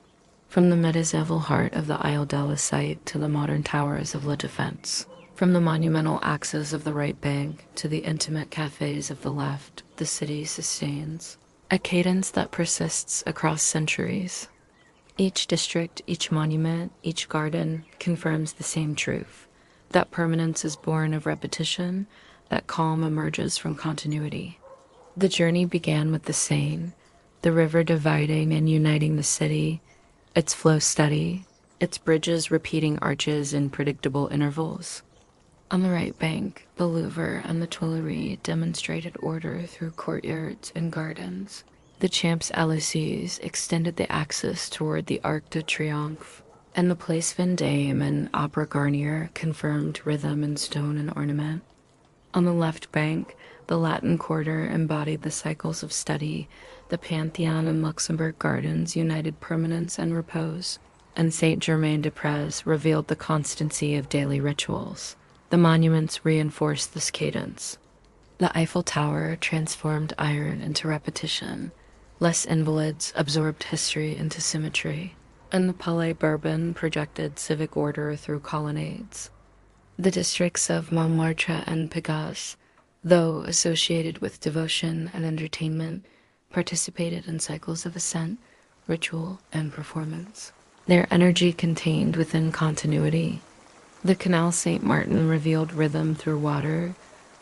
From the medieval heart of the Isle de la Cité to the modern towers of La Défense, from the monumental axes of the right bank to the intimate cafés of the left, the city sustains a cadence that persists across centuries. Each district, each monument, each garden confirms the same truth, that permanence is born of repetition, that calm emerges from continuity. The journey began with the Seine, the river dividing and uniting the city, its flow steady, its bridges repeating arches in predictable intervals. On the right bank, the Louvre and the Tuileries demonstrated order through courtyards and gardens. The Champs-Élysées extended the axis toward the Arc de Triomphe, and the Place Vendôme and Opera Garnier confirmed rhythm in stone and ornament. On the left bank, the Latin Quarter embodied the cycles of study, the Panthéon and Luxembourg Gardens united permanence and repose, and Saint-Germain-des-Prés revealed the constancy of daily rituals. The monuments reinforced this cadence. The Eiffel Tower transformed iron into repetition. Les Invalides absorbed history into symmetry, and the Palais Bourbon projected civic order through colonnades. The districts of Montmartre and Pigalle, though associated with devotion and entertainment, participated in cycles of ascent, ritual, and performance. Their energy contained within continuity. The Canal Saint-Martin revealed rhythm through water,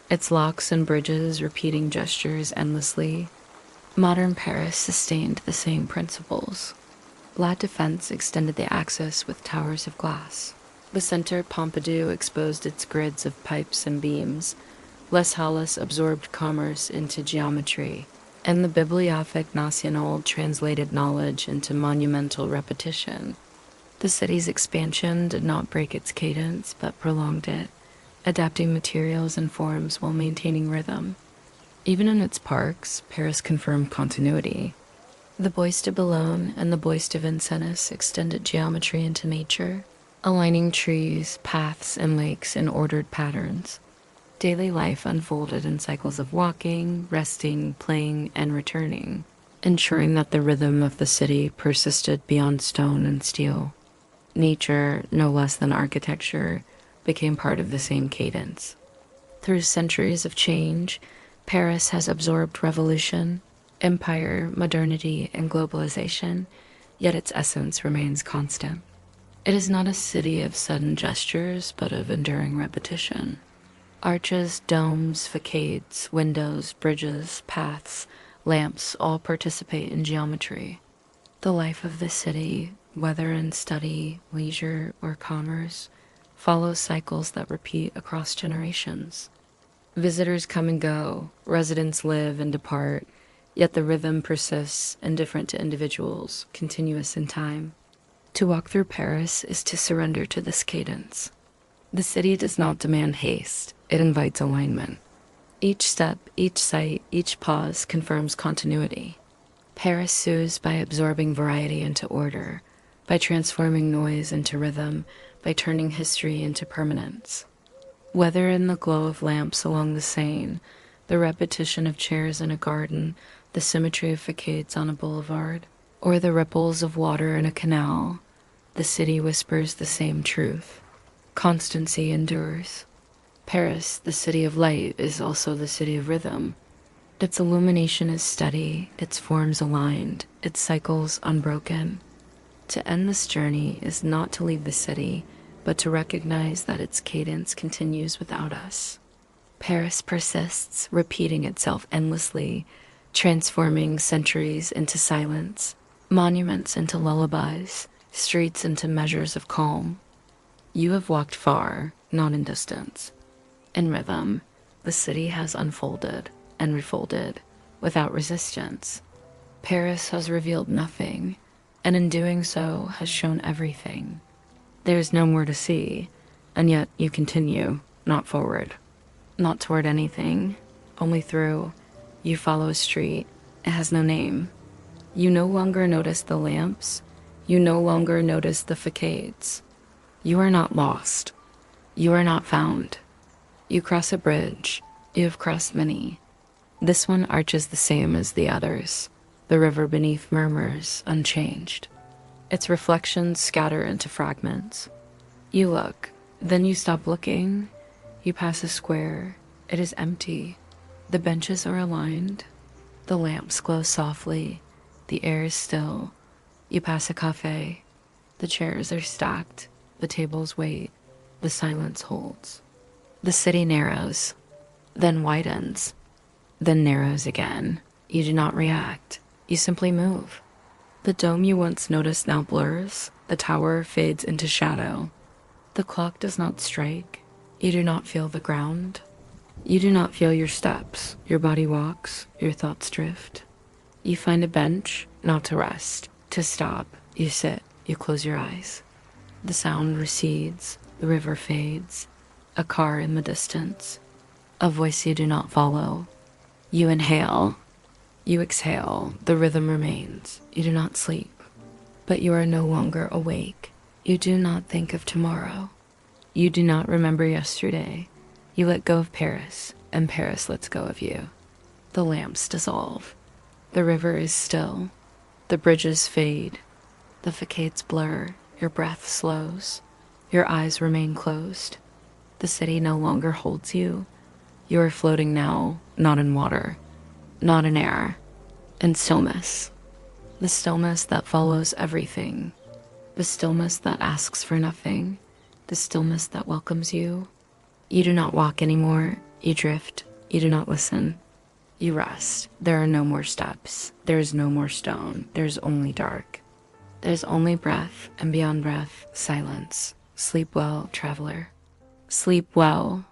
its locks and bridges repeating gestures endlessly. Modern Paris sustained the same principles. La Défense extended the axis with towers of glass. The Centre Pompidou exposed its grids of pipes and beams. Les Halles absorbed commerce into geometry, and the Bibliothèque Nationale translated knowledge into monumental repetition. The city's expansion did not break its cadence, but prolonged it, adapting materials and forms while maintaining rhythm. Even in its parks, Paris confirmed continuity. The Bois de Boulogne and the Bois de Vincennes extended geometry into nature, aligning trees, paths, and lakes in ordered patterns. Daily life unfolded in cycles of walking, resting, playing, and returning, ensuring that the rhythm of the city persisted beyond stone and steel. Nature, no less than architecture, became part of the same cadence. Through centuries of change, Paris has absorbed revolution, empire, modernity, and globalization, yet its essence remains constant. It is not a city of sudden gestures, but of enduring repetition. Arches, domes, facades, windows, bridges, paths, lamps all participate in geometry. The life of the city, whether in study, leisure, or commerce, follows cycles that repeat across generations. Visitors come and go, residents live and depart, yet the rhythm persists, indifferent to individuals, continuous in time. To walk through Paris is to surrender to this cadence. The city does not demand haste, it invites alignment. Each step, each sight, each pause confirms continuity. Paris soothes by absorbing variety into order, by transforming noise into rhythm, by turning history into permanence. Whether in the glow of lamps along the Seine, the repetition of chairs in a garden, the symmetry of facades on a boulevard, or the ripples of water in a canal, the city whispers the same truth. Constancy endures. Paris, the city of light, is also the city of rhythm. Its illumination is steady, its forms aligned, its cycles unbroken. To end this journey is not to leave the city, but to recognize that its cadence continues without us. Paris persists, repeating itself endlessly, transforming centuries into silence, monuments into lullabies, streets into measures of calm. You have walked far, not in distance. In rhythm, the city has unfolded and refolded without resistance. Paris has revealed nothing, and in doing so has shown everything. There is no more to see, and yet you continue, not forward, not toward anything, only through. You follow a street, it has no name. You no longer notice the lamps, you no longer notice the facades. You are not lost, you are not found. You cross a bridge, you have crossed many. This one arches the same as the others. The river beneath murmurs, unchanged. Its reflections scatter into fragments. You look, then you stop looking. You pass a square, it is empty. The benches are aligned. The lamps glow softly. The air is still. You pass a cafe. The chairs are stacked. The tables wait. The silence holds. The city narrows, then widens, then narrows again. You do not react. You simply move. The dome you once noticed now blurs. The tower fades into shadow. The clock does not strike. You do not feel the ground. You do not feel your steps. Your body walks, your thoughts drift. You find a bench, not to rest, to stop. You sit, you close your eyes. The sound recedes, the river fades, a car in the distance, a voice you do not follow. You inhale, you exhale, the rhythm remains. You do not sleep, but you are no longer awake. You do not think of tomorrow. You do not remember yesterday. You let go of Paris, and Paris lets go of you. The lamps dissolve. The river is still. The bridges fade. The facades blur. Your breath slows. Your eyes remain closed. The city no longer holds you. You are floating now, not in water, not in air, in stillness. The stillness that follows everything. The stillness that asks for nothing. The stillness that welcomes you. You do not walk anymore. You drift. You do not listen. You rest. There are no more steps. There is no more stone. There is only dark. There's only breath, and beyond breath, silence. Sleep well, traveler. Sleep well.